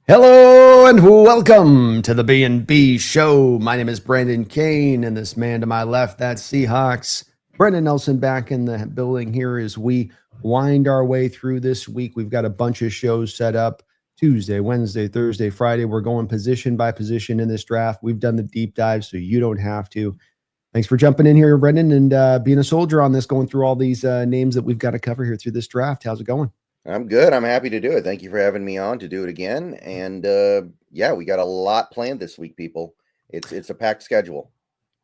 Hello and welcome to the BNB show. My name is Brandon Kane, and this man to my left, that's Seahawks. Brendan Nelson back in the building here as we wind our way through this week. We've got a bunch of shows set up Tuesday, Wednesday, Thursday, Friday. We're going position by position in this draft. We've done the deep dive, so you don't have to. Thanks for jumping in here, Brendan, and being a soldier on this, going through all these names that we've got to cover here through this draft. How's it going? I'm good. I'm happy to do it. Thank you for having me on to do it again. And yeah, we got a lot planned this week, people. It's a packed schedule.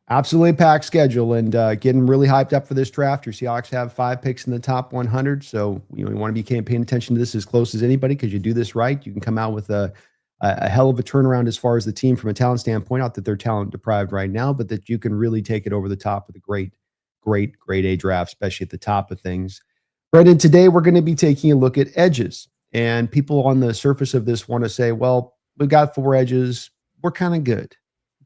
Absolutely packed schedule, and getting really hyped up for this draft. Your Seahawks have 5 picks in the top 100, so you want to be paying attention to this as close as anybody because you do this right. You can come out with a hell of a turnaround as far as the team from a talent standpoint. Not that they're talent deprived right now, but that you can really take it over the top with a great A draft, especially at the top of things. Brendan, today we're going to be taking a look at edges. And people on the surface of this want to say, well, we've got 4 edges. We're kind of good.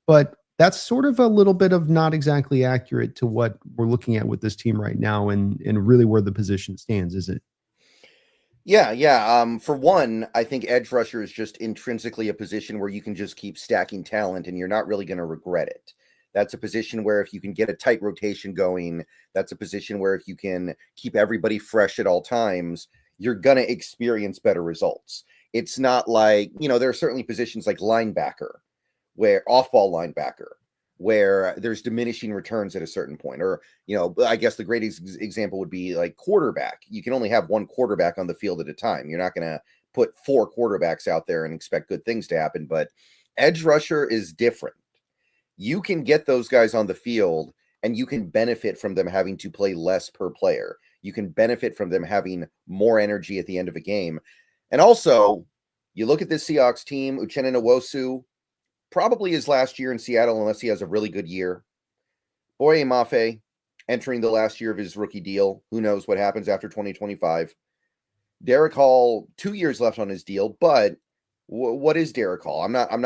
But that's sort of a little bit of not exactly accurate to what we're looking at with this team right now and really where the position stands, is it? Yeah. For one, I think edge rusher is just intrinsically a position where you can just keep stacking talent and you're not really going to regret it. That's a position where if you can get a tight rotation going, that's a position where if you can keep everybody fresh at all times, you're going to experience better results. It's not like, there are certainly positions like linebacker, where off-ball linebacker, where there's diminishing returns at a certain point. Or, I guess the great example would be like quarterback. You can only have one quarterback on the field at a time. You're not going to put 4 quarterbacks out there and expect good things to happen. But edge rusher is different. You can get those guys on the field and you can benefit from them having to play less per player. You can benefit from them having more energy at the end of a game. And also, you look at this Seahawks team, Uchenna Nwosu, probably his last year in Seattle unless he has a really good year. Boye Mafe entering the last year of his rookie deal. Who knows what happens after 2025. Derek Hall, 2 years left on his deal, but what is Derek Hall? I'm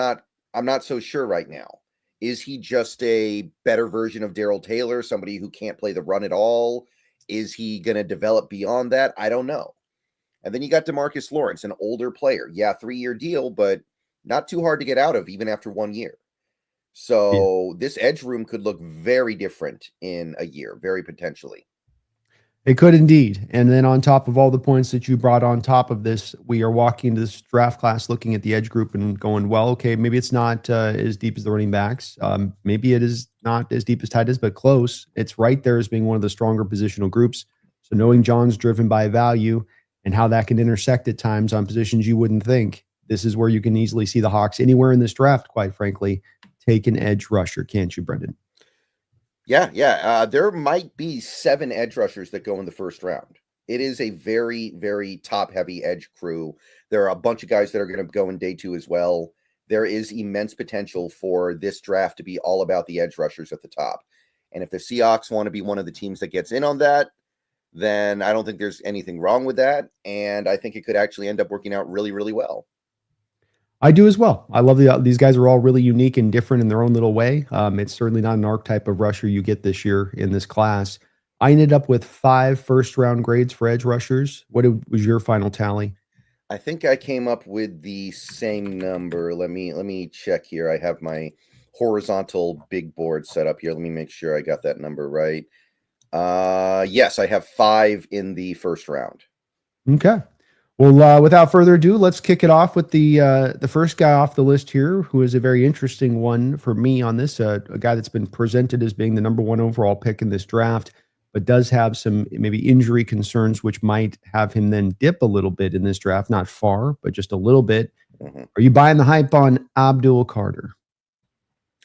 not so sure right now. Is he just a better version of Darrell Taylor, somebody who can't play the run at all? Is he going to develop beyond that? I don't know. And then you got DeMarcus Lawrence, an older player. Yeah, 3-year deal, but not too hard to get out of even after 1 year. So This edge room could look very different in a year, very potentially. It could indeed. And then on top of all the points that you brought on top of this, we are walking into this draft class looking at the edge group and going, well, okay, maybe it's not as deep as the running backs. Maybe it is not as deep as tight ends, but close. It's right there as being one of the stronger positional groups. So knowing John's driven by value and how that can intersect at times on positions you wouldn't think, this is where you can easily see the Hawks anywhere in this draft, quite frankly, take an edge rusher, can't you, Brendan? Yeah. There might be 7 edge rushers that go in the first round. It is a very, very top-heavy edge crew. There are a bunch of guys that are going to go in day 2 as well. There is immense potential for this draft to be all about the edge rushers at the top. And if the Seahawks want to be one of the teams that gets in on that, then I don't think there's anything wrong with that. And I think it could actually end up working out really, really well. I do as well. I love these guys are all really unique and different in their own little way. It's certainly not an archetype of rusher you get this year in this class. I ended up with 5 first-round grades for edge rushers. What was your final tally? I think I came up with the same number. Let me check here. I have my horizontal big board set up here. Let me make sure I got that number right. Yes, I have 5 in the first round. Okay. Well, without further ado, let's kick it off with the first guy off the list here, who is a very interesting one for me on this, a guy that's been presented as being the number 1 overall pick in this draft, but does have some maybe injury concerns, which might have him then dip a little bit in this draft, not far, but just a little bit. Mm-hmm. Are you buying the hype on Abdul Carter?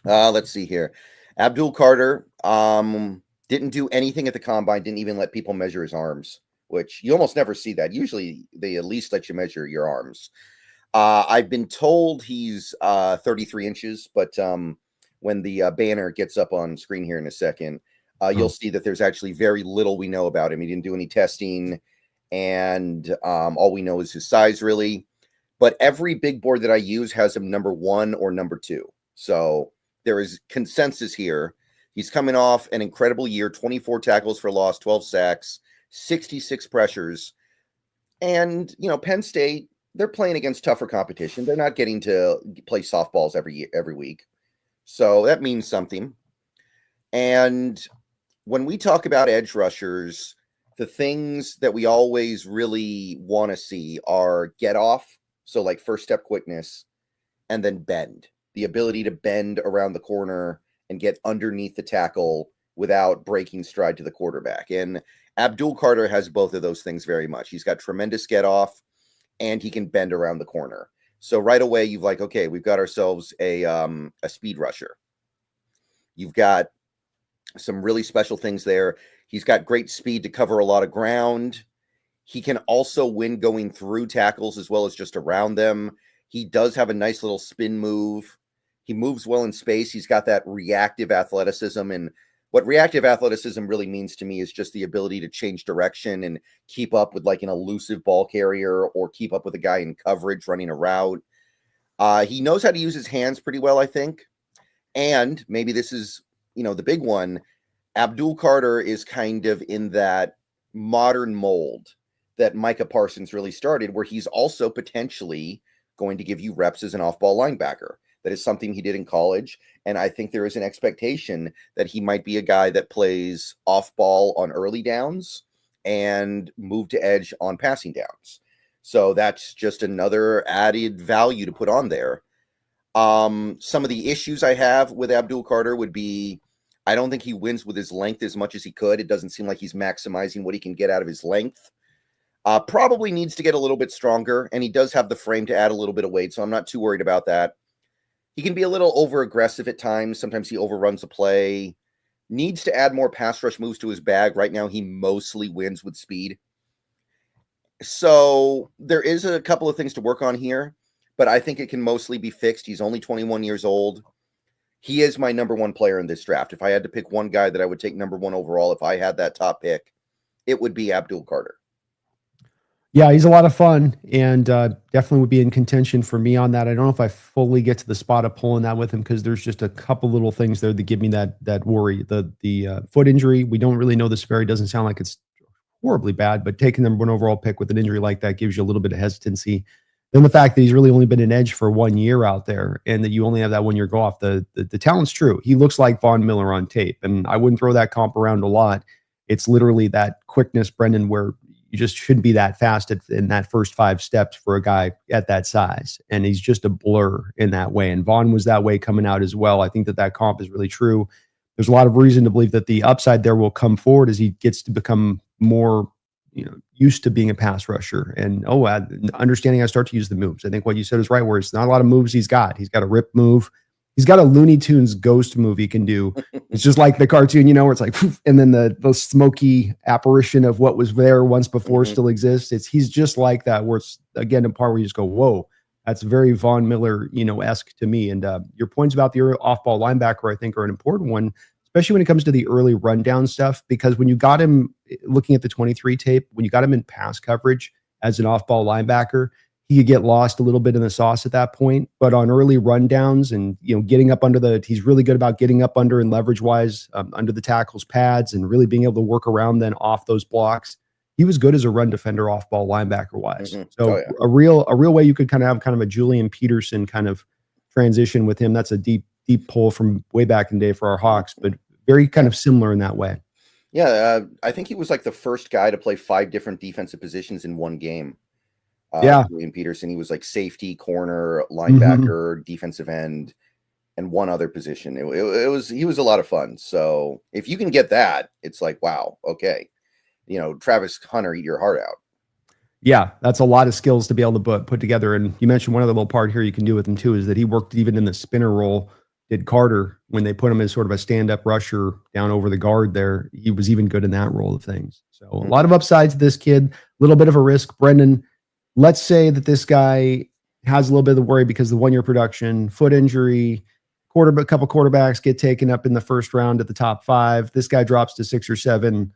Let's see here. Abdul Carter didn't do anything at the combine, didn't even let people measure his arms, which you almost never see that. Usually they at least let you measure your arms. I've been told he's 33 inches, but when the banner gets up on screen here in a second, you'll see that there's actually very little we know about him. He didn't do any testing, and all we know is his size, really. But every big board that I use has him number 1 or number 2. So there is consensus here. He's coming off an incredible year, 24 tackles for loss, 12 sacks, 66 pressures. And, Penn State, they're playing against tougher competition. They're not getting to play softballs every week. So that means something. And when we talk about edge rushers, the things that we always really want to see are get off, so like first step quickness, and then bend. The ability to bend around the corner and get underneath the tackle without breaking stride to the quarterback. And Abdul Carter has both of those things very much. He's got tremendous get off and he can bend around the corner. So right away, you've like, okay, we've got ourselves a speed rusher. You've got some really special things there. He's got great speed to cover a lot of ground. He can also win going through tackles as well as just around them. He does have a nice little spin move. He moves well in space. He's got that reactive athleticism. And what reactive athleticism really means to me is just the ability to change direction and keep up with like an elusive ball carrier or keep up with a guy in coverage running a route. He knows how to use his hands pretty well, I think. And maybe this is, the big one. Abdul Carter is kind of in that modern mold that Micah Parsons really started, where he's also potentially going to give you reps as an off-ball linebacker. That is something he did in college. And I think there is an expectation that he might be a guy that plays off-ball on early downs and move to edge on passing downs. So that's just another added value to put on there. Some of the issues I have with Abdul Carter would be, I don't think he wins with his length as much as he could. It doesn't seem like he's maximizing what he can get out of his length. Probably needs to get a little bit stronger, and he does have the frame to add a little bit of weight, so I'm not too worried about that. He can be a little over-aggressive at times. Sometimes he overruns a play. Needs to add more pass rush moves to his bag. Right now, he mostly wins with speed. So there is a couple of things to work on here, but I think it can mostly be fixed. He's only 21 years old. He is my number one player in this draft. If I had to pick one guy that I would take number one overall, if I had that top pick, it would be Abdul Carter. Yeah, he's a lot of fun and definitely would be in contention for me on that. I don't know if I fully get to the spot of pulling that with him because there's just a couple little things there that give me that worry. The foot injury, we don't really know the severity. Doesn't sound like it's horribly bad, but taking number one overall pick with an injury like that gives you a little bit of hesitancy. Then the fact that he's really only been an edge for 1 year out there and that you only have that 1 year go off, the talent's true. He looks like Von Miller on tape, and I wouldn't throw that comp around a lot. It's literally that quickness, Brendan, where you just shouldn't be that fast in that first 5 steps for a guy at that size. And he's just a blur in that way. And Vaughn was that way coming out as well. I think that comp is really true. There's a lot of reason to believe that the upside there will come forward as he gets to become more, used to being a pass rusher and understanding how to start to use the moves. I think what you said is right, where it's not a lot of moves he's got. He's got a rip move. He's got a Looney Tunes ghost move he can do. It's just like the cartoon, where it's like, and then the smoky apparition of what was there once before still exists. He's just like that, where it's, again, a part where you just go, whoa, that's very Von Miller, esque to me. And your points about the off-ball linebacker, I think, are an important one, especially when it comes to the early rundown stuff, because when you got him, looking at the 23 tape, when you got him in pass coverage as an off-ball linebacker, he could get lost a little bit in the sauce at that point. But on early rundowns and, getting up under he's really good about getting up under and leverage wise under the tackles pads and really being able to work around then off those blocks. He was good as a run defender off ball linebacker wise. So a real way you could kind of have a Julian Peterson kind of transition with him. That's a deep pull from way back in the day for our Hawks, but very kind of similar in that way. Yeah. I think he was like the first guy to play 5 different defensive positions in one game. Julian Peterson, he was like safety, corner, linebacker, defensive end, and one other position. He was a lot of fun. So if you can get that, it's like, wow, okay. Travis Hunter, eat your heart out. Yeah, that's a lot of skills to be able to put together. And you mentioned one other little part here you can do with him too, is that he worked even in the spinner role. Did Carter when they put him as sort of a stand-up rusher down over the guard there. He was even good in that role of things. So a lot of upsides to this kid, a little bit of a risk. Brendan, let's say that this guy has a little bit of the worry because of the 1 year production, foot injury, a couple quarterbacks get taken up in the first round at the top 5. This guy drops to 6 or 7.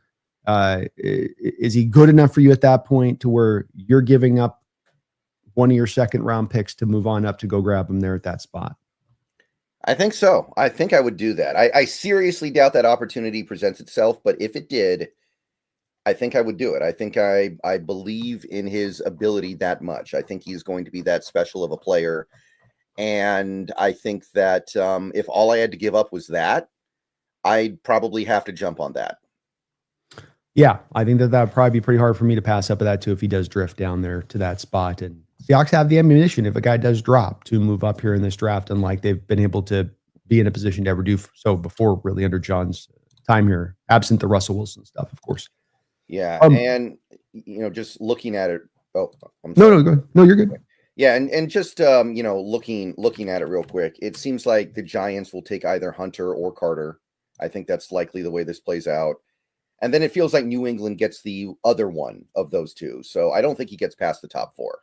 Is he good enough for you at that point to where you're giving up one of your second round picks to move on up to go grab him there at that spot? I think so. I think I would do that. I seriously doubt that opportunity presents itself, but if it did, I think I would do it. I think I believe in his ability that much. I think he's going to be that special of a player. And I think that if all I had to give up was that, I'd probably have to jump on that. Yeah, I think that would probably be pretty hard for me to pass up of that too if he does drift down there to that spot. And Seahawks have the ammunition if a guy does drop to move up here in this draft, unlike they've been able to be in a position to ever do so before, really under John's time here, absent the Russell Wilson stuff, of course. Yeah, and just looking at it. Oh, I'm sorry. No, go ahead. No, you're good. Yeah, and just looking at it real quick, it seems like the Giants will take either Hunter or Carter. I think that's likely the way this plays out. And then it feels like New England gets the other one of those two. So I don't think he gets past the top 4.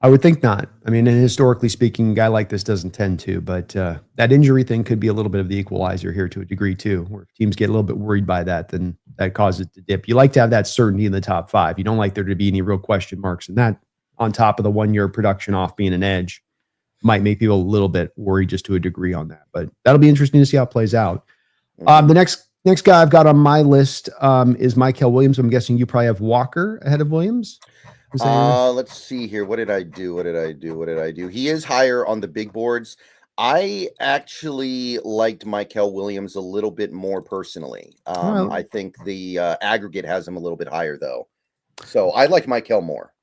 I would think not. I mean, and historically speaking, a guy like this doesn't tend to, but that injury thing could be a little bit of the equalizer here to a degree too, where if teams get a little bit worried by that, then that causes it to dip. You like to have that certainty in the top 5. You don't like there to be any real question marks, and that on top of the 1-year production off being an edge might make people a little bit worried just to a degree on that. But that'll be interesting to see how it plays out. The next guy I've got on my list is Mykel Williams. I'm guessing you probably have Walker ahead of Williams. Let's see here. What did I do? He is higher on the big boards. I actually liked Mykel Williams a little bit more personally. I think the aggregate has him a little bit higher though. So I like Mykel more.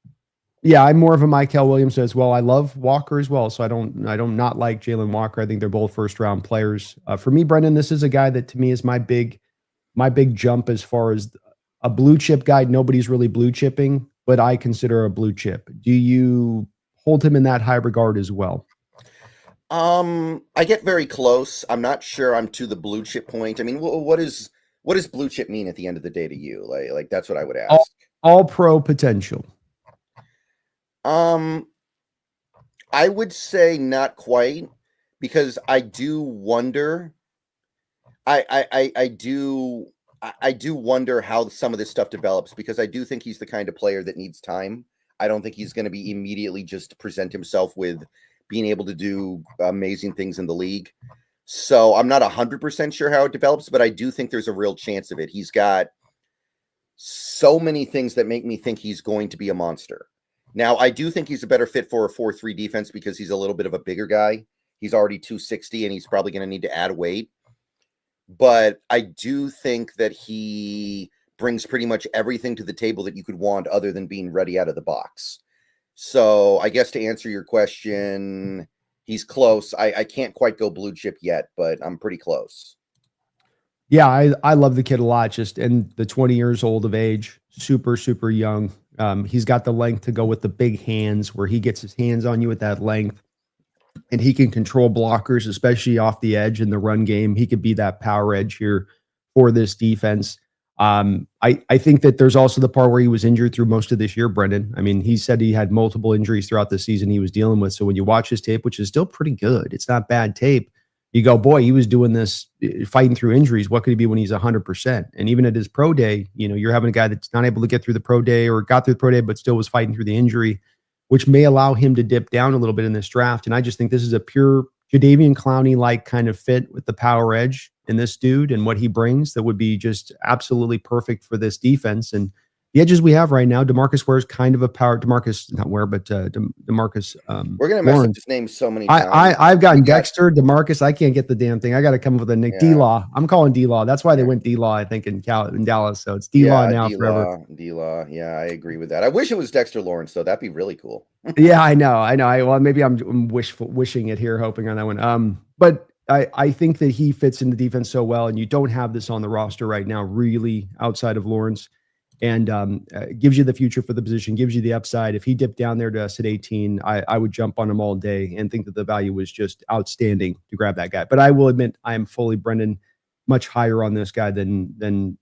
Yeah, I'm more of a Mykel Williams as well. I love Walker as well, so I don't not like Jalen Walker. I think they're both first round players. For me, Brendan, this is a guy that to me is my big jump as far as a blue chip guy. Nobody's really blue chipping, but I consider a blue chip. Do you hold him in that high regard as well? I get very close. I'm not sure I'm to the blue chip point. I mean, what does blue chip mean at the end of the day to you? Like that's what I would ask. All pro potential. I would say not quite, because I do wonder. I do wonder how some of this stuff develops, because I do think he's the kind of player that needs time. I don't think he's going to be immediately just present himself with being able to do amazing things in the league. So I'm not 100% sure how it develops, but I do think there's a real chance of it. He's got so many things that make me think he's going to be a monster. Now, I do think he's a better fit for a 4-3 defense because he's a little bit of a bigger guy. He's already 260, and he's probably going to need to add weight. But I do think that he brings pretty much everything to the table that you could want other than being ready out of the box. So I guess to answer your question, he's close. I can't quite go blue chip yet, but I'm pretty close. Yeah, I love the kid a lot. Just in the 20 years old of age, super, super young. He's got the length to go with the big hands, where he gets his hands on you at that length, and he can control blockers, especially off the edge in the run game. He could be that power edge here for this defense. I think that there's also the part where he was injured through most of this year, Brendan. I mean, he said he had multiple injuries throughout the season he was dealing with. So when you watch his tape, which is still pretty good, it's not bad tape, you go, boy, he was doing this, fighting through injuries. What could he be when he's 100%? And even at his pro day, you're having a guy that's not able to get through the pro day, or got through the pro day, but still was fighting through the injury, which may allow him to dip down a little bit in this draft. And I just think this is a pure Jadeveon Clowney-like kind of fit with the power edge in this dude and what he brings that would be just absolutely perfect for this defense. And the edges we have right now, DeMarcus Ware's kind of a power. DeMarcus, not Ware, but DeMarcus. We're going to mess up his name so many times. I've gotten Dexter, DeMarcus. I can't get the damn thing. I got to come up with a nick. Yeah. D-Law. I'm calling D-Law. That's why they went D-Law, I think, in Dallas. So it's D-Law now forever. D-Law. Yeah, I agree with that. I wish it was Dexter Lawrence, though. That'd be really cool. Yeah, I know. Well, maybe I'm wishing it here, hoping on that one. But I think that he fits in the defense so well, and you don't have this on the roster right now, really, outside of Lawrence. And gives you the future for the position, gives you the upside. If he dipped down there to us at 18, I would jump on him all day and think that the value was just outstanding to grab that guy. But I will admit, I am fully, Brendan, much higher on this guy than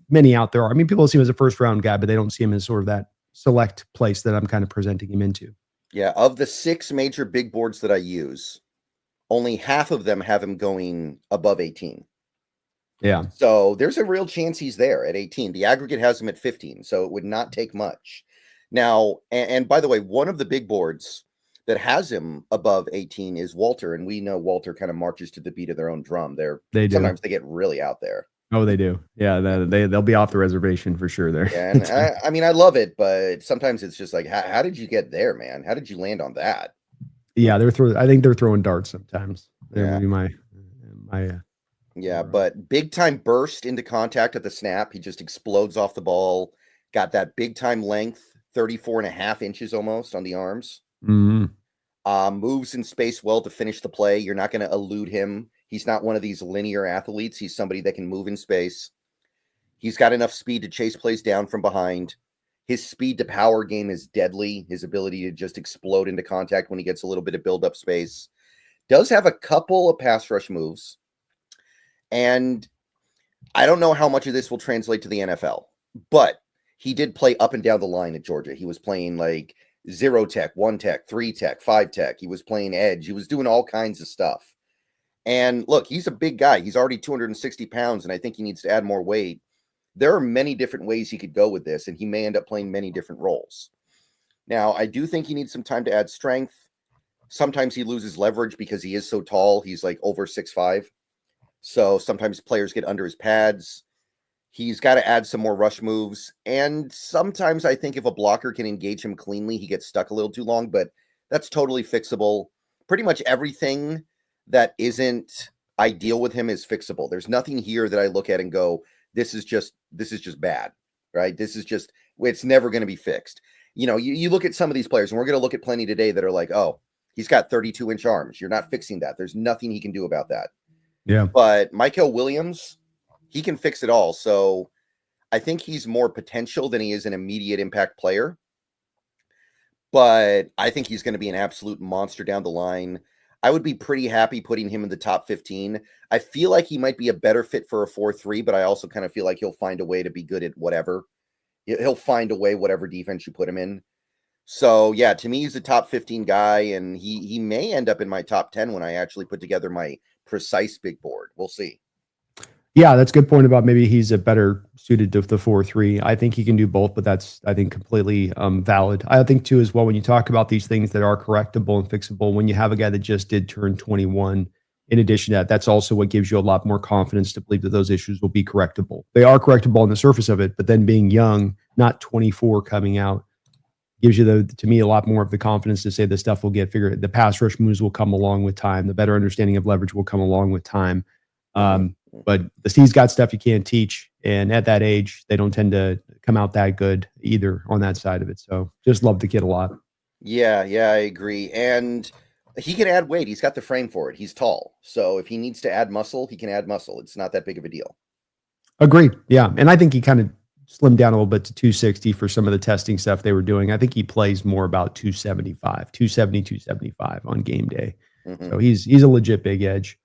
many out there are. I mean, people see him as a first-round guy, but they don't see him as sort of that select place that I'm kind of presenting him into. Yeah, of the 6 major big boards that I use, only half of them have him going above 18. Yeah. So there's a real chance he's there at 18. The aggregate has him at 15, so it would not take much. Now, and by the way, one of the big boards that has him above 18 is Walter, and we know Walter kind of marches to the beat of their own drum. Sometimes they get really out there. Oh, they do. Yeah, they'll be off the reservation for sure there. Yeah, and I mean, I love it, but sometimes it's just like, how did you get there, man? How did you land on that? Yeah, I think they're throwing darts sometimes. That would Yeah. be my Yeah, but big time burst into contact at the snap. He just explodes off the ball. Got that big time length, 34.5 inches almost on the arms. Mhm. Moves in space well to finish the play. You're not going to elude him. He's not one of these linear athletes. He's somebody that can move in space. He's got enough speed to chase plays down from behind. His speed to power game is deadly. His ability to just explode into contact when he gets a little bit of build up space. Does have a couple of pass rush moves. And I don't know how much of this will translate to the NFL, but he did play up and down the line at Georgia. He was playing like 0 tech, 1 tech, 3 tech, 5 tech. He was playing edge. He was doing all kinds of stuff. And look, he's a big guy. He's already 260 pounds, and I think he needs to add more weight. There are many different ways he could go with this, and he may end up playing many different roles. Now, I do think he needs some time to add strength. Sometimes he loses leverage because he is so tall. He's like over 6'5". So sometimes players get under his pads. He's got to add some more rush moves. And sometimes I think if a blocker can engage him cleanly, he gets stuck a little too long, but that's totally fixable. Pretty much everything that isn't ideal with him is fixable. There's nothing here that I look at and go, this is just bad, right? It's never going to be fixed. You know, you look at some of these players, and we're going to look at plenty today that are like, oh, he's got 32-inch arms. You're not fixing that. There's nothing he can do about that. Yeah. But Michael Williams, he can fix it all. So I think he's more potential than he is an immediate impact player. But I think he's going to be an absolute monster down the line. I would be pretty happy putting him in the top 15. I feel like he might be a better fit for a 4-3, but I also kind of feel like he'll find a way to be good at whatever. He'll find a way, whatever defense you put him in. So, yeah, to me, he's a top 15 guy, and he may end up in my top 10 when I actually put together my precise big board. We'll see. Yeah, that's a good point about maybe he's a better suited to the 4-3. I think he can do both, but that's, I think, completely valid. I think, too, as well, when you talk about these things that are correctable and fixable, when you have a guy that just did turn 21, in addition to that, that's also what gives you a lot more confidence to believe that those issues will be correctable. They are correctable on the surface of it, but then being young, not 24 coming out, gives you, to me, a lot more of the confidence to say this stuff will get figured. The pass rush moves will come along with time. The better understanding of leverage will come along with time. But he's got stuff you can't teach. And at that age, they don't tend to come out that good either on that side of it. So just love the kid a lot. Yeah, I agree. And he can add weight. He's got the frame for it. He's tall. So if he needs to add muscle, he can add muscle. It's not that big of a deal. Agreed. Yeah. And I think he kind of slimmed down a little bit to 260 for some of the testing stuff they were doing. I think he plays more about 275 on game day. So he's a legit big edge.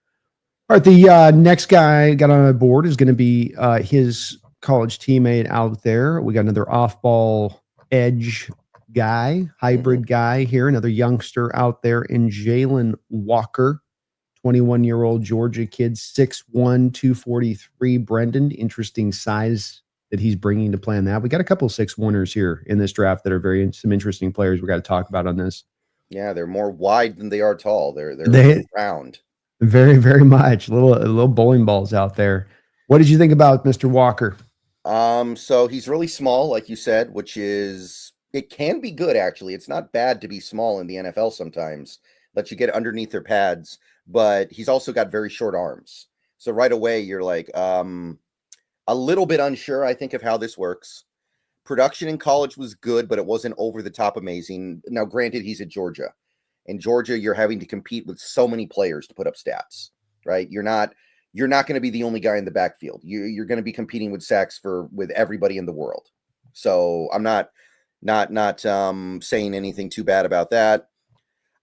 All right, the next guy got on the board is going to be his college teammate out there. We got another off-ball edge guy, hybrid guy here, another youngster out there in Jalen Walker, 21-year-old Georgia kid, 6'1", 243. Brendan, interesting size that he's bringing to play on that. We got a couple of 6'1"ers here in this draft that are some interesting players we got to talk about on this. Yeah, they're more wide than they are tall. They're round. Very, very much. Little bowling balls out there. What did you think about Mr. Walker? So he's really small, like you said, which is, it can be good, actually. It's not bad to be small in the NFL sometimes. Let you get underneath their pads, but he's also got very short arms. So right away, you're like, a little bit unsure, I think, of how this works. Production in college was good, but it wasn't over the top amazing. Now, granted, he's at Georgia. In Georgia, you're having to compete with so many players to put up stats, right? You're not going to be the only guy in the backfield. You're going to be competing with sacks with everybody in the world. So I'm not saying anything too bad about that.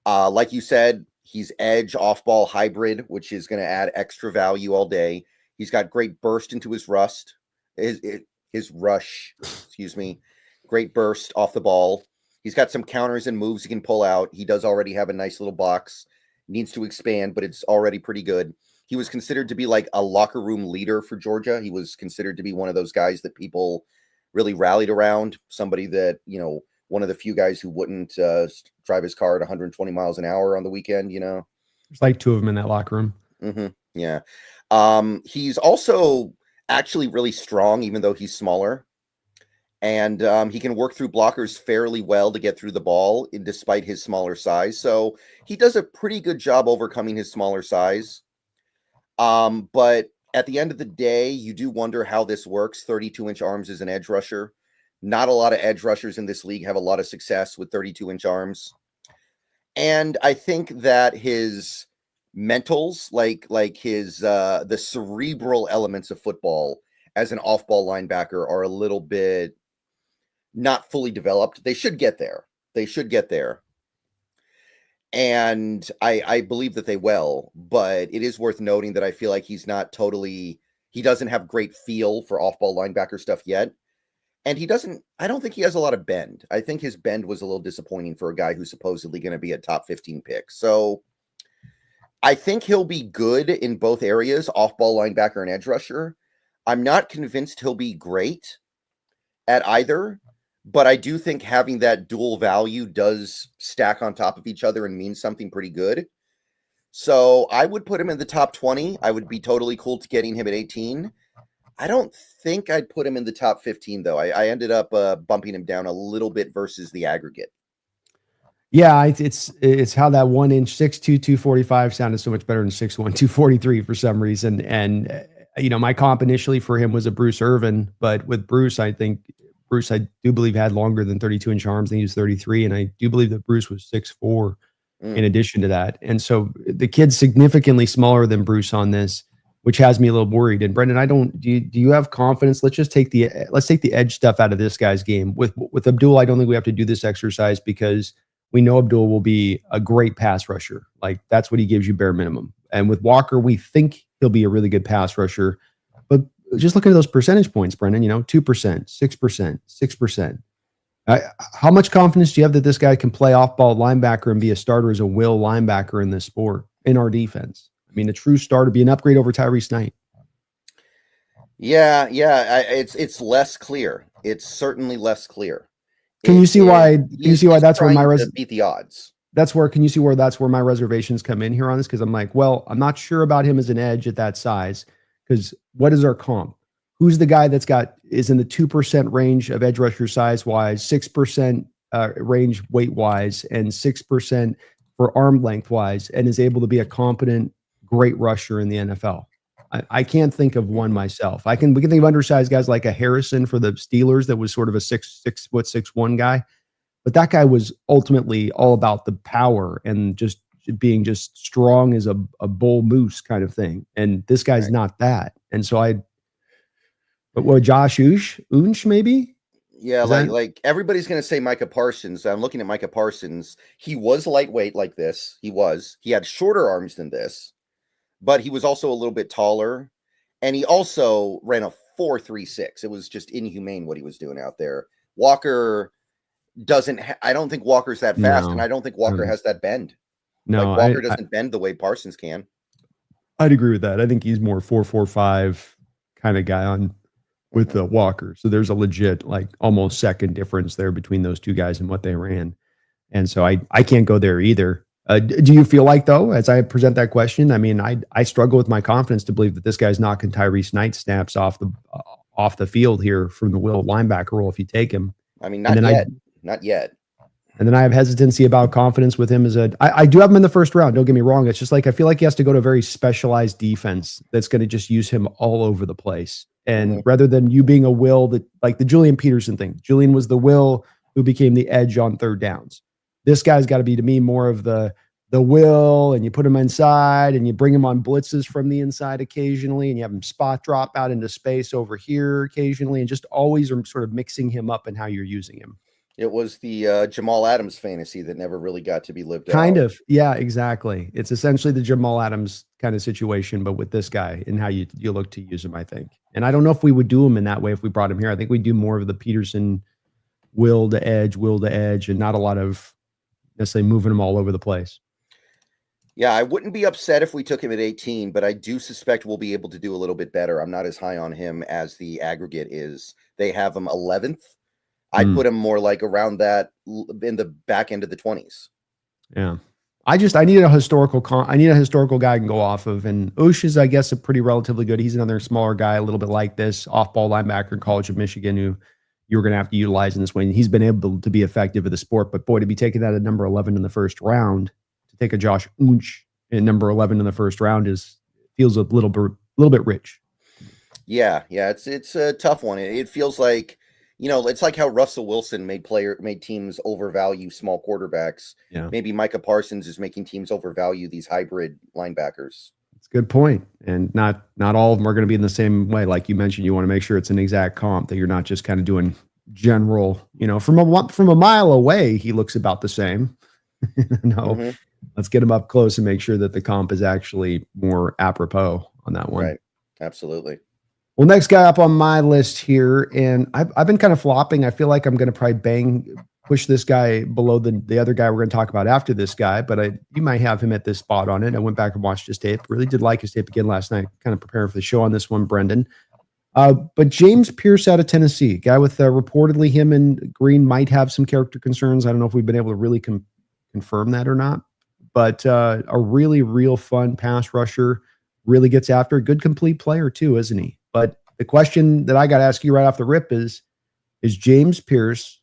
Like you said, he's edge off-ball hybrid, which is going to add extra value all day. He's got great burst into his rush, excuse me. Great burst off the ball. He's got some counters and moves he can pull out. He does already have a nice little box. Needs to expand, but it's already pretty good. He was considered to be like a locker room leader for Georgia. He was considered to be one of those guys that people really rallied around. Somebody that, one of the few guys who wouldn't drive his car at 120 miles an hour on the weekend, There's like two of them in that locker room. Yeah. He's also actually really strong, even though he's smaller. And he can work through blockers fairly well to get through the ball, despite his smaller size. So he does a pretty good job overcoming his smaller size. But at the end of the day, you do wonder how this works. 32-inch arms as an edge rusher. Not a lot of edge rushers in this league have a lot of success with 32-inch arms. And I think that his mentals, like his the cerebral elements of football as an off-ball linebacker are a little bit not fully developed. They should get there. They should get there. And I believe that they will, but it is worth noting that I feel like he doesn't have great feel for off-ball linebacker stuff yet. And I don't think he has a lot of bend. I think his bend was a little disappointing for a guy who's supposedly going to be a top 15 pick. So I think he'll be good in both areas, off-ball linebacker and edge rusher. I'm not convinced he'll be great at either, but I do think having that dual value does stack on top of each other and mean something pretty good. So I would put him in the top 20. I would be totally cool to getting him at 18. I don't think I'd put him in the top 15, though. I ended up bumping him down a little bit versus the aggregate. Yeah, it's how that 1 inch 6'2", 245 sounded so much better than 6'1", 243 for some reason. And my comp initially for him was a Bruce Irvin, but with Bruce, I do believe had longer than 32-inch arms. And he was 33, and I do believe that Bruce was 6'4" in addition to that. And so the kid's significantly smaller than Bruce on this, which has me a little worried. And Brendan, do you have confidence? Let's take the edge stuff out of this guy's game. With Abdul, I don't think we have to do this exercise because we know Abdul will be a great pass rusher. Like, that's what he gives you bare minimum. And with Walker, we think he'll be a really good pass rusher. But just look at those percentage points, Brendan, 2%, 6%, 6%. How much confidence do you have that this guy can play off-ball linebacker and be a starter as a will linebacker in this sport, in our defense? I mean, a true starter, be an upgrade over Tyrese Knight. Yeah. It's less clear. It's certainly less clear. Can you see why that's where my beat the odds? Can you see where that's where my reservations come in here on this? Because I'm like, well, I'm not sure about him as an edge at that size. Because what is our comp? Who's the guy is in the 2% range of edge rusher size wise, 6% range weight wise, and 6% for arm length wise, and is able to be a competent, great rusher in the NFL? I can't think of one myself. We can think of undersized guys like a Harrison for the Steelers that was sort of a 6'1" guy, but that guy was ultimately all about the power and just being just strong as a bull moose kind of thing. And this guy's not that. And so Josh Unch maybe? Yeah, like everybody's going to say Micah Parsons. I'm looking at Micah Parsons. He was lightweight like this. He had shorter arms than this, but he was also a little bit taller. And he also ran a 4.36. It was just inhumane what he was doing out there. Walker I don't think Walker's that fast, and I don't think Walker has that bend. No, Walker doesn't bend the way Parsons can. I'd agree with that. I think he's more 4.45 kind of guy with the Walker. So there's a legit, like, almost second difference there between those two guys and what they ran. And so I can't go there either. Do you feel like, though, as I present that question, I mean, I struggle with my confidence to believe that this guy's knocking Tyrese Knight snaps off the field here from the will linebacker role if you take him. I mean, not yet. And then I have hesitancy about confidence with him I do have him in the first round. Don't get me wrong. It's just like, I feel like he has to go to a very specialized defense that's going to just use him all over the place. And rather than you being a will that, like the Julian Peterson thing, Julian was the will who became the edge on third downs. This guy's got to be, to me, more of the will, and you put him inside and you bring him on blitzes from the inside occasionally, and you have him spot drop out into space over here occasionally, and just always are sort of mixing him up in how you're using him. It was the Jamal Adams fantasy that never really got to be lived out. Kind of. Yeah, exactly. It's essentially the Jamal Adams kind of situation, but with this guy and how you look to use him, I think. And I don't know if we would do him in that way if we brought him here. I think we'd do more of the Peterson will to edge, and not a lot of necessarily moving him all over the place. Yeah, I wouldn't be upset if we took him at 18, but I do suspect we'll be able to do a little bit better. I'm not as high on him as the aggregate is. They have him 11th. I'd put him more like around that in the back end of the 20s. Yeah. I need a historical I need a historical guy I can go off of. And Oosh is, I guess, a pretty relatively good. He's another smaller guy, a little bit like this off-ball linebacker in College of Michigan who you were going to have to utilize in this way. He's been able to be effective at the sport, but boy, to be taking that at number 11 in the first round, to take a Josh Oosh at number 11 in the first round feels a little bit rich. Yeah, it's a tough one. It feels like, it's like how Russell Wilson made teams overvalue small quarterbacks. Yeah. Maybe Micah Parsons is making teams overvalue these hybrid linebackers. That's a good point. And not all of them are going to be in the same way. Like you mentioned, you want to make sure it's an exact comp, that you're not just kind of doing general, from a mile away, he looks about the same. No, let's get him up close and make sure that the comp is actually more apropos on that one. Right. Absolutely. Well, next guy up on my list here, and I've been kind of flopping. I feel like I'm going to probably push this guy below the other guy we're going to talk about after this guy, but you might have him at this spot on it. I went back and watched his tape. Really did like his tape again last night, kind of preparing for the show on this one, Brendan. But James Pierce out of Tennessee, guy with reportedly him and Green might have some character concerns. I don't know if we've been able to really confirm that or not, but a really real fun pass rusher, really gets after, good complete player too, isn't he? But the question that I got to ask you right off the rip is James Pierce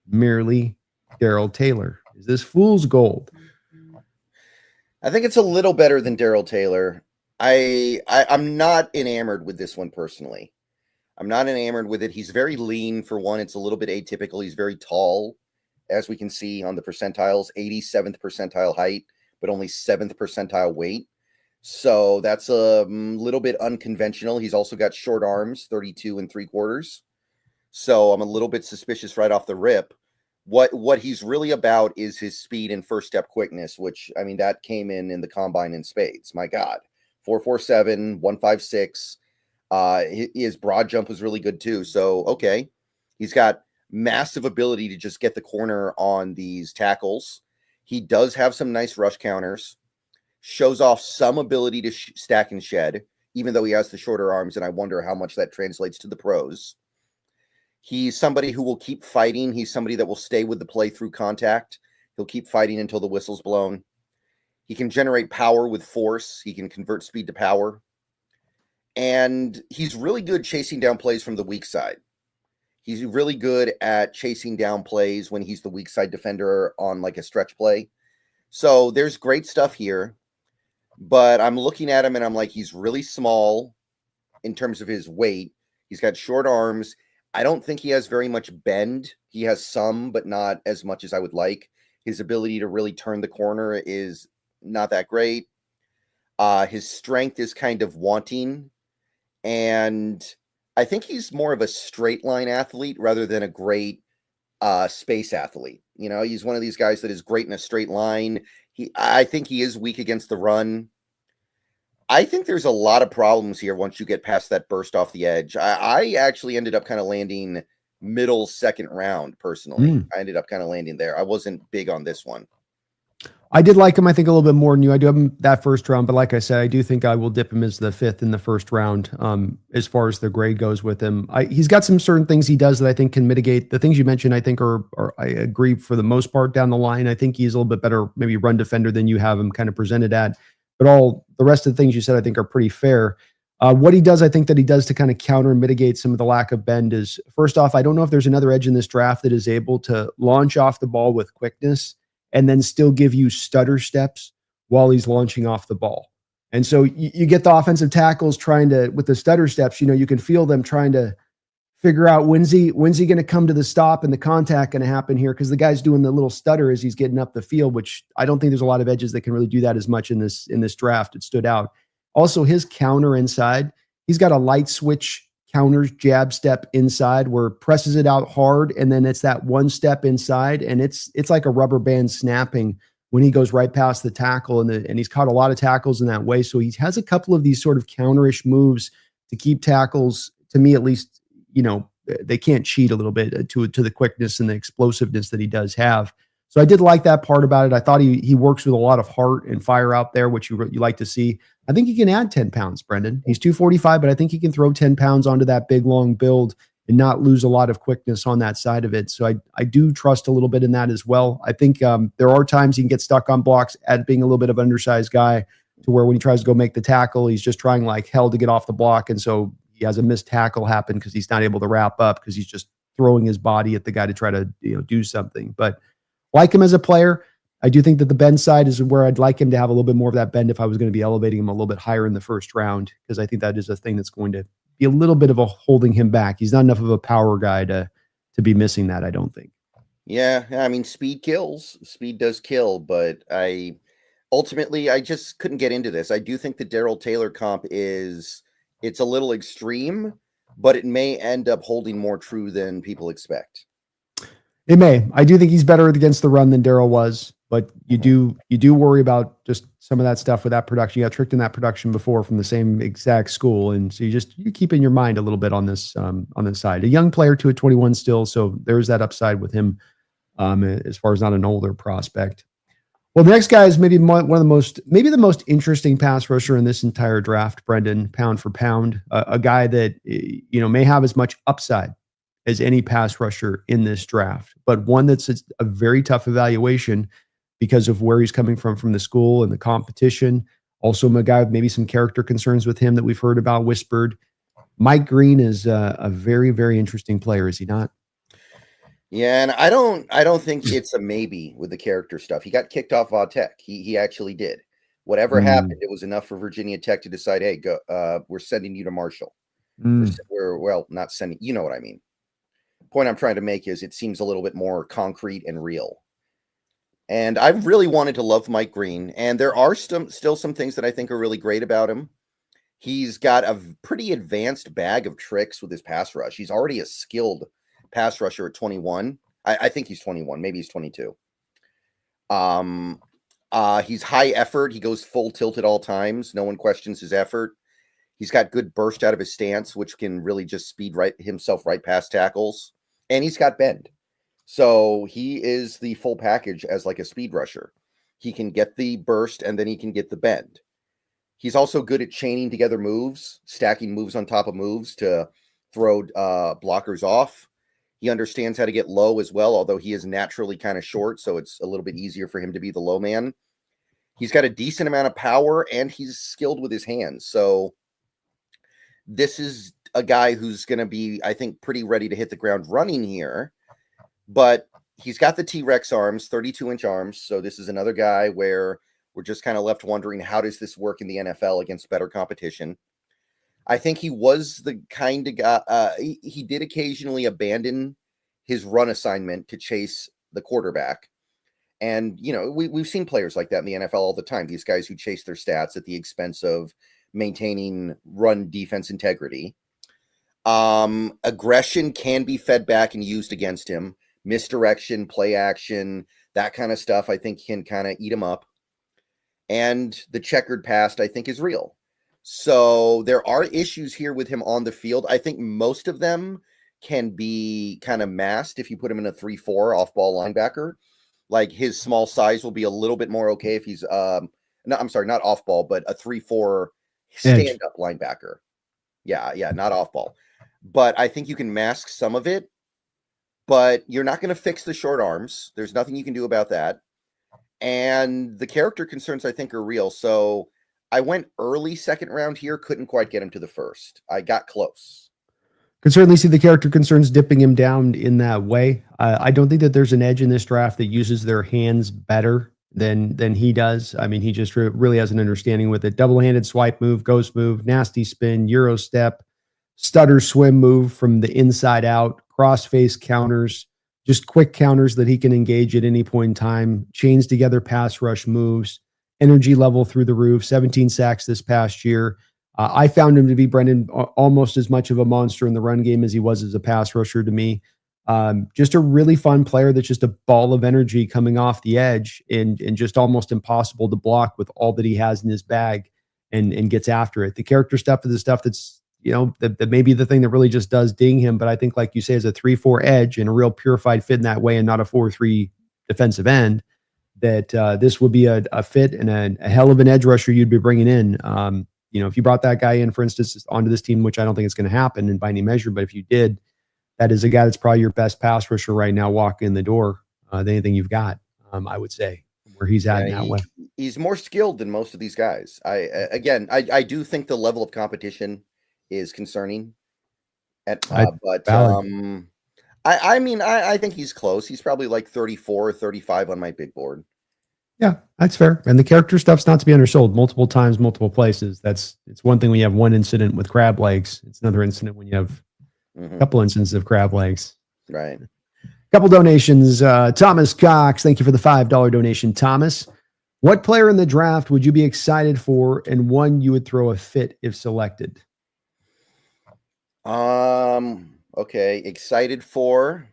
merely Darrell Taylor? Is this fool's gold? I think it's a little better than Darrell Taylor. I'm not enamored with this one personally. I'm not enamored with it. He's very lean for one. It's a little bit atypical. He's very tall, as we can see on the percentiles, 87th percentile height, but only 7th percentile weight. So that's a little bit unconventional. He's also got short arms, 32 3/4. So I'm a little bit suspicious right off the rip. What he's really about is his speed and first step quickness, which, I mean, that came in the combine in spades. My God, 4.47, 1.56. His broad jump was really good too. So, okay. He's got massive ability to just get the corner on these tackles. He does have some nice rush counters. Shows off some ability to stack and shed, even though he has the shorter arms, and I wonder how much that translates to the pros. He's somebody who will keep fighting. He's somebody that will stay with the play through contact. He'll keep fighting until the whistle's blown. He can generate power with force. He can convert speed to power. And he's really good chasing down plays from the weak side. He's really good at chasing down plays when he's the weak side defender on like a stretch play. So there's great stuff here. But I'm looking at him and I'm like, he's really small in terms of his weight. He's got short arms. I don't think he has very much bend. He has some, but not as much as I would like. His ability to really turn the corner is not that great. His strength is kind of wanting. And I think he's more of a straight line athlete rather than a great space athlete. He's one of these guys that is great in a straight line. I think he is weak against the run. I think there's a lot of problems here once you get past that burst off the edge. I actually ended up kind of landing middle second round personally. I ended up kind of landing there. I wasn't big on this one. I did like him, I think, a little bit more than you. I do have him that first round, but like I said, I do think I will dip him as the 5th in the first round as far as the grade goes with him. He's got some certain things he does that I think can mitigate. The things you mentioned, I think, are I agree for the most part down the line. I think he's a little bit better, maybe run defender than you have him kind of presented at. But all the rest of the things you said, I think, are pretty fair. What he does, I think that he does to kind of counter and mitigate some of the lack of bend is, first off, I don't know if there's another edge in this draft that is able to launch off the ball with quickness and then still give you stutter steps while he's launching off the ball. And so you get the offensive tackles with the stutter steps, you can feel them trying to figure out when's he going to come to the stop and the contact going to happen here, because the guy's doing the little stutter as he's getting up the field, which I don't think there's a lot of edges that can really do that as much in this draft. It stood out. Also, his counter inside, he's got a light switch counters jab step inside where presses it out hard, and then it's that one step inside, and it's like a rubber band snapping when he goes right past the tackle, and he's caught a lot of tackles in that way. So he has a couple of these sort of counterish moves to keep tackles, to me at least, they can't cheat a little bit to the quickness and the explosiveness that he does have. So I did like that part about it. I thought he works with a lot of heart and fire out there, which you like to see. I think he can add 10 pounds, Brendan. He's 245, but I think he can throw 10 pounds onto that big, long build not lose a lot of quickness on that side of it. So I do trust a little bit in that as well. I think there are times he can get stuck on blocks at being a little bit of an undersized guy, to where when he tries to go make the tackle, he's just trying like hell to get off the block. And so he has a missed tackle happen because he's not able to wrap up because he's just throwing his body at the guy to try to do something. But like him as a player, I do think that the bend side is where I'd like him to have a little bit more of that bend if I was going to be elevating him a little bit higher in the first round, because I think that is a thing that's going to be a little bit of a holding him back. He's not enough of a power guy to be missing that, I don't think. Yeah, I mean, speed kills. Speed does kill, but ultimately I just couldn't get into this. I do think the Darrell Taylor comp it's a little extreme, but it may end up holding more true than people expect. It may. I do think he's better against the run than Darrell was, but you do worry about just some of that stuff with that production. You got tricked in that production before from the same exact school, and so you keep in your mind a little bit on this side. A young player to a 21 still, so there's that upside with him as far as not an older prospect. Well, the next guy is maybe the most interesting pass rusher in this entire draft, Brendan, pound for pound, a guy that may have as much upside as any pass rusher in this draft, but one that's a very tough evaluation because of where he's coming from the school and the competition. Also, a guy with maybe some character concerns with him that we've heard about whispered. Mike Green is a very, very interesting player, is he not? Yeah, and I don't think it's a maybe with the character stuff. He got kicked off Va Tech. He actually did. Whatever happened, it was enough for Virginia Tech to decide, hey, go. We're sending you to Marshall. We're not sending. You know what I mean. Point I'm trying to make is it seems a little bit more concrete and real. And I've really wanted to love Mike Green, and there are still some things that I think are really great about him. He's got a pretty advanced bag of tricks with his pass rush. He's already a skilled pass rusher at 21. I think he's 21. Maybe he's 22. He's high effort. He goes full tilt at all times. No one questions his effort. He's got good burst out of his stance, which can really just speed himself right past tackles. And he's got bend. So he is the full package as like a speed rusher. He can get the burst and then he can get the bend. He's also good at chaining together moves, stacking moves on top of moves to throw blockers off. He understands how to get low as well, although he is naturally kind of short, so it's a little bit easier for him to be the low man. He's got a decent amount of power, and he's skilled with his hands. So this is a guy who's going to be, I think, pretty ready to hit the ground running here. But he's got the T-Rex arms, 32-inch arms. So this is another guy where we're just kind of left wondering, how does this work in the NFL against better competition? I think he was the kind of guy, he did occasionally abandon his run assignment to chase the quarterback. And, we've seen players like that in the NFL all the time. These guys who chase their stats at the expense of maintaining run defense integrity. Aggression can be fed back and used against him. Misdirection, play action, that kind of stuff, I think can kind of eat him up. And the checkered past, I think, is real. So there are issues here with him on the field. I think most of them can be kind of masked if you put him in a 3-4 off-ball linebacker. Like his small size will be a little bit more okay if he's not off-ball, but a 3-4 stand-up linebacker. Yeah, not off-ball. But I think you can mask some of it, but you're not going to fix the short arms. There's nothing you can do about that. And the character concerns, I think, are real. So I went early second round here, couldn't quite get him to the first. I got close. Could certainly see the character concerns dipping him down in that way. I don't think that there's an edge in this draft that uses their hands better than he does. I mean, he just really has an understanding with it. Double-handed swipe move, ghost move, nasty spin, Euro step, stutter swim move from the inside out, cross-face counters, just quick counters that he can engage at any point in time, chains together pass rush moves, energy level through the roof, 17 sacks this past year. I found him to be, Brendan, almost as much of a monster in the run game as he was as a pass rusher to me. Just a really fun player that's just a ball of energy coming off the edge and just almost impossible to block with all that he has in his bag and gets after it. The character stuff is the stuff that's, that may be the thing that really just does ding him. But I think, like you say, as a 3-4 edge and a real purified fit in that way and not a 4-3 defensive end, that this would be a fit and a hell of an edge rusher you'd be bringing in. If you brought that guy in, for instance, onto this team, which I don't think it's going to happen by any measure, but if you did, that is a guy that's probably your best pass rusher right now walking in the door than anything you've got, I would say, where he's at in that way. He's more skilled than most of these guys. I do think the level of competition is concerning. But I mean, I think he's close. He's probably like 34 or 35 on my big board. Yeah, that's fair. And the character stuff's not to be undersold. Multiple times, multiple places. It's one thing when you have one incident with crab legs. It's another incident when you have a couple instances of crab legs. Right. Couple donations. Thomas Cox, thank you for the $5 donation, Thomas. What player in the draft would you be excited for, and one you would throw a fit if selected? Okay, excited for.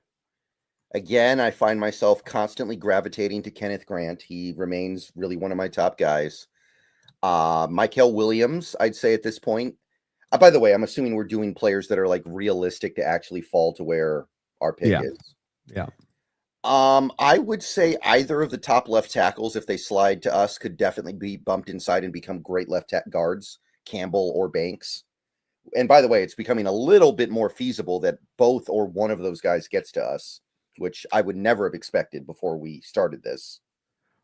Again, I find myself constantly gravitating to Kenneth Grant. He remains really one of my top guys. Mykel Williams, I'd say at this point. By the way, I'm assuming we're doing players that are like realistic to actually fall to where our pick is. Yeah. I would say either of the top left tackles, if they slide to us, could definitely be bumped inside and become great left guards, Campbell or Banks. And by the way, it's becoming a little bit more feasible that both or one of those guys gets to us, which I would never have expected before we started this.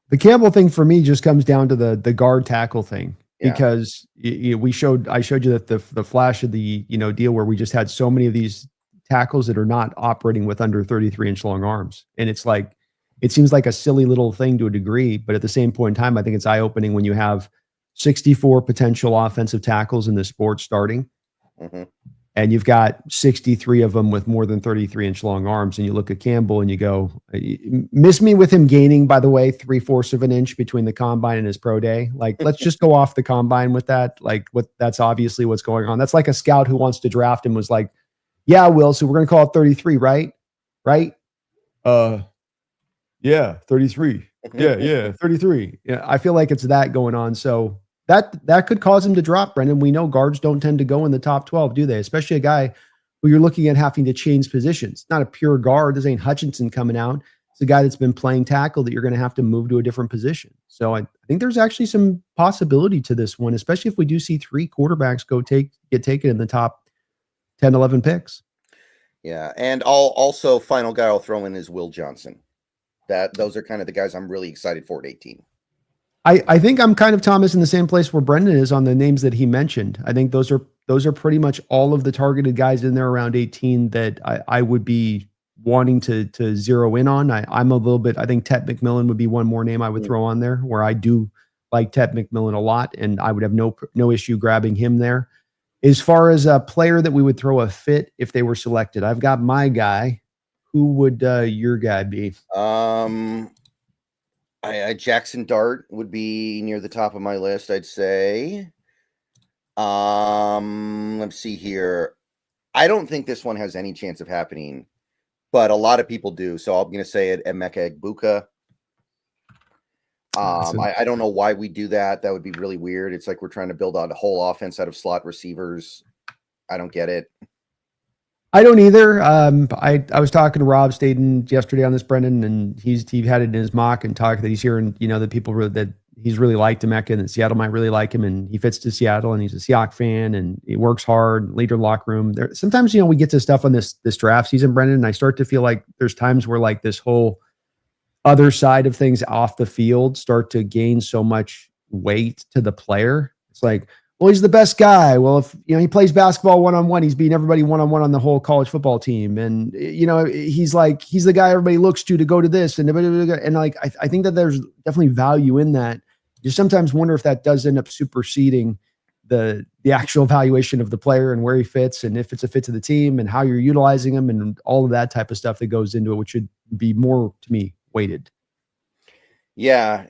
The Campbell thing for me just comes down to the guard tackle thing, because I showed you that the flash of the deal where we just had so many of these tackles that are not operating with under 33-inch long arms, and it's like it seems like a silly little thing to a degree, but at the same point in time, I think it's eye opening when you have 64 potential offensive tackles in the sport starting. And you've got 63 of them with more than 33-inch long arms. And you look at Campbell and you go, miss me with him gaining, by the way, 3/4 of an inch between the combine and his pro day. Like, let's just go off the combine with that. Like, that's obviously what's going on. That's like a scout who wants to draft him was like, yeah, Will, so we're going to call it 33, right? Right? Yeah, 33. Yeah, 33. Yeah, I feel like it's that going on. So that could cause him to drop, Brendan. We know guards don't tend to go in the top 12, do they? Especially a guy who you're looking at having to change positions. Not a pure guard. This ain't Hutchinson coming out. It's a guy that's been playing tackle that you're going to have to move to a different position. So I think there's actually some possibility to this one, especially if we do see 3 quarterbacks get taken in the top 10, 11 picks. Yeah, and also final guy I'll throw in is Will Johnson. Those are kind of the guys I'm really excited for at 18. I think I'm kind of, Thomas, in the same place where Brendan is on the names that he mentioned. I think those are pretty much all of the targeted guys in there around 18 that I would be wanting to zero in on. I'm a little bit, I think Tet McMillan would be one more name I would throw on there, where I do like Tet McMillan a lot, and I would have no issue grabbing him there. As far as a player that we would throw a fit if they were selected, I've got my guy. Who would your guy be? Jackson Dart would be near the top of my list, I'd say. Let's see here. I don't think this one has any chance of happening, but a lot of people do. So I'm going to say it, Emeka Egbuka. I don't know why we do that. That would be really weird. It's like we're trying to build out a whole offense out of slot receivers. I don't get it. I don't either. I was talking to Rob Staten yesterday on this, Brendan, and he had it in his mock and talked that he's hearing, that people that he's really liked Emeka and that Seattle might really like him, and he fits to Seattle, and he's a Seahawks fan, and he works hard, leader locker room. Sometimes we get to stuff on this draft season, Brendan, and I start to feel like there's times where like this whole other side of things off the field start to gain so much weight to the player. It's like, well, he's the best guy. Well, if he plays basketball one-on-one, he's beating everybody one-on-one on the whole college football team. And he's the guy everybody looks to go to this. And like, I think that there's definitely value in that. You sometimes wonder if that does end up superseding the actual valuation of the player and where he fits, and if it's a fit to the team and how you're utilizing him and all of that type of stuff that goes into it, which should be more, to me, weighted. Yeah.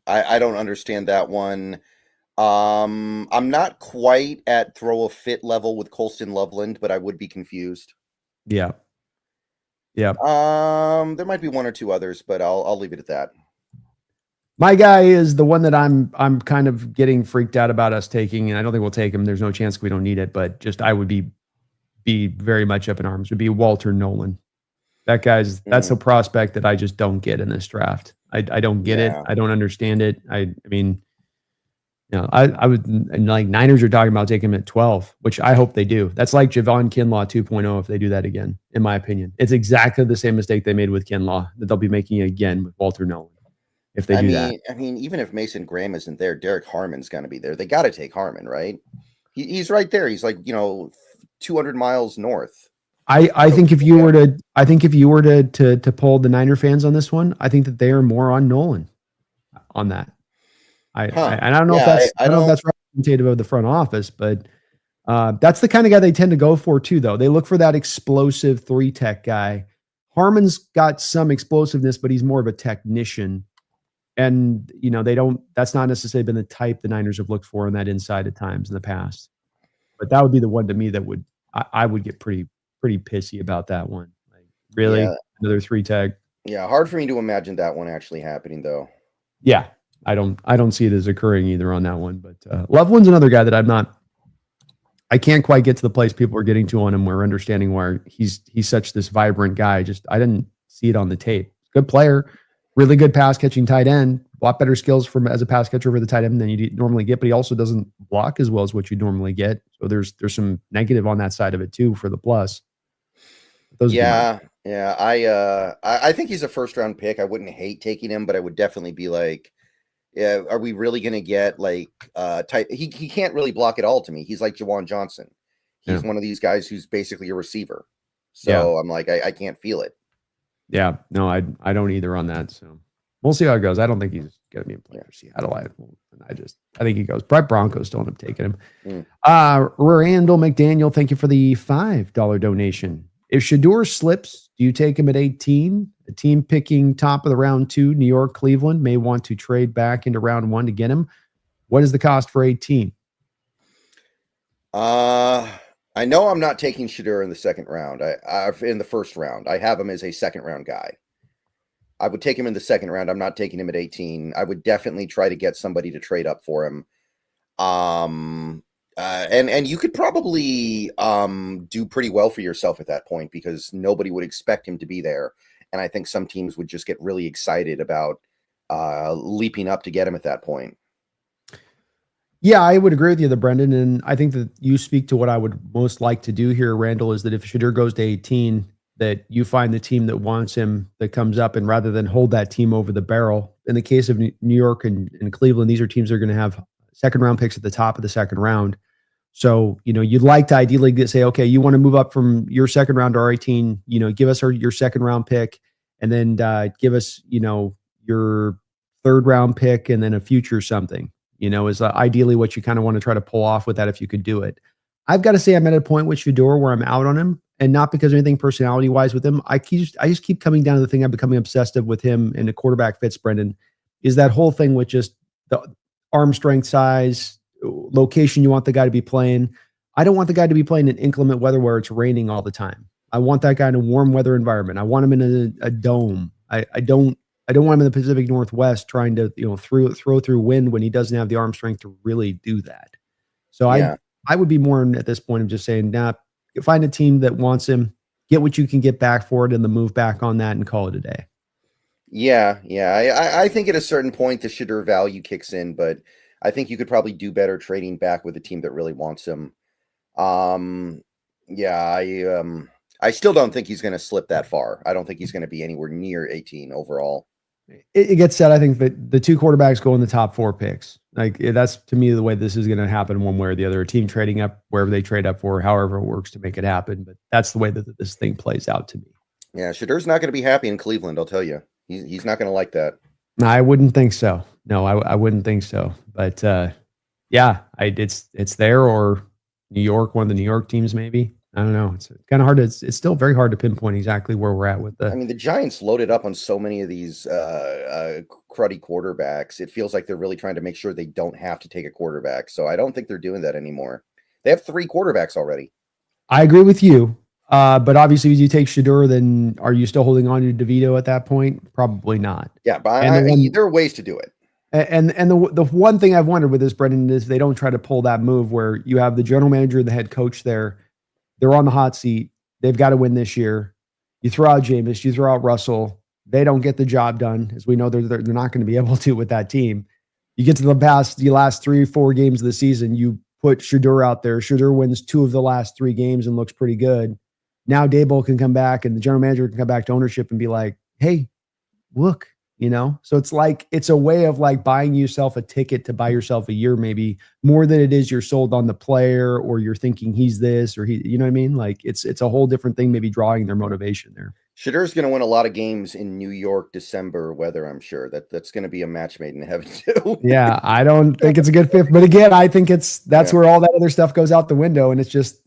I don't understand that one. I'm not quite at throw a fit level with Colston Loveland, but I would be confused. Yeah. There might be one or two others, but I'll leave it at that. My guy is the one that I'm kind of getting freaked out about us taking, and I don't think we'll take him. There's no chance we don't need it, but just I would be very much up in arms. Would be Walter Nolan. That's a prospect that I just don't get in this draft. I don't get it. I don't understand it. I mean, I would, and like Niners are talking about taking him at 12, which I hope they do. That's like Javon Kinlaw 2.0 if they do that again, in my opinion. It's exactly the same mistake they made with Kinlaw that they'll be making again with Walter Nolan if they do that. I mean, even if Mason Graham isn't there, Derek Harmon's going to be there. They got to take Harmon, right? He's right there. He's like 200 miles north. I think if you were to poll the Niner fans on this one, I think that they are more on Nolan on that. And I don't know if that's representative of the front office, but that's the kind of guy they tend to go for too, though. They look for that explosive 3-tech guy. Harmon's got some explosiveness, but he's more of a technician. And, that's not necessarily been the type the Niners have looked for on that inside at times in the past. But that would be the one to me that I would get pretty pissy about that one. Like, really? Yeah. Another 3-tech? Yeah, hard for me to imagine that one actually happening, though. Yeah. I don't see it as occurring either on that one, but Loveland's another guy that I can't quite get to the place people are getting to on him. We're understanding why he's such this vibrant guy. I didn't see it on the tape. Good player, really good pass catching tight end, a lot better skills as a pass catcher over the tight end than you normally get, but he also doesn't block as well as what you normally get. So there's some negative on that side of it too for the plus. I think he's a first round pick. I wouldn't hate taking him, but I would definitely be like, yeah, are we really going to get tight? He can't really block at all to me. He's like Jawan Johnson. He's one of these guys who's basically a receiver. So I'm like, I can't feel it. Yeah, no, I don't either on that. So we'll see how it goes. I don't think he's going to be in play for Seattle. I think he goes. Brett Broncos still end up taking him. Randall McDaniel, thank you for the $5 donation. If Shedeur slips, do you take him at 18? A team picking top of the round 2, New York, Cleveland, may want to trade back into round 1 to get him. What is the cost for 18? I know I'm not taking Shedeur in the second round. In the first round, I have him as a second round guy. I would take him in the second round. I'm not taking him at 18. I would definitely try to get somebody to trade up for him. And you could probably do pretty well for yourself at that point because nobody would expect him to be there. And I think some teams would just get really excited about leaping up to get him at that point. Yeah, I would agree with you there, Brendan. And I think that you speak to what I would most like to do here, Randall, is that if Shedeur goes to 18, that you find the team that wants him that comes up, and rather than hold that team over the barrel. In the case of New York and Cleveland, these are teams that are going to have second round picks at the top of the second round. So, you'd like to ideally say, okay, you want to move up from your second round to our 18, give us your second round pick, and then give us, your third round pick and then a future something, is ideally what you kind of want to try to pull off with that if you could do it. I've got to say I'm at a point with Shedeur where I'm out on him, and not because of anything personality wise with him. I just keep coming down to the thing I'm becoming obsessive with him and the quarterback fits, Brendan, is that whole thing with just the arm strength, size, location you want the guy to be playing. I don't want the guy to be playing in inclement weather where it's raining all the time. I want that guy in a warm weather environment. I want him in a dome. I don't want him in the Pacific Northwest trying to, throw through wind when he doesn't have the arm strength to really do that. So I would be more at this point of just saying, find a team that wants him, get what you can get back for it, and then move back on that and call it a day. Yeah. I think at a certain point the Shedeur value kicks in, but I think you could probably do better trading back with a team that really wants him. I still don't think he's going to slip that far. I don't think he's going to be anywhere near 18 overall. It gets said, I think, that the 2 quarterbacks go in the top 4 picks. Like, that's to me the way this is going to happen one way or the other. A team trading up wherever they trade up for, however it works to make it happen. But that's the way that this thing plays out to me. Yeah, Shadeur's not going to be happy in Cleveland, I'll tell you. He's not going to like that. No, I wouldn't think so. No, I wouldn't think so. But it's there, or New York, one of the New York teams maybe. I don't know. It's kind of hard to. It's still very hard to pinpoint exactly where we're at with the. I mean, the Giants loaded up on so many of these cruddy quarterbacks. It feels like they're really trying to make sure they don't have to take a quarterback. So I don't think they're doing that anymore. They have 3 quarterbacks already. I agree with you. But obviously, if you take Shedeur, then are you still holding on to DeVito at that point? Probably not. Yeah, but there are ways to do it. And the one thing I've wondered with this, Brendan, is they don't try to pull that move where you have the general manager and the head coach there. They're on the hot seat. They've got to win this year. You throw out Jameis, you throw out Russell. They don't get the job done, as we know they're not going to be able to with that team. You get to the last 3 or 4 games of the season, you put Shedeur out there. Shedeur wins 2 of the last 3 games and looks pretty good. Now Daboll can come back and the general manager can come back to ownership and be like, hey, look, so it's like, it's a way of like buying yourself a ticket to buy yourself a year, maybe more than it is you're sold on the player or you're thinking he's this or you know what I mean? Like it's a whole different thing, maybe drawing their motivation there. Shadeur's going to win a lot of games in New York, December weather. I'm sure that's going to be a match made in heaven too. Yeah. I don't think it's a good fit, but again, I think that's where all that other stuff goes out the window. And it's just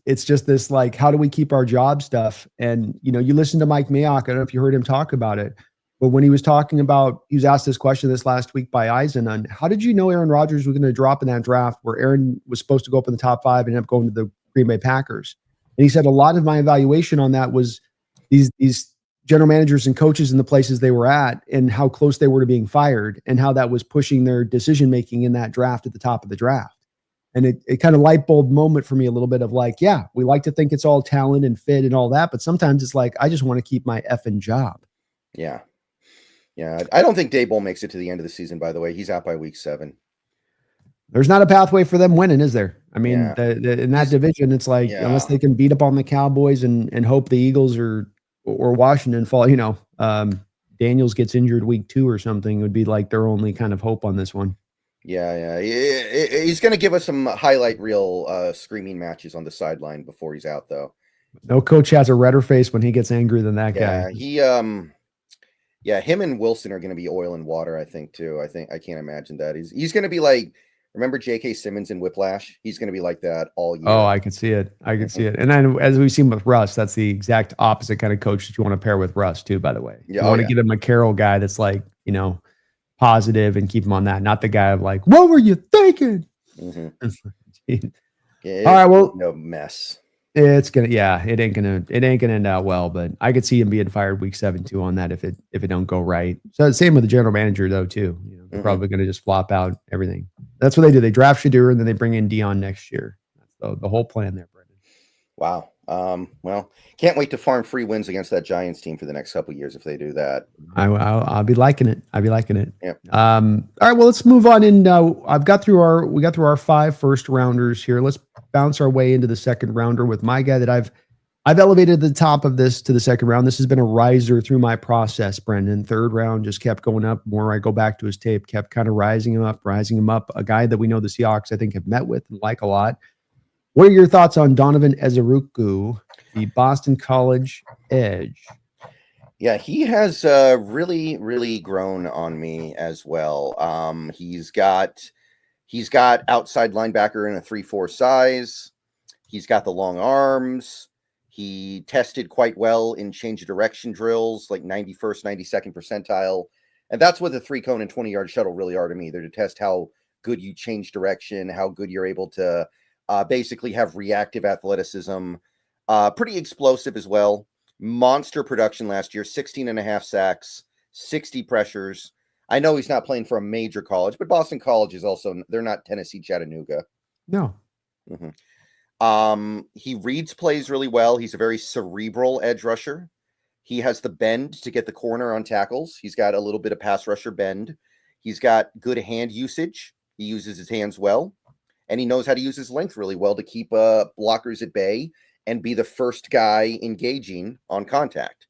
this, like, how do we keep our job stuff? And, you listen to Mike Mayock. I don't know if you heard him talk about it, but when he was talking about, he was asked this question this last week by Eisen on how did you know Aaron Rodgers was going to drop in that draft where Aaron was supposed to go up in the top 5 and end up going to the Green Bay Packers. And he said, a lot of my evaluation on that was these general managers and coaches in the places they were at and how close they were to being fired and how that was pushing their decision-making in that draft at the top of the draft. And it kind of light bulb moment for me a little bit of like, yeah, we like to think it's all talent and fit and all that, but sometimes it's like, I just want to keep my effing job. Yeah. Yeah. I don't think Daboll makes it to the end of the season, by the way. He's out by week 7. There's not a pathway for them winning, is there? I mean, Yeah. In that division, it's like, unless they can beat up on the Cowboys and hope the Eagles or Washington fall, Daniels gets injured week 2 or something, would be like their only kind of hope on this one. Yeah. He's going to give us some highlight reel screaming matches on the sideline before he's out, though. No coach has a redder face when he gets angry than that guy. Him and Wilson are going to be oil and water, I think, too. I can't imagine that. He's going to be like, remember J.K. Simmons in Whiplash? He's going to be like that all year. Oh, I can see it. And then as we've seen with Russ, that's the exact opposite kind of coach that you want to pair with Russ too, by the way. You want to get him a Carroll guy that's like, positive and keep him on that. Not the guy of like, what were you thinking? Mm-hmm. All right. Well, no mess. It ain't gonna end out well, but I could see him being fired week 7 too on that if it don't go right. So same with the general manager though too. They're probably gonna just flop out everything. That's what they do. They draft Shedeur and then they bring in Dion next year. That's the whole plan there, Brendan. Wow. Well, can't wait to farm free wins against that Giants team for the next couple of years if they do that. I'll be liking it. Yep. All right. Well, let's move on. And we got through our 5 first rounders here. Let's bounce our way into the second rounder with my guy that I've elevated the top of this to the second round. This has been a riser through my process, Brendan. Third round just kept going up. More I go back to his tape, kept kind of rising him up. A guy that we know the Seahawks, I think, have met with and like a lot. What are your thoughts on Donovan Ezeruku, the Boston College edge? Yeah, he has really, really grown on me as well. He's got outside linebacker in a 3-4 size. He's got the long arms. He tested quite well in change of direction drills, like 91st, 92nd percentile. And that's what the 3-cone and 20-yard shuttle really are to me. They're to test how good you change direction, how good you're able to basically have reactive athleticism. Pretty explosive as well. Monster production last year, 16.5 sacks, 60 pressures. I know he's not playing for a major college, but Boston College is also, they're not Tennessee Chattanooga. No. Mm-hmm. He reads plays really well. He's a very cerebral edge rusher. He has the bend to get the corner on tackles. He's got a little bit of pass rusher bend. He's got good hand usage. He uses his hands well, and he knows how to use his length really well to keep blockers at bay and be the first guy engaging on contact.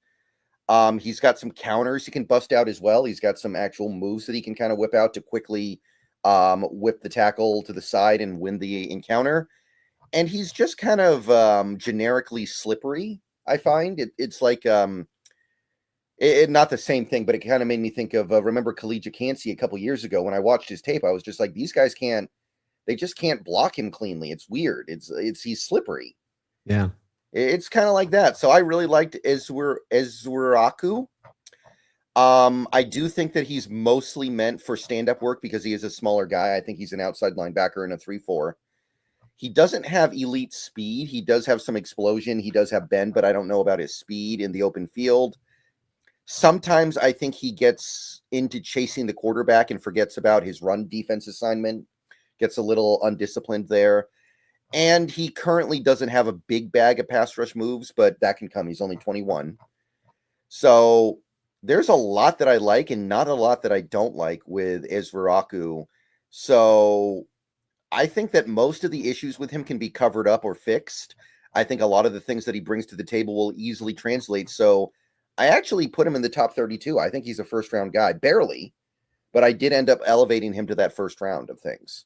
He's got some counters he can bust out as well. He's got some actual moves that he can kind of whip out to quickly whip the tackle to the side and win the encounter. And he's just kind of generically slippery, I find. It's like not the same thing, but it kind of made me think of remember Khalid Kansi a couple years ago when I watched his tape. I was just like, these guys just can't block him cleanly. It's weird. He's slippery. Yeah. It's kind of like that. So I really liked Ezeruku. I do think that he's mostly meant for stand-up work because he is a smaller guy. I think he's an outside linebacker in a 3-4. He doesn't have elite speed. He does have some explosion. He does have bend, but I don't know about his speed in the open field. Sometimes I think he gets into chasing the quarterback and forgets about his run defense assignment, gets a little undisciplined there. And he currently doesn't have a big bag of pass rush moves, but that can come. He's only 21. So there's a lot that I like and not a lot that I don't like with Ezeruku. So I think that most of the issues with him can be covered up or fixed. I think a lot of the things that he brings to the table will easily translate. So I actually put him in the top 32. I think he's a first round guy, barely, but I did end up elevating him to that first round of things.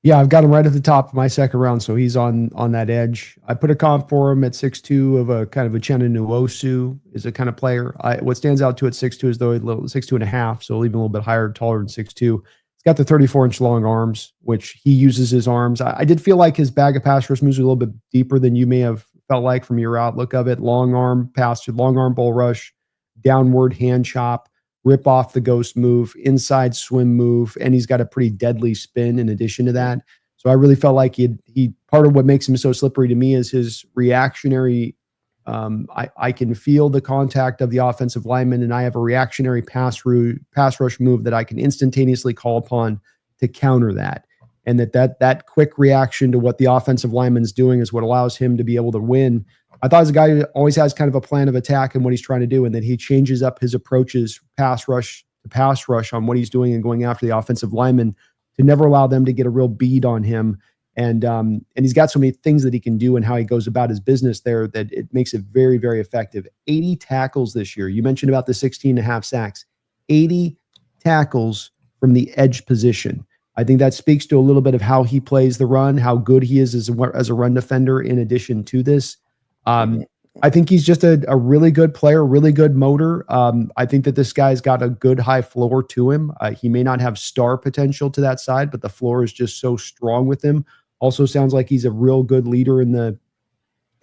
Yeah, I've got him right at the top of my second round, so he's on that edge. I put a comp for him at 6'2" of a kind of a Uchenna Nwosu is a kind of player. What stands out to at 6'2" is though he's a little 6'2.5", so even a little bit higher, taller than 6'2". He's got the 34-inch long arms, which he uses his arms. I did feel like his bag of pass rush moves a little bit deeper than you may have felt like from your outlook of it. Long arm pass, long arm bull rush, downward hand chop, rip off the ghost move, inside swim move, and he's got a pretty deadly spin in addition to that. So I really felt like he part of what makes him so slippery to me is his reactionary. I can feel the contact of the offensive lineman, and I have a reactionary pass rush move that I can instantaneously call upon to counter that. And that quick reaction to what the offensive lineman's doing is what allows him to be able to win. I thought he was a guy who always has kind of a plan of attack and what he's trying to do, and then he changes up his approaches, pass rush to pass rush on what he's doing and going after the offensive lineman to never allow them to get a real bead on him. And he's got so many things that he can do and how he goes about his business there that it makes it very, very effective. 80 tackles this year. You mentioned about the 16.5 sacks. 80 tackles from the edge position. I think that speaks to a little bit of how he plays the run, how good he is as a run defender in addition to this. I think he's just a really good player, really good motor. I think that this guy's got a good high floor to him. He may not have star potential to that side, but the floor is just so strong with him. Also sounds like he's a real good leader in the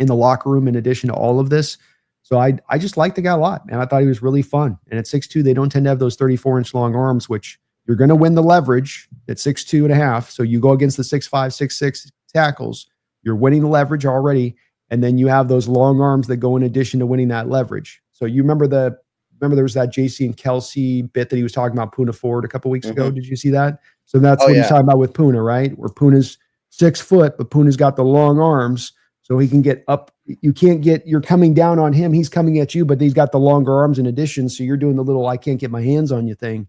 locker room in addition to all of this. So I just like the guy a lot, and I thought he was really fun. And at 6'2", they don't tend to have those 34-inch long arms, which you're going to win the leverage at 6'2.5". So you go against the 6'5", 6'6" tackles, you're winning the leverage already. And then you have those long arms that go in addition to winning that leverage. So you remember there was that JC and Kelsey bit that he was talking about Puna Ford a couple weeks ago. Did you see that? So that's what he's talking about with Puna, right? Where Puna's 6 foot, but Puna's got the long arms, so he can get up. You're coming down on him. He's coming at you, but he's got the longer arms in addition. So you're doing the little, I can't get my hands on you thing.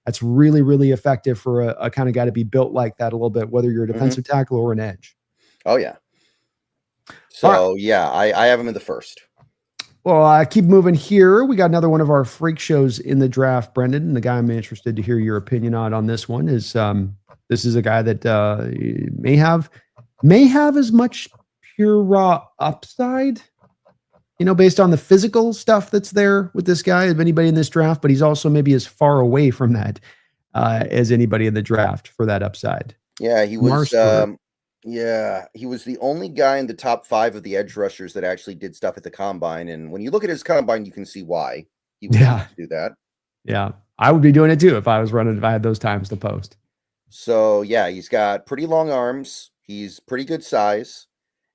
That's really, really effective for a kind of guy to be built like that a little bit, whether you're a defensive tackle or an edge. Oh, yeah. So, yeah, I have him in the first. Well, I keep moving here. We got another one of our freak shows in the draft, Brendan. And the guy I'm interested to hear your opinion on this one is this is a guy that may have as much pure raw upside, based on the physical stuff that's there with this guy of anybody in this draft, but he's also maybe as far away from that as anybody in the draft for that upside. Yeah, he was. Yeah, he was the only guy in the top 5 of the edge rushers that actually did stuff at the combine. And when you look at his combine, you can see why he was able to do that. Yeah, I would be doing it too if I had those times to post. So, yeah, he's got pretty long arms. He's pretty good size.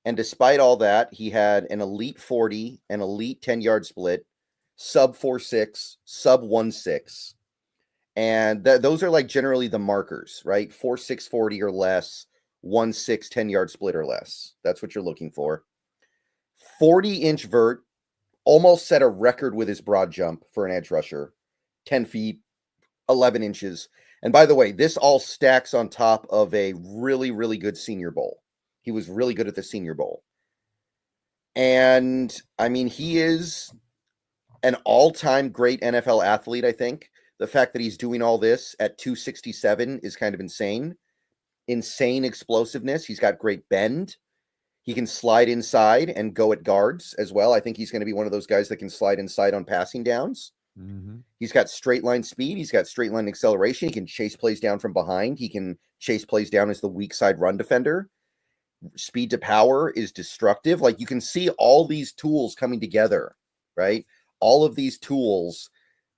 And despite all that, he had an elite 40, an elite 10-yard split, sub 4.6, sub 1.6. And those are like generally the markers, right? 4.6 40 or less. 1.6 10-yard split or less. That's what you're looking for. 40-inch vert, almost set a record with his broad jump for an edge rusher. 10 feet, 11 inches. And by the way, this all stacks on top of a really, really good Senior Bowl. He was really good at the Senior Bowl. And, I mean, he is an all-time great NFL athlete, I think. The fact that he's doing all this at 267 is kind of insane. Insane explosiveness. He's got great bend. He can slide inside and go at guards as well. I think he's going to be one of those guys that can slide inside on passing downs. He's got straight line speed. He's got straight line acceleration. He can chase plays down from behind. He can chase plays down as the weak side run defender. Speed to power is destructive. Like, you can see all these tools coming together, right? All of these tools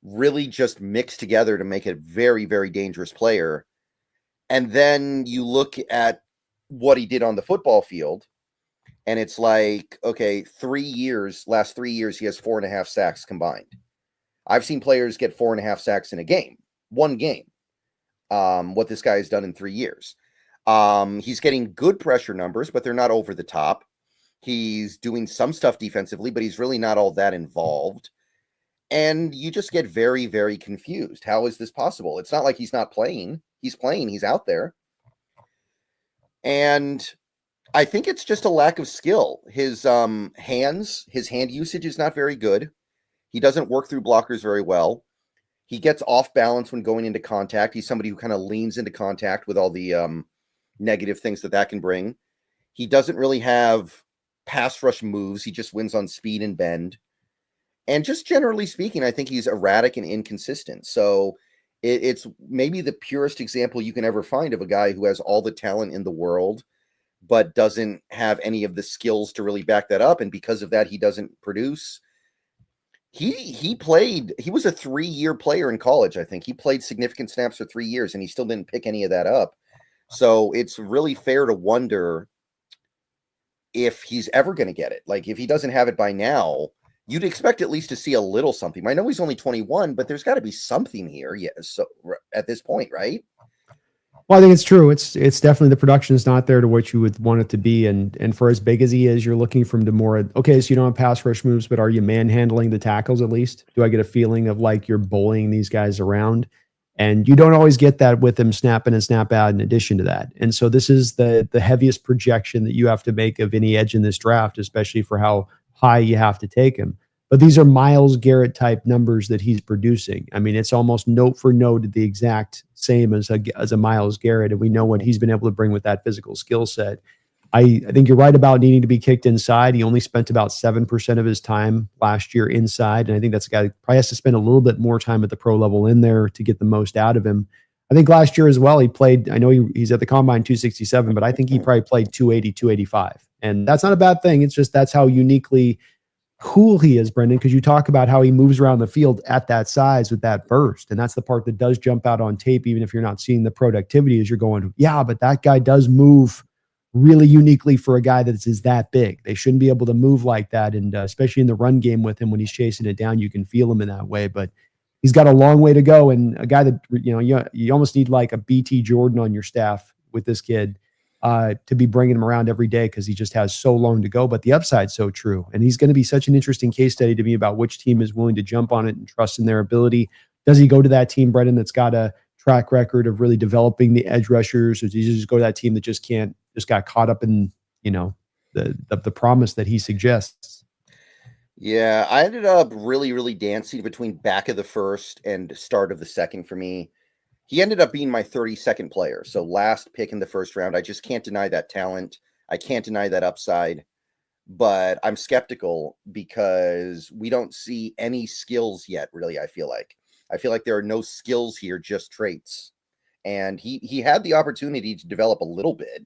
really just mix together to make a very, very dangerous player. And then you look at what he did on the football field, and it's like, okay, last 3 years, he has 4.5 sacks combined. I've seen players get 4.5 sacks in a game, one game. What this guy has done in 3 years. He's getting good pressure numbers, but they're not over the top. He's doing some stuff defensively, but he's really not all that involved. And you just get very, very confused. How is this possible? It's not like he's not playing. he's playing, he's out there. And I think it's just a lack of skill. His hand usage is not very good. He doesn't work through blockers very well. He gets off balance when going into contact. He's somebody who kind of leans into contact with all the negative things that can bring. He doesn't really have pass rush moves. He just wins on speed and bend. And just generally speaking, I think he's erratic and inconsistent. So it's maybe the purest example you can ever find of a guy who has all the talent in the world, but doesn't have any of the skills to really back that up. And because of that, he doesn't produce. He was a 3-year player in college. I think he played significant snaps for 3 years and he still didn't pick any of that up. So it's really fair to wonder if he's ever going to get it. Like if he doesn't have it by now, you'd expect at least to see a little something. I know he's only 21, but there's got to be something here. Yeah. So at this point, right? Well, I think it's true. It's definitely the production is not there to what you would want it to be. And for as big as he is, you're looking for him to more, okay, so you don't have pass rush moves, but are you manhandling the tackles at least? Do I get a feeling of like you're bullying these guys around? And you don't always get that with him snap in and snap out in addition to that. And so this is the heaviest projection that you have to make of any edge in this draft, especially for how high you have to take him. But these are Myles Garrett type numbers that he's producing. I mean, it's almost note for note the exact same as a Myles Garrett. And we know what he's been able to bring with that physical skill set. I think you're right about needing to be kicked inside. He only spent about 7% of his time last year inside. And I think that's a guy that probably has to spend a little bit more time at the pro level in there to get the most out of him. I think last year as well, he played, I know he's at the combine 267, but I think he probably played 280, 285. And that's not a bad thing. It's just that's how uniquely cool he is, Brendan, because you talk about how he moves around the field at that size with that burst. And that's the part that does jump out on tape, even if you're not seeing the productivity as you're going, yeah, but that guy does move really uniquely for a guy that is that big. They shouldn't be able to move like that. And especially in the run game with him, when he's chasing it down, you can feel him in that way, but he's got a long way to go. And a guy that, you almost need like a BT Jordan on your staff with this kid to be bringing him around every day because he just has so long to go. But the upside's so true. And he's going to be such an interesting case study to me about which team is willing to jump on it and trust in their ability. Does he go to that team, Brendan, that's got a track record of really developing the edge rushers, or does he just go to that team that just got caught up in, the promise that he suggests? Yeah, I ended up really, really dancing between back of the first and start of the second for me. He ended up being my 32nd player. So last pick in the first round. I just can't deny that talent. I can't deny that upside. But I'm skeptical because we don't see any skills yet, really, I feel like. I feel like there are no skills here, just traits. And he had the opportunity to develop a little bit.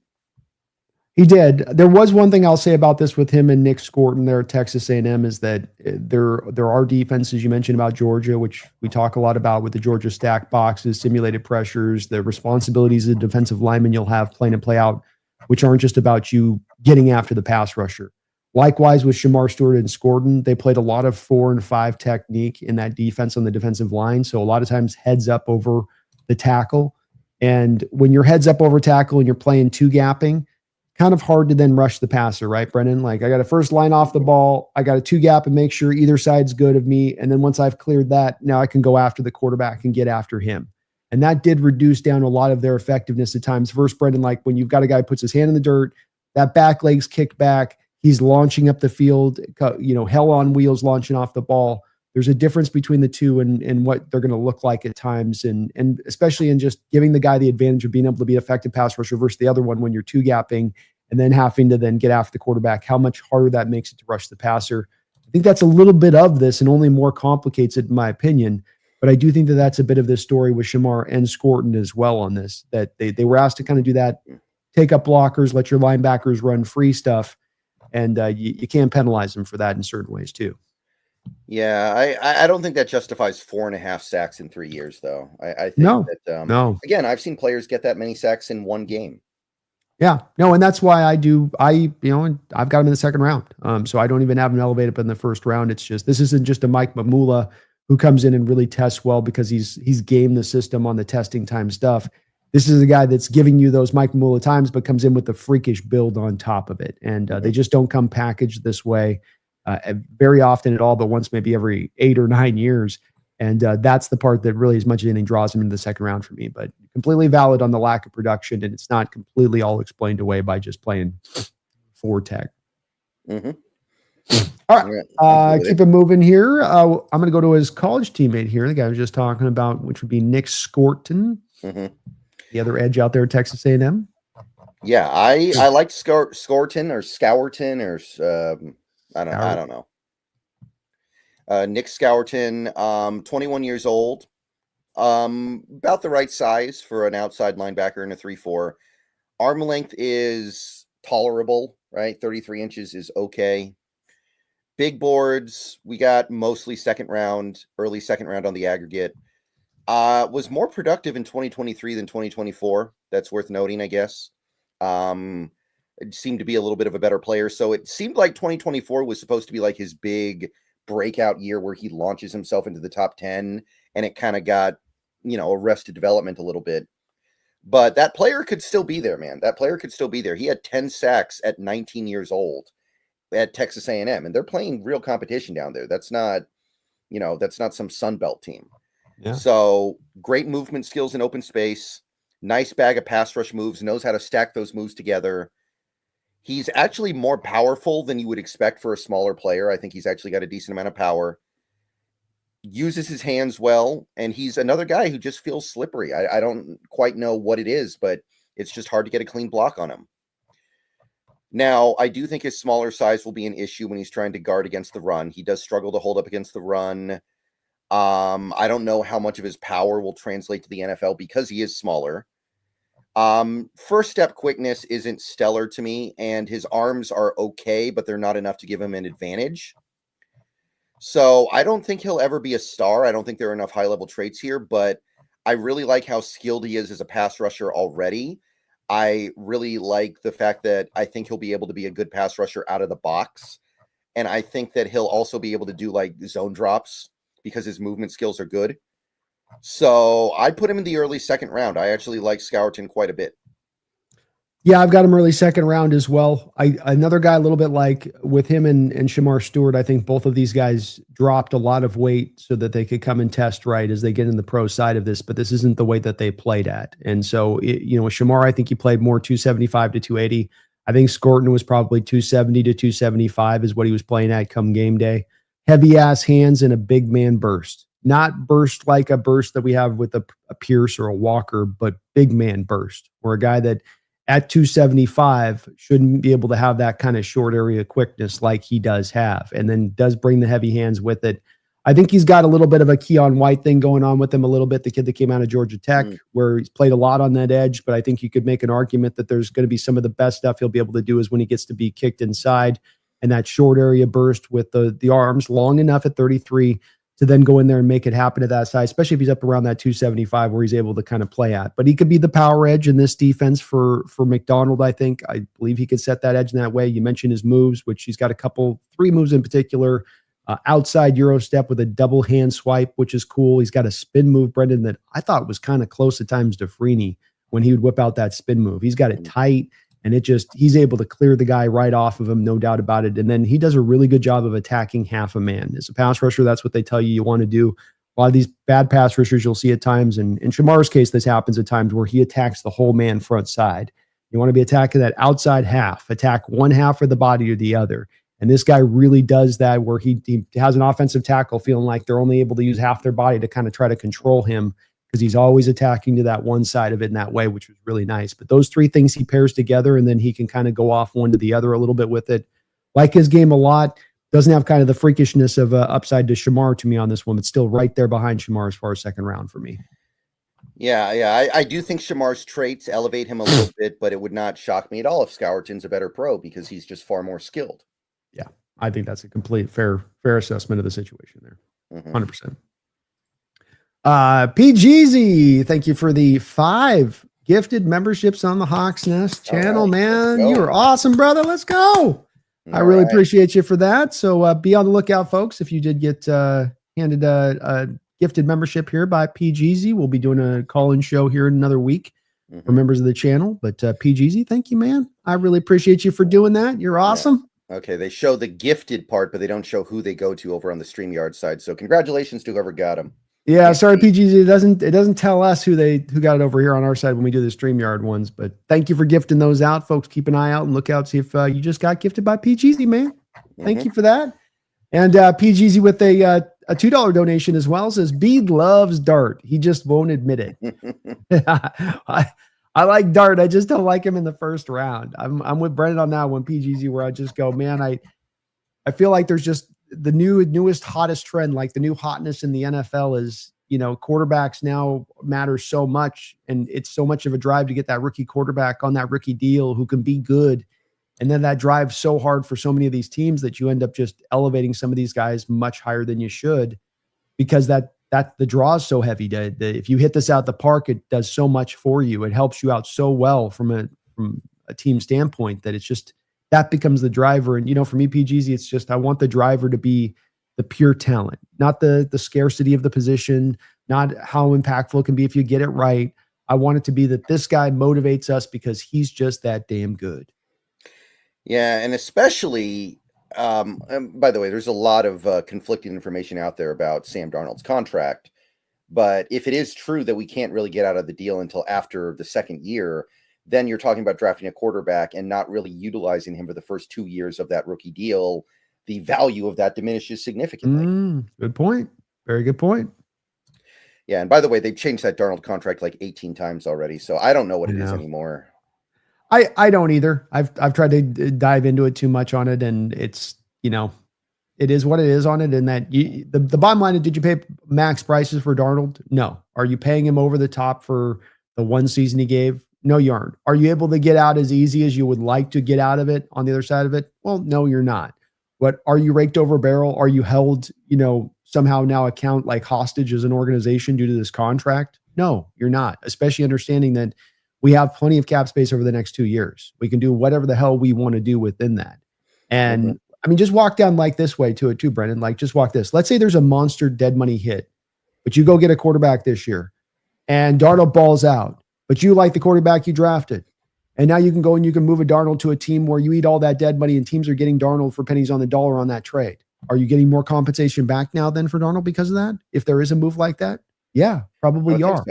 He did. There was one thing I'll say about this with him and Nick Scorton there at Texas A&M is that there are defenses you mentioned about Georgia, which we talk a lot about with the Georgia stack boxes, simulated pressures, the responsibilities of defensive linemen you'll have play in and play out, which aren't just about you getting after the pass rusher. Likewise with Shamar Stewart and Scorton, they played a lot of 4 and 5 technique in that defense on the defensive line. So a lot of times heads up over the tackle. And when you're heads up over tackle and you're playing two gapping, kind of hard to then rush the passer, right, Brendan? Like I got to first line off the ball. I got to two gap and make sure either side's good of me. And then once I've cleared that, now I can go after the quarterback and get after him. And that did reduce down a lot of their effectiveness at times. First, Brendan, like when you've got a guy who puts his hand in the dirt, that back leg's kicked back, he's launching up the field, hell on wheels launching off the ball. There's a difference between the two and what they're going to look like at times. And especially in just giving the guy the advantage of being able to be an effective pass rusher versus the other one when you're two gapping and then having to then get after the quarterback, how much harder that makes it to rush the passer. I think that's a little bit of this and only more complicates it in my opinion. But I do think that that's a bit of this story with Shamar and Scorton as well on this, that they were asked to kind of do that, take up blockers, let your linebackers run free stuff. And you can't penalize them for that in certain ways too. Yeah, I don't think that justifies 4.5 sacks in 3 years, though. I think no. Again, I've seen players get that many sacks in one game. Yeah, no, and that's why I've got him in the second round. So I don't even have him elevated up in the first round. It's just, this isn't just a Mike Mamula who comes in and really tests well because he's gamed the system on the testing time stuff. This is a guy that's giving you those Mike Mamula times, but comes in with the freakish build on top of it. And they just don't come packaged this way very often at all, but once maybe every 8 or 9 years. And that's the part that really, as much as anything, draws him into the second round for me. But completely valid on the lack of production, and it's not completely all explained away by just playing 4 tech. Mm-hmm. All right, keep it moving here. I'm going to go to his college teammate here, the guy I was just talking about, which would be Nick Scorton, the other edge out there at Texas A&M. Yeah, I like Scorton or Scourton or I don't know. Nick Scourton, 21 years old, about the right size for an outside linebacker in a 3-4. Arm length is tolerable, right? 33 inches is okay. Big boards, we got mostly early second round on the aggregate. Was more productive in 2023 than 2024. That's worth noting, I guess. It seemed to be a little bit of a better player. So it seemed like 2024 was supposed to be like his big breakout year where he launches himself into the top 10, and it kind of got, arrested development a little bit. But that player could still be there, man. That player could still be there. He had 10 sacks at 19 years old at Texas A&M, and they're playing real competition down there. That's not some Sun Belt team. Yeah. So great movement skills in open space, nice bag of pass rush moves, knows how to stack those moves together. He's actually more powerful than you would expect for a smaller player. I think he's actually got a decent amount of power. Uses his hands well, and he's another guy who just feels slippery. I don't quite know what it is, but it's just hard to get a clean block on him. Now, I do think his smaller size will be an issue when he's trying to guard against the run. He does struggle to hold up against the run. I don't know how much of his power will translate to the NFL because he is smaller. First step quickness isn't stellar to me, and his arms are okay, but they're not enough to give him an advantage. So I don't think he'll ever be a star. I don't think there are enough high-level traits here, but I really like how skilled he is as a pass rusher already. I really like the fact that I think he'll be able to be a good pass rusher out of the box. And I think that he'll also be able to do like zone drops because his movement skills are good. So I put him in the early second round. I actually like Scourton quite a bit. Yeah, I've got him early second round as well. Another guy a little bit like with him and Shamar Stewart, I think both of these guys dropped a lot of weight so that they could come and test right as they get in the pro side of this, but this isn't the weight that they played at. And so, with Shamar, I think he played more 275 to 280. I think Scorton was probably 270 to 275 is what he was playing at come game day. Heavy ass hands and a big man burst. Not burst like a burst that we have with a Pierce or a Walker, but big man burst, or a guy that at 275 shouldn't be able to have that kind of short area quickness like he does have, and then does bring the heavy hands with it. I think he's got a little bit of a Keon White thing going on with him a little bit, the kid that came out of Georgia Tech, where he's played a lot on that edge, but I think you could make an argument that there's going to be some of the best stuff he'll be able to do is when he gets to be kicked inside and that short area burst with the arms long enough at 33 to then go in there and make it happen at that size, especially if he's up around that 275 where he's able to kind of play at. But he could be the power edge in this defense for McDonald, I think. I believe he could set that edge in that way. You mentioned his moves, which he's got 3 moves in particular. Outside Euro step with a double hand swipe, which is cool. He's got a spin move, Brendan, that I thought was kind of close at times to Freeney when he would whip out that spin move. He's got it tight, and he's able to clear the guy right off of him, no doubt about it. And then he does a really good job of attacking half a man. As a pass rusher, that's what they tell you want to do. A lot of these bad pass rushers you'll see at times, and in Shamar's case, this happens at times where he attacks the whole man front side. You want to be attacking that outside half, attack one half of the body or the other. And this guy really does that where he has an offensive tackle feeling like they're only able to use half their body to kind of try to control him because he's always attacking to that one side of it in that way, which was really nice. But those 3 things he pairs together, and then he can kind of go off one to the other a little bit with it. Like his game a lot. Doesn't have kind of the freakishness of upside to Shamar to me on this one, but still right there behind Shamar as far as second round for me. Yeah. I do think Shamar's traits elevate him a little bit, but it would not shock me at all if Scourton's a better pro because he's just far more skilled. Yeah, I think that's a complete fair assessment of the situation there. 100%. PGZ, thank you for the 5 gifted memberships on the Hawks Nest channel, man. You are awesome, brother. Let's go. I really appreciate you for that. So be on the lookout, folks. If you did get handed a gifted membership here by PGZ, we'll be doing a call-in show here in another week for members of the channel. But PGZ, thank you, man. I really appreciate you for doing that. You're awesome. Yeah. Okay, they show the gifted part, but they don't show who they go to over on the StreamYard side. So congratulations to whoever got them. Yeah, sorry, PGZ. It doesn't tell us who got it over here on our side when we do the StreamYard ones. But thank you for gifting those out, folks. Keep an eye out and look out, see if you just got gifted by PGZ, man. Thank you for that. And PGZ with a $2 donation as well says Bede loves Dart. He just won't admit it. I like Dart. I just don't like him in the first round. I'm with Brendan on that one, PGZ, where I just go, man, I feel like there's just the newest, hottest trend, like the new hotness in the NFL is, quarterbacks now matter so much. And it's so much of a drive to get that rookie quarterback on that rookie deal who can be good. And then that drives so hard for so many of these teams that you end up just elevating some of these guys much higher than you should, because that the draw is so heavy. If you hit this out the park, it does so much for you. It helps you out so well from a team standpoint that it's just, that becomes the driver. And, for me, PGZ, it's just, I want the driver to be the pure talent, not the scarcity of the position, not how impactful it can be if you get it right. I want it to be that this guy motivates us because he's just that damn good. Yeah, and especially, and by the way, there's a lot of conflicting information out there about Sam Darnold's contract. But if it is true that we can't really get out of the deal until after the second year, then you're talking about drafting a quarterback and not really utilizing him for the first 2 years of that rookie deal. The value of that diminishes significantly. Good point. Very good point. Yeah, and by the way, they've changed that Darnold contract like 18 times already, so I don't know what it is anymore. I don't either. I've tried to dive into it too much on it, and it's, it is what it is on it. And that the bottom line is, did you pay max prices for Darnold? No. Are you paying him over the top for the one season he gave? No, you aren't. Are you able to get out as easy as you would like to get out of it on the other side of it? Well, no, you're not. But are you raked over a barrel? Are you held, somehow now account like hostage as an organization due to this contract? No, you're not, especially understanding that we have plenty of cap space over the next 2 years. We can do whatever the hell we want to do within that. And I mean, just walk down like this way to it too, Brendan. Like, just walk this. Let's say there's a monster dead money hit, but you go get a quarterback this year and Darnold balls out, but you like the quarterback you drafted. And now you can go and you can move a Darnold to a team where you eat all that dead money and teams are getting Darnold for pennies on the dollar on that trade. Are you getting more compensation back now then for Darnold because of that? If there is a move like that? Yeah, probably you are.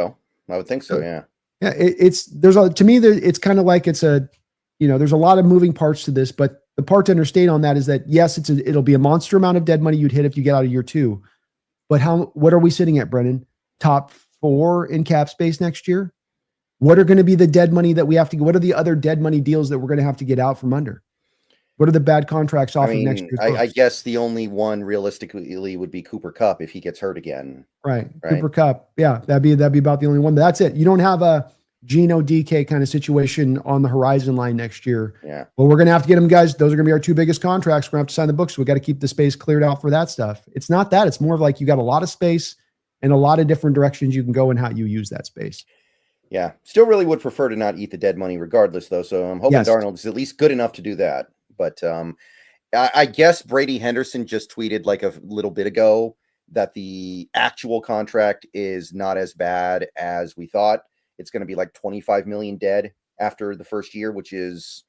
I would think so. Yeah. Yeah. To me, it's kind of like there's a lot of moving parts to this, but the part to understand on that is that, yes, it'll be a monster amount of dead money you'd hit if you get out of year 2. But what are we sitting at, Brennan? Top 4 in cap space next year? What are going to be the dead money that we have to get? What are the other dead money deals that we're going to have to get out from under? What are the bad contracts off of next year? I guess the only one realistically would be Cooper Kupp if he gets hurt again. Right. Cooper Kupp. Yeah, that'd be about the only one. But that's it. You don't have a Geno DK kind of situation on the horizon line next year. Yeah. Well, we're going to have to get them, guys. Those are going to be our 2 biggest contracts. We're going to have to sign the books. So we got to keep the space cleared out for that stuff. It's not that. It's more of like you got a lot of space and a lot of different directions you can go and how you use that space. Yeah. Still really would prefer to not eat the dead money regardless, though. So I'm hoping Darnold is at least good enough to do that. But I guess Brady Henderson just tweeted like a little bit ago that the actual contract is not as bad as we thought. It's going to be like 25 million dead after the first year, which is,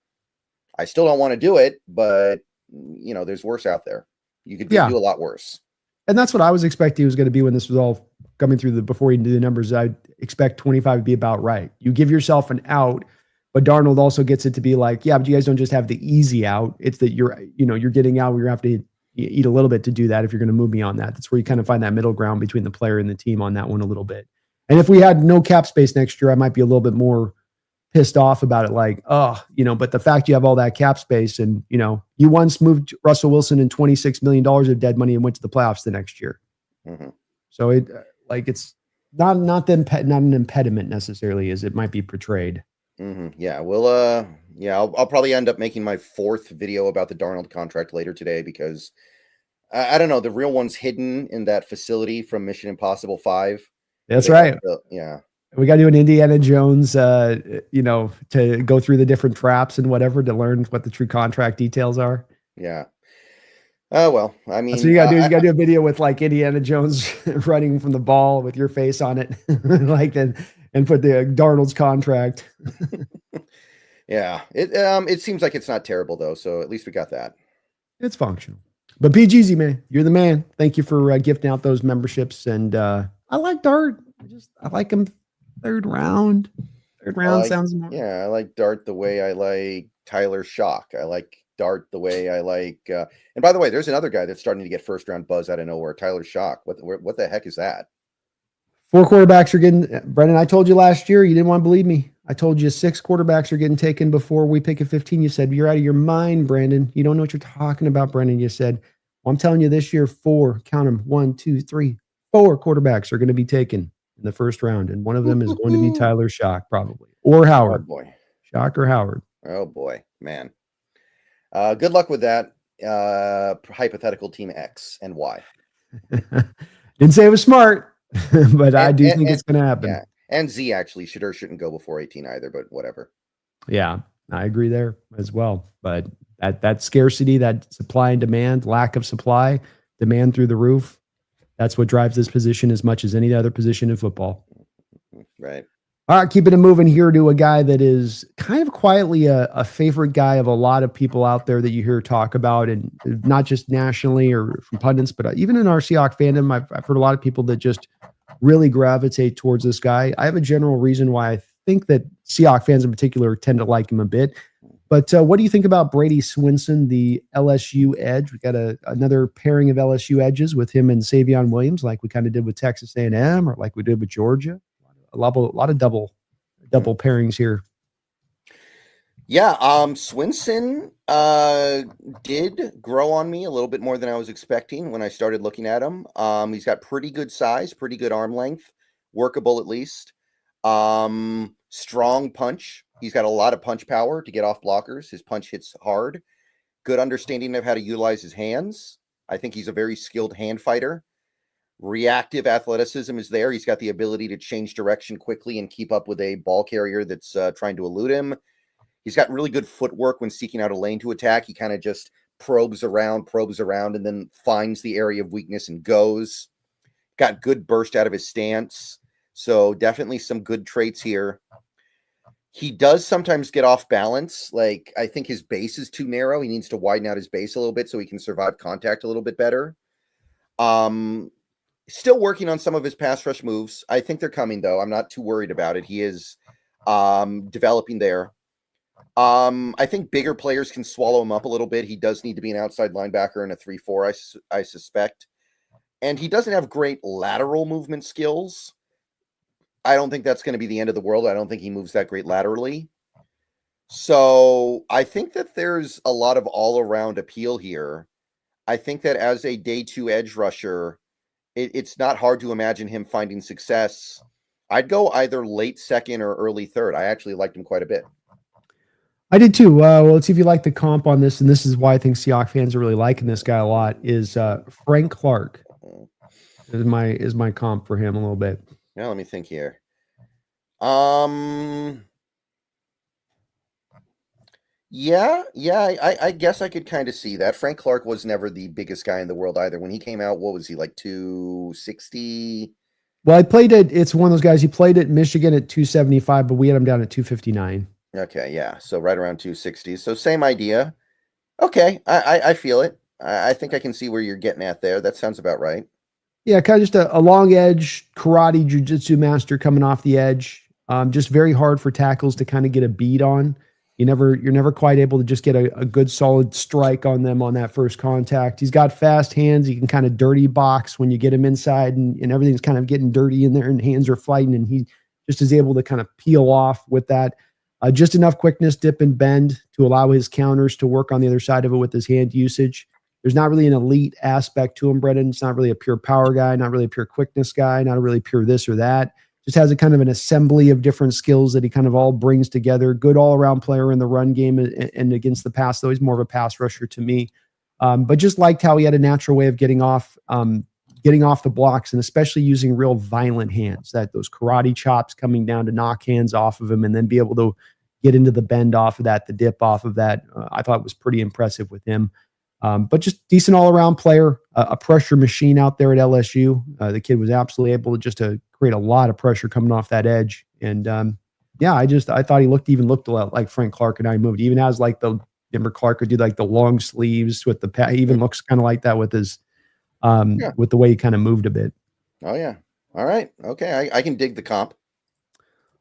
I still don't want to do it, but there's worse out there. You could do a lot worse. And that's what I was expecting it was going to be when this was all coming through before you do the numbers. I expect 25 to be about right. You give yourself an out, but Darnold also gets it to be like, yeah, but you guys don't just have the easy out. It's that you're getting out where you have to eat a little bit to do that. If you're going to move beyond that, that's where you kind of find that middle ground between the player and the team on that one a little bit. And if we had no cap space next year, I might be a little bit more pissed off about it. Like, but the fact you have all that cap space and, you once moved Russell Wilson in $26 million of dead money and went to the playoffs the next year. Mm-hmm. So it's not an impediment necessarily as it might be portrayed. Mm-hmm. Yeah. Well, I'll probably end up making my 4th video about the Darnold contract later today because I don't know, the real one's hidden in that facility from Mission Impossible 5. That's right. Yeah. We got to do an Indiana Jones, to go through the different traps and whatever to learn what the true contract details are. Yeah. Well, I mean, so you got to do. You got to do a video with like Indiana Jones running from the ball with your face on it, like and put the Darnold's contract. Yeah. It seems like it's not terrible though, so at least we got that. It's functional. But PGZ, man, you're the man. Thank you for gifting out those memberships, and I like Dart. I like him third round. Third round sounds more. Yeah, I like Dart the way I like Tyler Shock. I like Dart the way I like. And by the way, there's another guy that's starting to get first round buzz out of nowhere. Tyler Shock. What the heck is that? 4 quarterbacks are getting. Brendan, I told you last year. You didn't want to believe me. I told you 6 quarterbacks are getting taken before we pick a 15. You said you're out of your mind, Brandon. You don't know what you're talking about, Brendan. You said, well, I'm telling you this year, 4. Count them. 1, 2, 3, 4 quarterbacks are going to be taken in the first round, and one of them is going to be Tyler Shock, probably, or Howard. Oh boy, Shock or Howard. Oh boy, man. Good luck with that. Hypothetical team X and Y. Didn't say it was smart. But I do think it's going to happen. Yeah. And Z actually shouldn't go before 18 either, but whatever. Yeah, I agree there as well. But that scarcity, that supply and demand, lack of supply, demand through the roof, that's what drives this position as much as any other position in football. Right. All right, keeping it moving here to a guy that is kind of quietly a favorite guy of a lot of people out there that you hear talk about, and not just nationally or from pundits, but even in our Seahawks fandom, I've heard a lot of people that just really gravitate towards this guy. I have a general reason why I think that Seahawks fans in particular tend to like him a bit. But what do you think about Brady Swinson, the LSU edge? We got another pairing of LSU edges with him and Savion Williams, like we kind of did with Texas A&M or like we did with Georgia. A lot of double pairings here. Yeah, Swinson did grow on me a little bit more than I was expecting when I started looking at him. He's got pretty good size, pretty good arm length, workable at least. Strong punch. He's got a lot of punch power to get off blockers. His punch hits hard. Good understanding of how to utilize his hands. I think he's a very skilled hand fighter. Reactive athleticism is there. He's got the ability to change direction quickly and keep up with a ball carrier that's trying to elude him. He's got really good footwork when seeking out a lane to attack. He kind of just probes around, and then finds the area of weakness and goes. Got good burst out of his stance. So definitely some good traits here. He does sometimes get off balance. Like, I think his base is too narrow. He needs to widen out his base a little bit so he can survive contact a little bit better. Still working on some of his pass rush moves. I think they're coming, though. I'm not too worried about it. He is developing there. I think bigger players can swallow him up a little bit. He does need to be an outside linebacker in a 3-4, I suspect. And he doesn't have great lateral movement skills. I don't think that's going to be the end of the world. I don't think he moves that great laterally. So I think that there's a lot of all-around appeal here. I think that as a day 2 edge rusher, it's not hard to imagine him finding success. I'd go either late 2nd or early 3rd. I actually liked him quite a bit. I did too. Well, let's see if you like the comp on this, and this is why I think Seahawks fans are really liking this guy a lot. Is Frank Clark is my comp for him a little bit. Now let me think here. Yeah, I guess I could kind of see that. Frank Clark was never the biggest guy in the world either. When he came out, what was he, like 260? Well, it's one of those guys, he played at Michigan at 275, but we had him down at 259. Okay, yeah. So right around 260. So same idea. Okay, I feel it. I think I can see where you're getting at there. That sounds about right. Yeah, kind of just a long edge karate jiu-jitsu master coming off the edge. Just very hard for tackles to kind of get a bead on. You're never quite able to just get a good solid strike on them on that first contact. He's got fast hands. He can kind of dirty box when you get him inside and everything's kind of getting dirty in there and hands are fighting, and he just is able to kind of peel off with that. Just enough quickness, dip and bend to allow his counters to work on the other side of it with his hand usage. There's not really an elite aspect to him, Brendan. It's not really a pure power guy, not really a pure quickness guy, not a really pure this or that. Just has a kind of an assembly of different skills that he kind of all brings together. Good all-around player in the run game and against the pass, though. He's more of a pass rusher to me. But just liked how he had a natural way of getting off the blocks, and especially using real violent hands, those karate chops coming down to knock hands off of him and then be able to get into the bend off of that, the dip off of that. I thought was pretty impressive with him. But just decent all-around player, a pressure machine out there at LSU. The kid was absolutely able to create a lot of pressure coming off that edge. And I thought he looked a lot like Frank Clark and I moved. He even has like remember Clark would do like the long sleeves with he even looks kind of like that with his with the way he kind of moved a bit. Oh yeah. All right. Okay. I can dig the comp.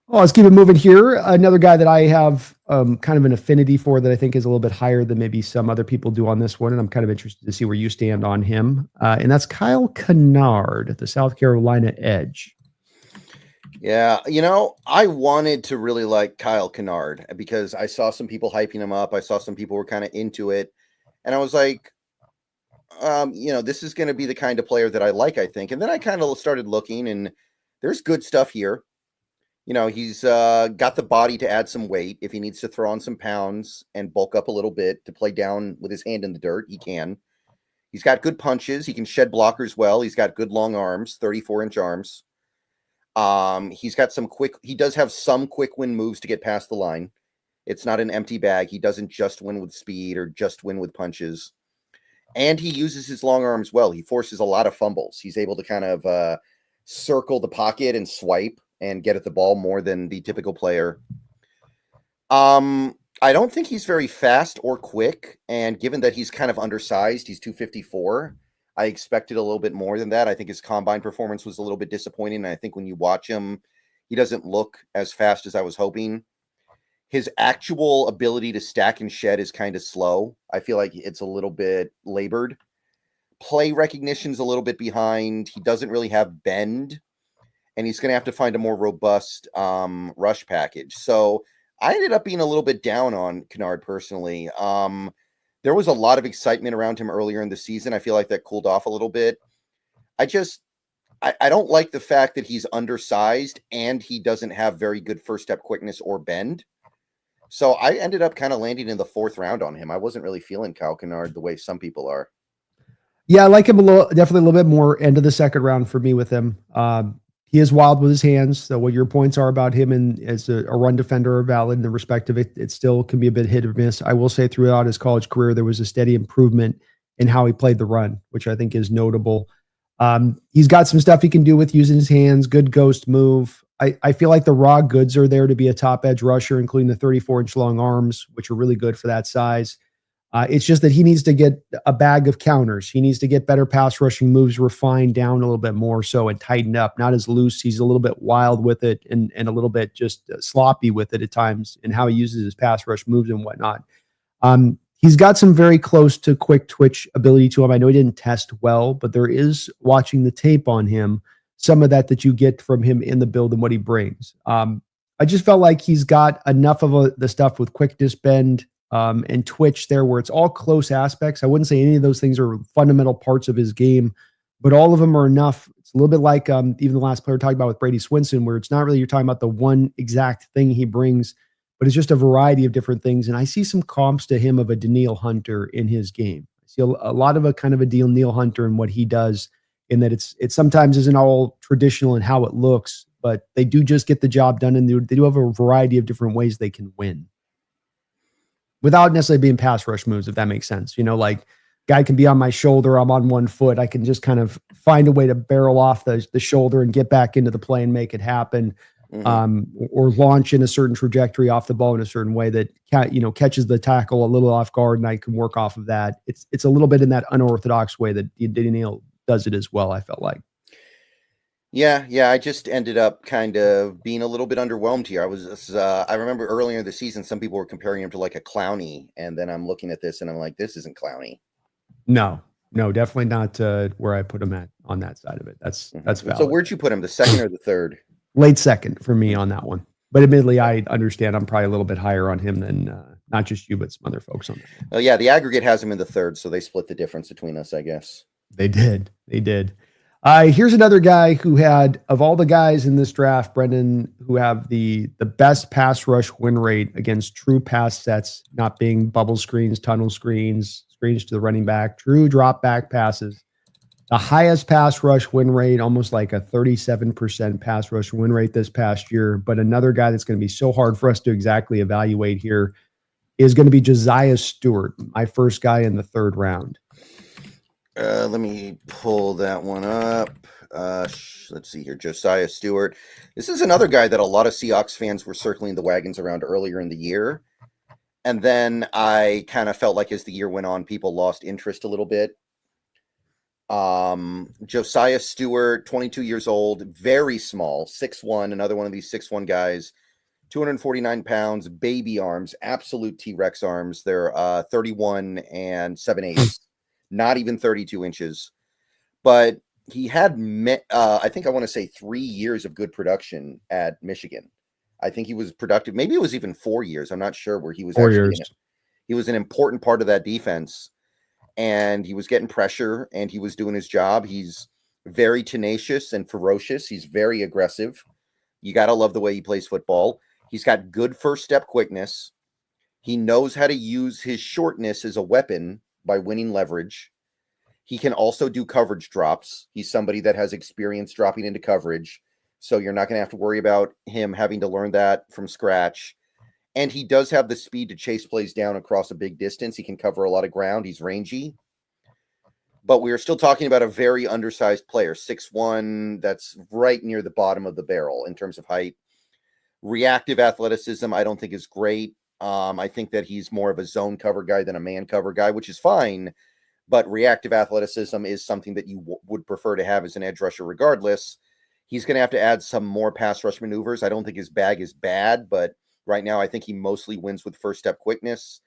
Well, let's keep it moving here. Another guy that I have kind of an affinity for that I think is a little bit higher than maybe some other people do on this one, and I'm kind of interested to see where you stand on him. And that's Kyle Kennard, the South Carolina edge. Yeah, I wanted to really like Kyle Kennard because I saw some people hyping him up. I saw some people were kind of into it, and I was like, this is going to be the kind of player that I like, I think. And then I kind of started looking, and there's good stuff here. He's got the body to add some weight. If he needs to throw on some pounds and bulk up a little bit to play down with his hand in the dirt, he can. He's got good punches. He can shed blockers well. He's got good long arms, 34-inch arms. He does have some quick win moves to get past the line. It's not an empty bag. He doesn't just win with speed or just win with punches. And he uses his long arms well. He forces a lot of fumbles. He's able to kind of circle the pocket and swipe and get at the ball more than the typical player. I don't think he's very fast or quick. And given that he's kind of undersized, he's 254. I expected a little bit more than that. I think his combine performance was a little bit disappointing. And I think when you watch him, he doesn't look as fast as I was hoping. His actual ability to stack and shed is kind of slow. I feel like it's a little bit labored. Play recognition's a little bit behind. He doesn't really have bend, and he's going to have to find a more robust rush package. So I ended up being a little bit down on Kennard personally. There was a lot of excitement around him earlier in the season. I feel like that cooled off a little bit. I don't like the fact that he's undersized and he doesn't have very good first step quickness or bend. So I ended up kind of landing in the 4th round on him. I wasn't really feeling Kyle Kennard the way some people are. Yeah, I like him definitely a little bit more end of the 2nd round for me with him. He is wild with his hands. So what your points are about him and as a run defender are valid in the respect of it. It still can be a bit hit or miss. I will say throughout his college career, there was a steady improvement in how he played the run, which I think is notable. He's got some stuff he can do with using his hands, good ghost move. I feel like the raw goods are there to be a top edge rusher, including the 34-inch long arms, which are really good for that size. It's just that he needs to get a bag of counters. He needs to get better pass rushing moves refined down a little bit more so and tightened up, not as loose. He's a little bit wild with it and a little bit just sloppy with it at times and how he uses his pass rush moves and whatnot. He's got some very close to quick twitch ability to him. I know he didn't test well, but there is, watching the tape on him, some of that you get from him in the build and what he brings. I just felt like he's got enough of the stuff with quickness, bend, and twitch there where it's all close aspects. I wouldn't say any of those things are fundamental parts of his game, but all of them are enough. It's a little bit like even the last player talked about with Brady Swinson, where it's not really you're talking about the one exact thing he brings, but it's just a variety of different things. And I see some comps to him of a Daniil Hunter in his game. I see a lot of a kind of a Daniil Hunter in what he does, in that it sometimes isn't all traditional in how it looks, but they do just get the job done, and they do have a variety of different ways they can win without necessarily being pass rush moves, if that makes sense. Like guy can be on my shoulder, I'm on one foot. I can just kind of find a way to barrel off the shoulder and get back into the play and make it happen. Or launch in a certain trajectory off the ball in a certain way that catches the tackle a little off guard, and I can work off of that. It's a little bit in that unorthodox way that Daniil does it as well, I felt like. Yeah, I just ended up kind of being a little bit underwhelmed here. I remember earlier in the season, some people were comparing him to like a Clowney, and then I'm looking at this and I'm like, this isn't Clowney. No, definitely not where I put him at on that side of it. That's valid. So where'd you put him? The 2nd or the 3rd? Late 2nd for me on that one. But admittedly, I understand I'm probably a little bit higher on him than not just you, but some other folks on that. Oh yeah, the aggregate has him in the 3rd, so they split the difference between us, I guess. They did. Here's another guy who had, of all the guys in this draft, Brendan, who have the best pass rush win rate against true pass sets, not being bubble screens, tunnel screens to the running back, true drop back passes. The highest pass rush win rate, almost like a 37% pass rush win rate this past year. But another guy that's going to be so hard for us to exactly evaluate here is going to be Josiah Stewart, my first guy in the 3rd round. Let me pull that one up. Let's see here. Josiah Stewart. This is another guy that a lot of Seahawks fans were circling the wagons around earlier in the year. And then I kind of felt like as the year went on, people lost interest a little bit. Josiah Stewart, 22 years old, very small, 6'1", another one of these 6'1" guys, 249 pounds, baby arms, absolute T-Rex arms. They're 31 and 7/8, not even 32 inches. But he had, I think I want to say 3 years of good production at Michigan. I think he was productive. Maybe it was even 4 years. I'm not sure, where he was 4 years. He was an important part of that defense. And he was getting pressure and he was doing his job. He's very tenacious and ferocious. He's very aggressive. You got to love the way he plays football. He's got good first step quickness. He knows how to use his shortness as a weapon by winning leverage. He can also do coverage drops. He's somebody that has experience dropping into coverage. So you're not going to have to worry about him having to learn that from scratch. And he does have the speed to chase plays down across a big distance. He can cover a lot of ground. He's rangy. But we are still talking about a very undersized player, 6'1", that's right near the bottom of the barrel in terms of height. Reactive athleticism, I don't think is great. I think that he's more of a zone cover guy than a man cover guy, which is fine. But reactive athleticism is something that you would prefer to have as an edge rusher regardless. He's going to have to add some more pass rush maneuvers. I don't think his bag is bad, but right now I think he mostly wins with first step quickness.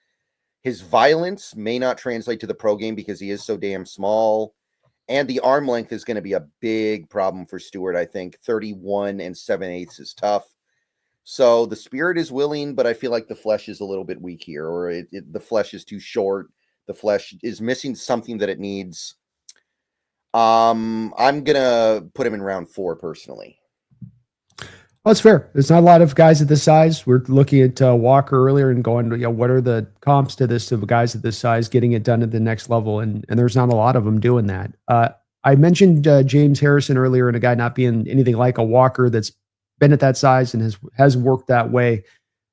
His violence may not translate to the pro game because he is so damn small. And the arm length is going to be a big problem for Stewart, I think. 31 and 7/8 is tough. So the spirit is willing, but I feel like the flesh is a little bit weak here, or the flesh is too short. The flesh is missing something that it needs. I'm going to put him in round 4 personally. Well, it's fair. There's not a lot of guys at this size. We're looking at Walker earlier and going, what are the comps to this, of guys at this size getting it done at the next level? And there's not a lot of them doing that. I mentioned James Harrison earlier, and a guy not being anything like a Walker that's been at that size and has worked that way.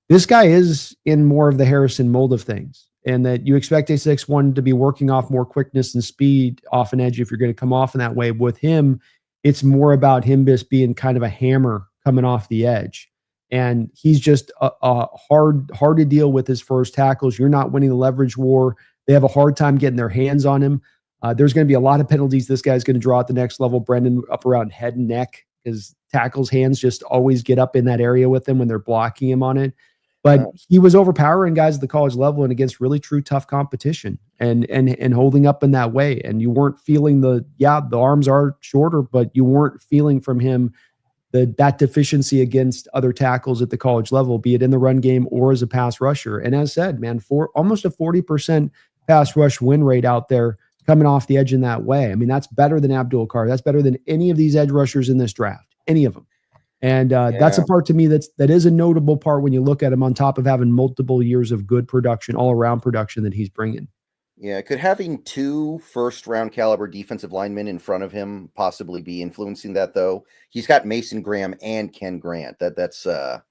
This guy is in more of the Harrison mold of things, and that you expect a 6'1" to be working off more quickness and speed off an edge if you're going to come off in that way. With him, it's more about him just being kind of a hammer coming off the edge. And he's just hard to deal with his first tackles. You're not winning the leverage war. They have a hard time getting their hands on him. There's going to be a lot of penalties this guy's going to draw at the next level, Brendan, up around head and neck, because tackles' hands just always get up in that area with them when they're blocking him on it. But he was overpowering guys at the college level and against really true tough competition and holding up in that way. And you weren't feeling the arms are shorter, but you weren't feeling from him that deficiency against other tackles at the college level, be it in the run game or as a pass rusher. And as said, man, almost a 40% pass rush win rate out there coming off the edge in that way. I mean, that's better than Abdul Carr. That's better than any of these edge rushers in this draft, any of them. And that's a part to me that is a notable part when you look at him, on top of having multiple years of good production, all around production that he's bringing. Yeah, could having 2 first-round caliber defensive linemen in front of him possibly be influencing that, though? He's got Mason Graham and Ken Grant. That's a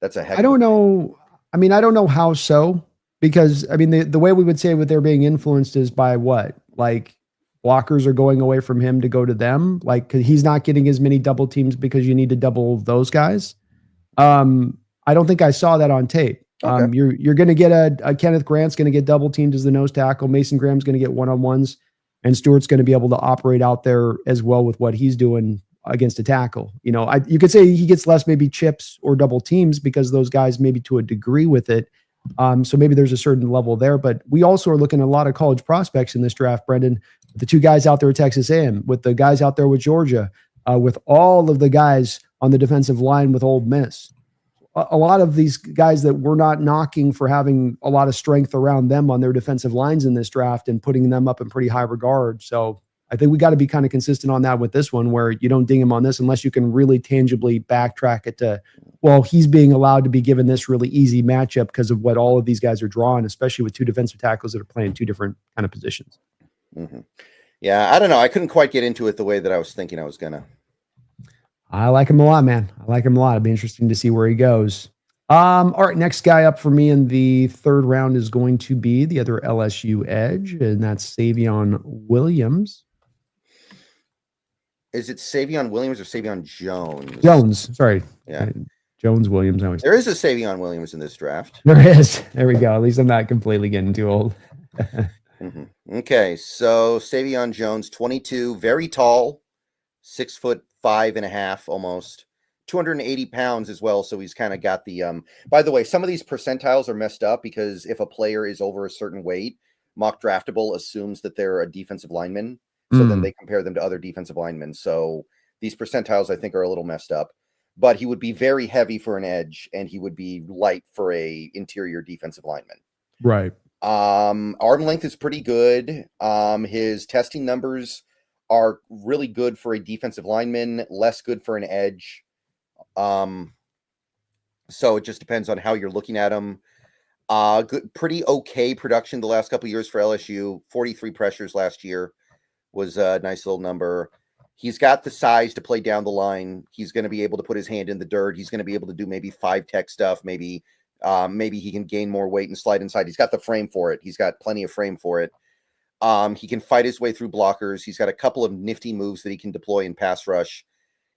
heck. I don't know. I mean, I don't know how so, because I mean the way we would say what they're being influenced is by what, like blockers are going away from him to go to them, like 'cause he's not getting as many double teams because you need to double those guys. I don't think I saw that on tape. Okay. You're going to get a Kenneth Grant's going to get double teamed as the nose tackle. Mason Graham's going to get one-on-ones, and Stewart's going to be able to operate out there as well with what he's doing against a tackle. You know, you could say he gets less maybe chips or double teams because those guys maybe to a degree with it. So maybe there's a certain level there, but we also are looking at a lot of college prospects in this draft, Brendan. The 2 guys out there at Texas A&M, with the guys out there with Georgia, with all of the guys on the defensive line with Ole Miss. A lot of these guys that we're not knocking for having a lot of strength around them on their defensive lines in this draft and putting them up in pretty high regard. So I think we got to be kind of consistent on that with this one, where you don't ding him on this unless you can really tangibly backtrack it to, well, he's being allowed to be given this really easy matchup because of what all of these guys are drawing, especially with 2 defensive tackles that are playing 2 different kind of positions. Mm-hmm. Yeah, I don't know. I couldn't quite get into it the way that I was thinking I was going to. I like him a lot, man. I like him a lot. It'll be interesting to see where he goes. All right, next guy up for me in the 3rd round is going to be the other LSU edge, and that's Savion Williams. Is it Savion Williams or Savion Jones? Jones, sorry. Yeah. Jones Williams. There is a Savion Williams in this draft. There is. There we go. At least I'm not completely getting too old. Okay, so Savion Jones, 22, very tall, 6'5.5" almost, 280 pounds as well. So he's kind of got the by the way, some of these percentiles are messed up because if a player is over a certain weight, Mock Draftable assumes that they're a defensive lineman. So then they compare them to other defensive linemen. So these percentiles I think are a little messed up. But he would be very heavy for an edge, and he would be light for a interior defensive lineman. Right. Arm length is pretty good. His testing numbers are really good for a defensive lineman, less good for an edge. So it just depends on how you're looking at him. Good, pretty okay production the last couple of years for LSU. 43 pressures last year was a nice little number. He's got the size to play down the line. He's going to be able to put his hand in the dirt. He's going to be able to do maybe 5-tech stuff. Maybe he can gain more weight and slide inside. He's got the frame for it. He's got plenty of frame for it. He can fight his way through blockers. He's got a couple of nifty moves that he can deploy in pass rush.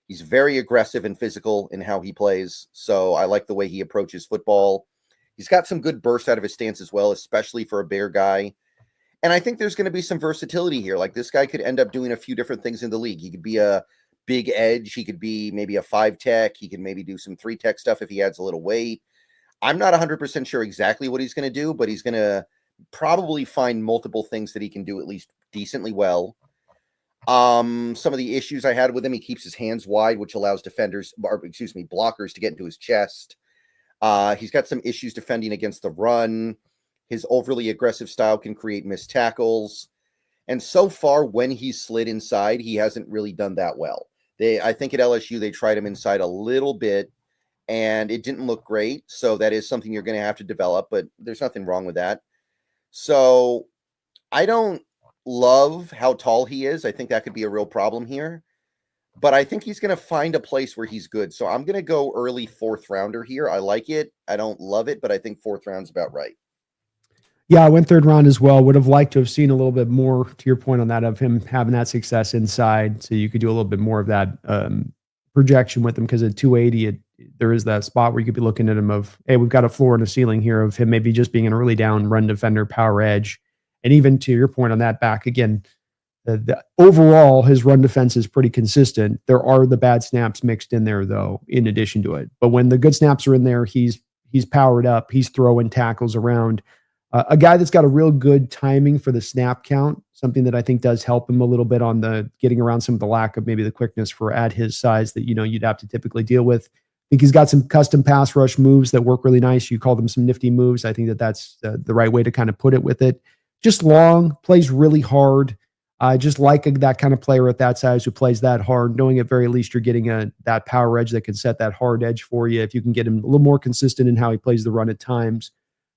He's very aggressive and physical in how he plays. So I like the way he approaches football. He's got some good burst out of his stance as well, especially for a bigger guy. And I think there's going to be some versatility here. Like this guy could end up doing a few different things in the league. He could be a big edge. He could be maybe a 5-tech. He can maybe do some 3-tech stuff if he adds a little weight. I'm not 100% sure exactly what he's going to do, but he's going to probably find multiple things that he can do at least decently well. Some of the issues I had with him, he keeps his hands wide, which allows blockers to get into his chest. He's got some issues defending against the run. His overly aggressive style can create missed tackles. And so far, when he's slid inside, he hasn't really done that well. I think at LSU, they tried him inside a little bit, and it didn't look great. So that is something you're going to have to develop, but there's nothing wrong with that. So I don't love how tall he is. I think that could be a real problem here. But I think he's going to find a place where he's good. So I'm going to go early 4th rounder here. I like it. I don't love it, but I think 4th round's about right. Yeah, I went 3rd round as well. Would have liked to have seen a little bit more, to your point on that, of him having that success inside. So you could do a little bit more of that projection with him, because at 280, there is that spot where you could be looking at him of, hey, we've got a floor and a ceiling here of him maybe just being an early down run defender, power edge. And even to your point on that back, again, the overall, his run defense is pretty consistent. There are the bad snaps mixed in there, though, in addition to it. But when the good snaps are in there, he's powered up. He's throwing tackles around. A guy that's got a real good timing for the snap count, something that I think does help him a little bit on the getting around some of the lack of maybe the quickness for at his size that, you'd have to typically deal with. I think he's got some custom pass rush moves that work really nice. You call them some nifty moves. I think that's the right way to kind of put it with it. Just long, plays really hard. I just like that kind of player at that size who plays that hard, knowing at very least you're getting that power edge that can set that hard edge for you. If you can get him a little more consistent in how he plays the run at times.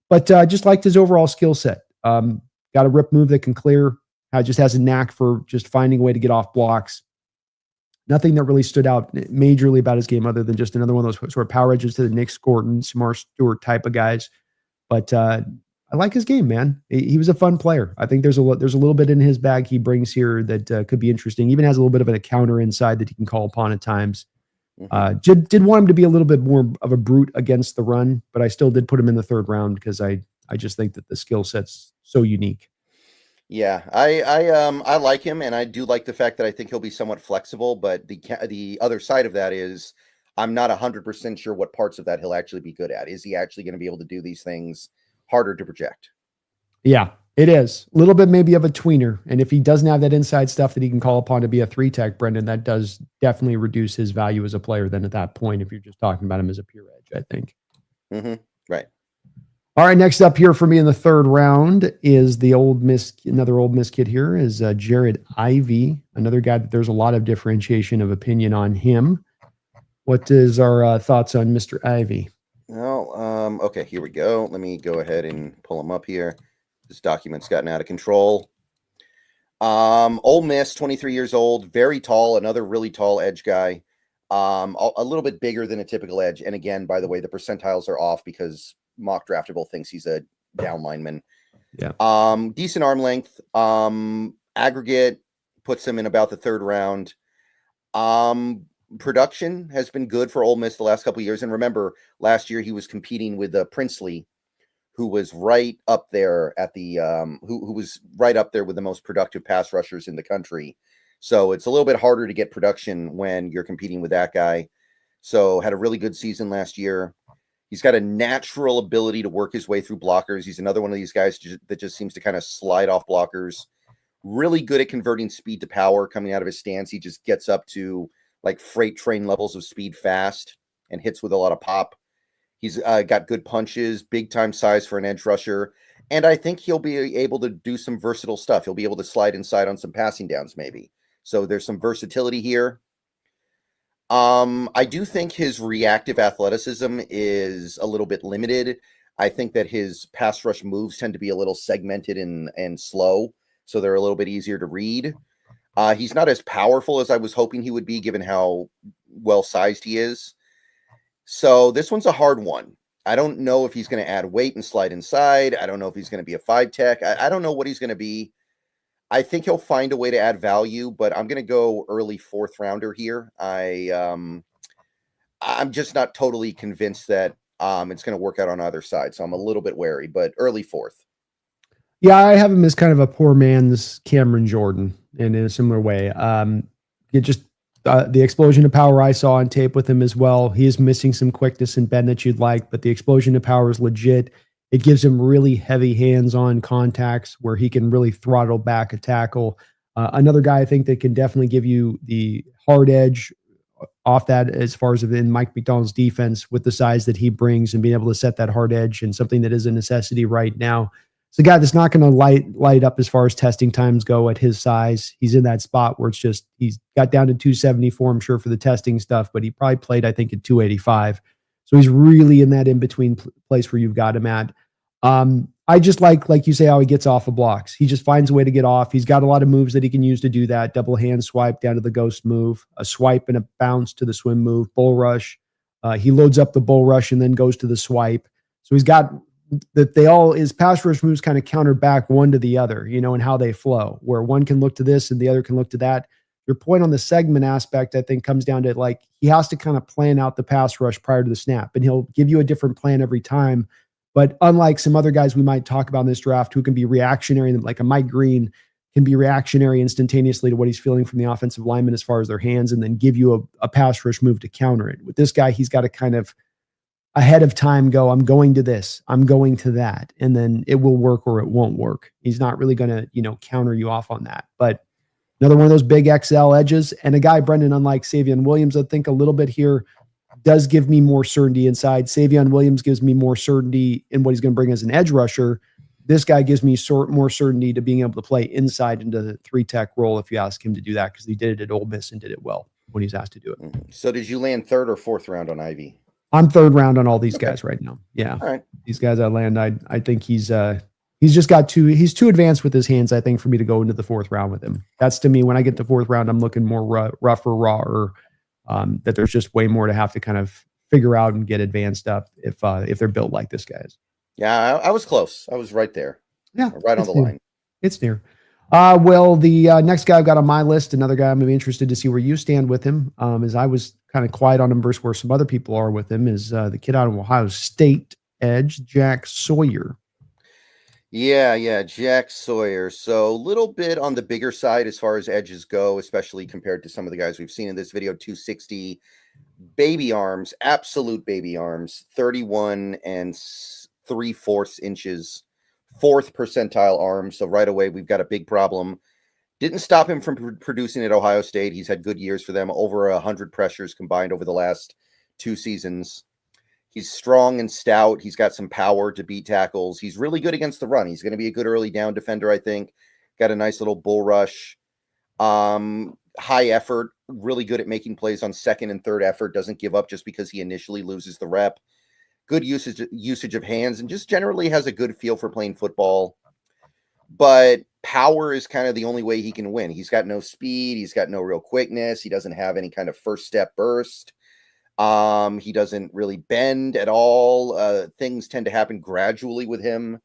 But just liked his overall skill set. Got a rip move that can clear. Just has a knack for just finding a way to get off blocks. Nothing that really stood out majorly about his game other than just another one of those sort of power edges to the Nick Scorton, Samar Stewart type of guys. But I like his game, man. He was a fun player. I think there's a little bit in his bag he brings here that could be interesting. Even has a little bit of a counter inside that he can call upon at times. Did want him to be a little bit more of a brute against the run, but I still did put him in the 3rd round because I just think that the skill set's so unique. Yeah, I like him, and I do like the fact that I think he'll be somewhat flexible. But the other side of that is I'm not 100% sure what parts of that he'll actually be good at. Is he actually going to be able to do these things? Harder to project. Yeah, it is a little bit maybe of a tweener, and if he doesn't have that inside stuff that he can call upon to be a 3-tech, Brendan, that does definitely reduce his value as a player. Then at that point, if you're just talking about him as a pure edge, I think. Right. All right, next up here for me in the 3rd round is another Ole Miss kid here is Jared Ivey, another guy that there's a lot of differentiation of opinion on him. What is our thoughts on Mr. Ivey? Well, okay, here we go. Let me go ahead and pull him up here. This document's gotten out of control. Ole Miss, 23 years old, very tall, another really tall edge guy. A little bit bigger than a typical edge. And again, by the way, the percentiles are off because Mock Draftable thinks he's a down lineman. Yeah. Decent arm length. Aggregate puts him in about the 3rd round. Production has been good for Ole Miss the last couple of years. And remember, last year he was competing with Princely who was right up there at the who was right up there with the most productive pass rushers in the country. So it's a little bit harder to get production when you're competing with that guy. So had a really good season last year. He's got a natural ability to work his way through blockers. He's another one of these guys that just seems to kind of slide off blockers. Really good at converting speed to power coming out of his stance. He just gets up to like freight train levels of speed fast and hits with a lot of pop. He's got good punches, big time size for an edge rusher. And I think he'll be able to do some versatile stuff. He'll be able to slide inside on some passing downs, maybe. So there's some versatility here. I do think his reactive athleticism is a little bit limited. I think that his pass rush moves tend to be a little segmented and slow, so they're a little bit easier to read. He's not as powerful as I was hoping he would be, given how well-sized he is. So this one's a hard one. I don't know if he's going to add weight and slide inside. I don't know if he's going to be a 5-tech. I don't know what he's going to be. I think he'll find a way to add value, but I'm going to go early 4th rounder here. I'm just not totally convinced that it's going to work out on either side, so I'm a little bit wary, but early 4th. Yeah, I have him as kind of a poor man's Cameron Jordan, and in a similar way. The explosion of power I saw on tape with him as well. He is missing some quickness and bend that you'd like, but the explosion of power is legit. It gives him really heavy hands-on contacts where he can really throttle back a tackle. Another guy I think that can definitely give you the hard edge off that, as far as in Mike McDonald's defense, with the size that he brings and being able to set that hard edge, and something that is a necessity right now. It's a guy that's not going to light up as far as testing times go at his size. He's in that spot where it's just, he's got down to 274, I'm sure, for the testing stuff, but he probably played, I think, at 285. So he's really in that in-between place where you've got him at. I just like you say, how he gets off of blocks. He just finds a way to get off. He's got a lot of moves that he can use to do that. Double hand swipe down to the ghost move, a swipe and a bounce to the swim move, bull rush. He loads up the bull rush and then goes to the swipe. So he's got that. His pass rush moves kind of counter back one to the other, and how they flow, where one can look to this and the other can look to that. Your point on the segment aspect, I think, comes down to he has to kind of plan out the pass rush prior to the snap, and he'll give you a different plan every time. But unlike some other guys we might talk about in this draft who can be reactionary, like a Mike Green can be reactionary instantaneously to what he's feeling from the offensive lineman as far as their hands, and then give you a pass rush move to counter it. With this guy, he's got to kind of ahead of time go, I'm going to this, I'm going to that, and then it will work or it won't work. He's not really going to, counter you off on that. But another one of those big XL edges, and a guy, Brendan, unlike Savion Williams, I think a little bit here, does give me more certainty inside. Savion Williams gives me more certainty in what he's going to bring as an edge rusher. This guy gives me more certainty to being able to play inside into the 3-tech role if you ask him to do that, because he did it at Ole Miss and did it well when he's asked to do it. So did you land 3rd or 4th round on Ivy? I'm 3rd round on all these guys right now. Yeah. All right. These guys I land, I think he's just got he's too advanced with his hands, I think, for me to go into the 4th round with him. That's, to me, when I get to 4th round, I'm looking more rough or raw, or that there's just way more to have to kind of figure out and get advanced up if they're built like this guy is. Yeah, I was close. I was right there. Yeah, right on the line. It's near. Well, the next guy I've got on my list, another guy I'm going to be interested to see where you stand with him, as I was kind of quiet on him versus where some other people are with him, is the kid out of Ohio State, edge, Jack Sawyer. Yeah, Jack Sawyer. So a little bit on the bigger side as far as edges go, especially compared to some of the guys we've seen in this video. 260, baby arms, absolute baby arms, 31 and 3/4 inches, 4th percentile arms. So right away, we've got a big problem. Didn't stop him from producing at Ohio State. He's had good years for them, over 100 pressures combined over the last 2 seasons. He's strong and stout. He's got some power to beat tackles. He's really good against the run. He's going to be a good early down defender, I think. Got a nice little bull rush. High effort, really good at making plays on 2nd and 3rd effort. Doesn't give up just because he initially loses the rep. Good usage of hands, and just generally has a good feel for playing football. But power is kind of the only way he can win. He's got no speed. He's got no real quickness. He doesn't have any kind of first step burst. He doesn't really bend at all. Things tend to happen gradually with him.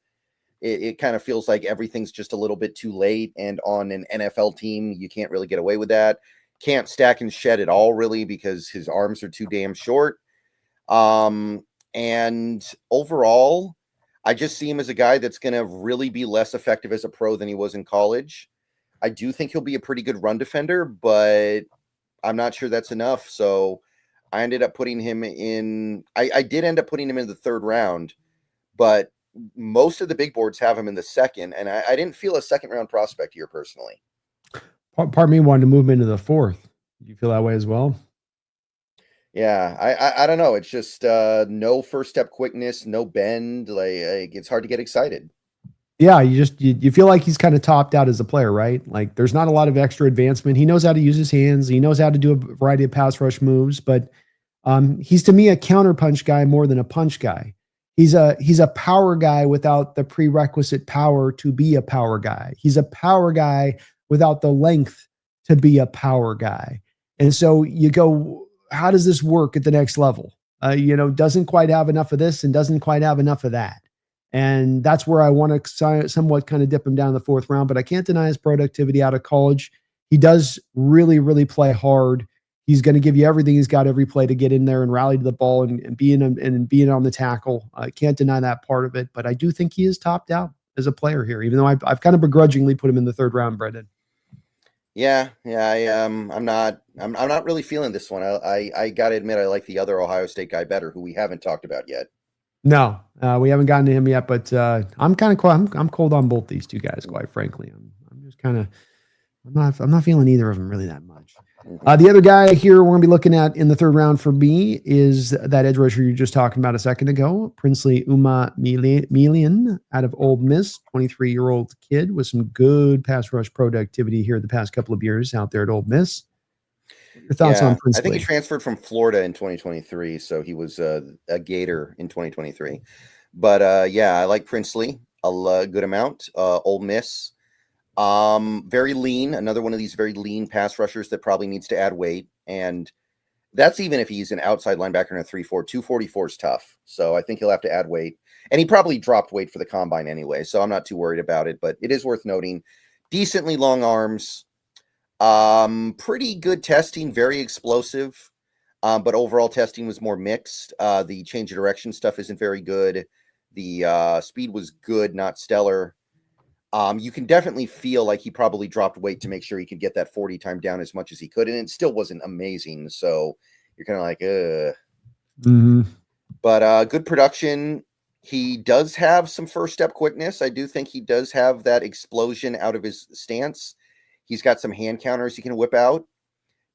It kind of feels like everything's just a little bit too late. And on an NFL team, you can't really get away with that. Can't stack and shed at all, really, because his arms are too damn short. And overall, I just see him as a guy that's going to really be less effective as a pro than he was in college. I do think he'll be a pretty good run defender, but I'm not sure that's enough. So I ended up putting him in. I did end up putting him in the third round, but most of the big boards have him in the second, and I didn't feel a second round prospect here personally. Part of me wanted to move him into the fourth. Do you feel that way as well? Yeah, I don't know. It's just no first step quickness, no bend. Like it's hard to get excited. Yeah, you feel like he's kind of topped out as a player, right? Like there's not a lot of extra advancement. He knows how to use his hands. He knows how to do a variety of pass rush moves, but he's to me a counter punch guy more than a punch guy. He's a power guy without the prerequisite power to be a power guy. He's a power guy without the length to be a power guy. And so you go, how does this work at the next level? Doesn't quite have enough of this and doesn't quite have enough of that. And that's where I want to somewhat kind of dip him down in the fourth round, but I can't deny his productivity out of college. He does really, really play hard. He's going to give you everything he's got every play to get in there and rally to the ball and being on the tackle. I can't deny that part of it, but I do think he is topped out as a player here, even though I've kind of begrudgingly put him in the third round, Brendan. Yeah. I'm not really feeling this one. I got to admit, I like the other Ohio State guy better, who we haven't talked about yet. No, we haven't gotten to him yet, but I'm kind of cold. I'm cold on both these two guys, quite frankly. I'm just kind of, I'm not feeling either of them really that much. The other guy here we're going to be looking at in the third round for me is that edge rusher you were just talking about a second ago, Princely Umanmielen out of Ole Miss, 23-year-old kid with some good pass rush productivity here the past couple of years out there at Ole Miss. Your thoughts on Princely? I think he transferred from Florida in 2023, so he was a Gator in 2023. But I like Princely a good amount. Ole Miss. Very lean, another one of these very lean pass rushers that probably needs to add weight. And that's even if he's an outside linebacker in a 3-4. 244 is tough. So I think he'll have to add weight. And he probably dropped weight for the combine anyway, so I'm not too worried about it. But it is worth noting. Decently long arms. Pretty good testing, very explosive. But overall testing was more mixed. The change of direction stuff isn't very good. The speed was good, not stellar. You can definitely feel like he probably dropped weight to make sure he could get that 40 time down as much as he could. And it still wasn't amazing. So you're kind of like, But good production. He does have some first step quickness. I do think he does have that explosion out of his stance. He's got some hand counters he can whip out.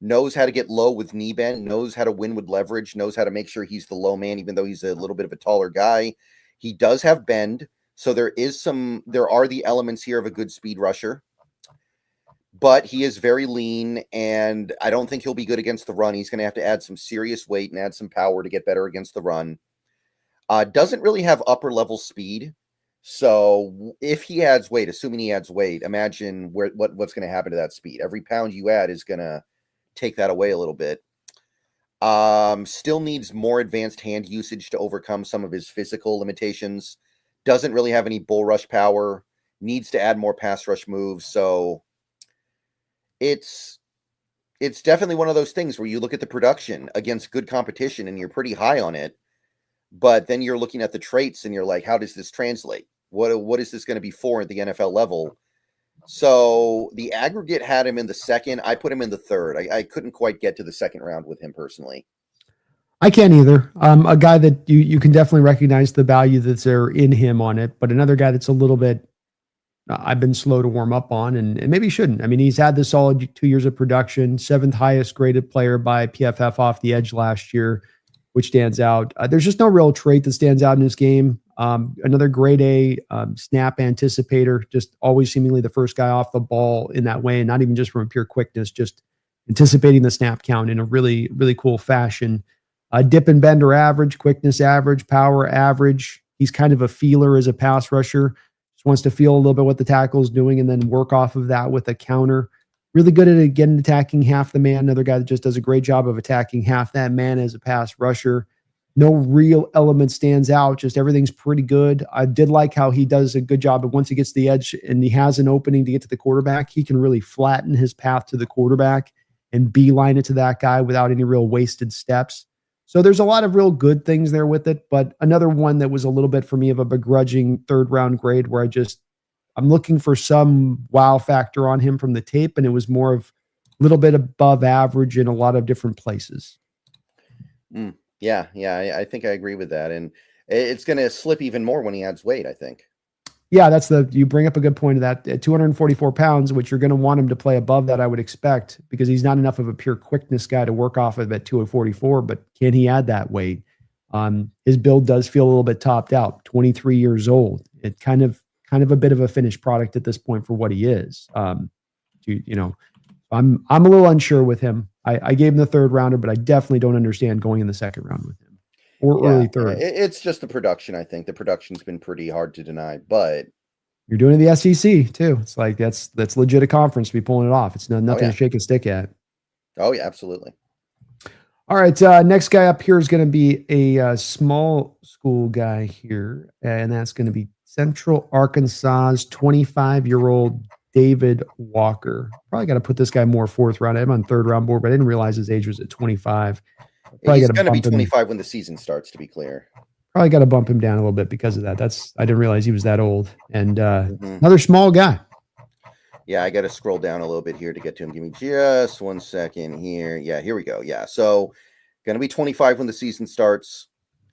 Knows how to get low with knee bend. Knows how to win with leverage. Knows how to make sure he's the low man, even though he's a little bit of a taller guy. He does have bend. So there are the elements here of a good speed rusher, but he is very lean, and I don't think he'll be good against the run. He's going to have to add some serious weight and add some power to get better against the run. Doesn't really have upper level speed. So if he adds weight, assuming he adds weight, imagine what's going to happen to that speed. Every pound you add is going to take that away a little bit. Still needs more advanced hand usage to overcome some of his physical limitations. Doesn't really have any bull rush power, needs to add more pass rush moves. So it's definitely one of those things where you look at the production against good competition and you're pretty high on it, but then you're looking at the traits and you're like, how does this translate? What is this going to be for at the NFL level? So the aggregate had him in the second. I put him in the third. I couldn't quite get to the second round with him personally. I can't either. A guy that you can definitely recognize the value that's there in him on it, but another guy that's a little bit I've been slow to warm up on, and maybe shouldn't. I mean, he's had the solid 2 years of production, 7th highest graded player by PFF off the edge last year, which stands out. There's just no real trait that stands out in his game. Another grade A snap anticipator, just always seemingly the first guy off the ball in that way, and not even just from a pure quickness, just anticipating the snap count in a really, really cool fashion. Dip and bender average, quickness average, power average. He's kind of a feeler as a pass rusher. Just wants to feel a little bit what the tackle is doing and then work off of that with a counter. Really good at again attacking half the man. Another guy that just does a great job of attacking half that man as a pass rusher. No real element stands out. Just everything's pretty good. I did like how he does a good job, but once he gets to the edge and he has an opening to get to the quarterback, he can really flatten his path to the quarterback and beeline it to that guy without any real wasted steps. So there's a lot of real good things there with it, but another one that was a little bit for me of a begrudging third round grade where I'm looking for some wow factor on him from the tape, and it was more of a little bit above average in a lot of different places. Yeah, I think I agree with that, and it's going to slip even more when he adds weight, I think. Yeah, you bring up a good point of that. At 244 pounds, which you're going to want him to play above that, I would expect, because he's not enough of a pure quickness guy to work off of at 244, but can he add that weight? His build does feel a little bit topped out, 23 years old. It kind of a bit of a finished product at this point for what he is. I'm a little unsure with him. I gave him the third rounder, but I definitely don't understand going in the second round with him or early third. It's just the production. I think the production's been pretty hard to deny, but you're doing it in the SEC too. It's like that's legit a conference to be pulling it off. It's nothing to shake a stick at. Oh yeah, absolutely. All right, next guy up here is going to be a small school guy here, and that's going to be Central Arkansas's 25-year-old David Walker. Probably got to put this guy more fourth round. I'm on third round board, but I didn't realize his age was at 25. He's going to be 25 when the season starts, to be clear. Probably got to bump him down a little bit because of that. I didn't realize he was that old. And another small guy. Yeah, I got to scroll down a little bit here to get to him. Give me just 1 second here. Yeah, here we go. Yeah, so going to be 25 when the season starts.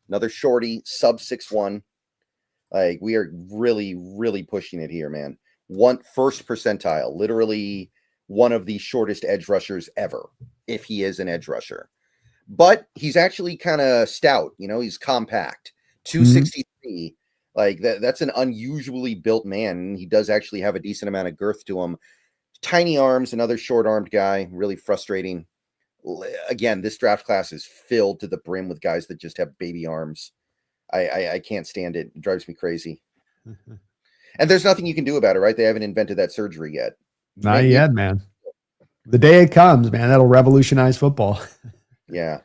Another shorty, sub 6'1". Like, we are really, really pushing it here, man. First percentile, literally one of the shortest edge rushers ever, if he is an edge rusher. But he's actually kind of stout, he's compact. 263. Like that's an unusually built man. He does actually have a decent amount of girth to him. Tiny arms, another short-armed guy, really frustrating. Again, this draft class is filled to the brim with guys that just have baby arms. I can't stand it. It drives me crazy. And there's nothing you can do about it, right? They haven't invented that surgery yet. Not yet, man. The day it comes, man, that'll revolutionize football. Yeah.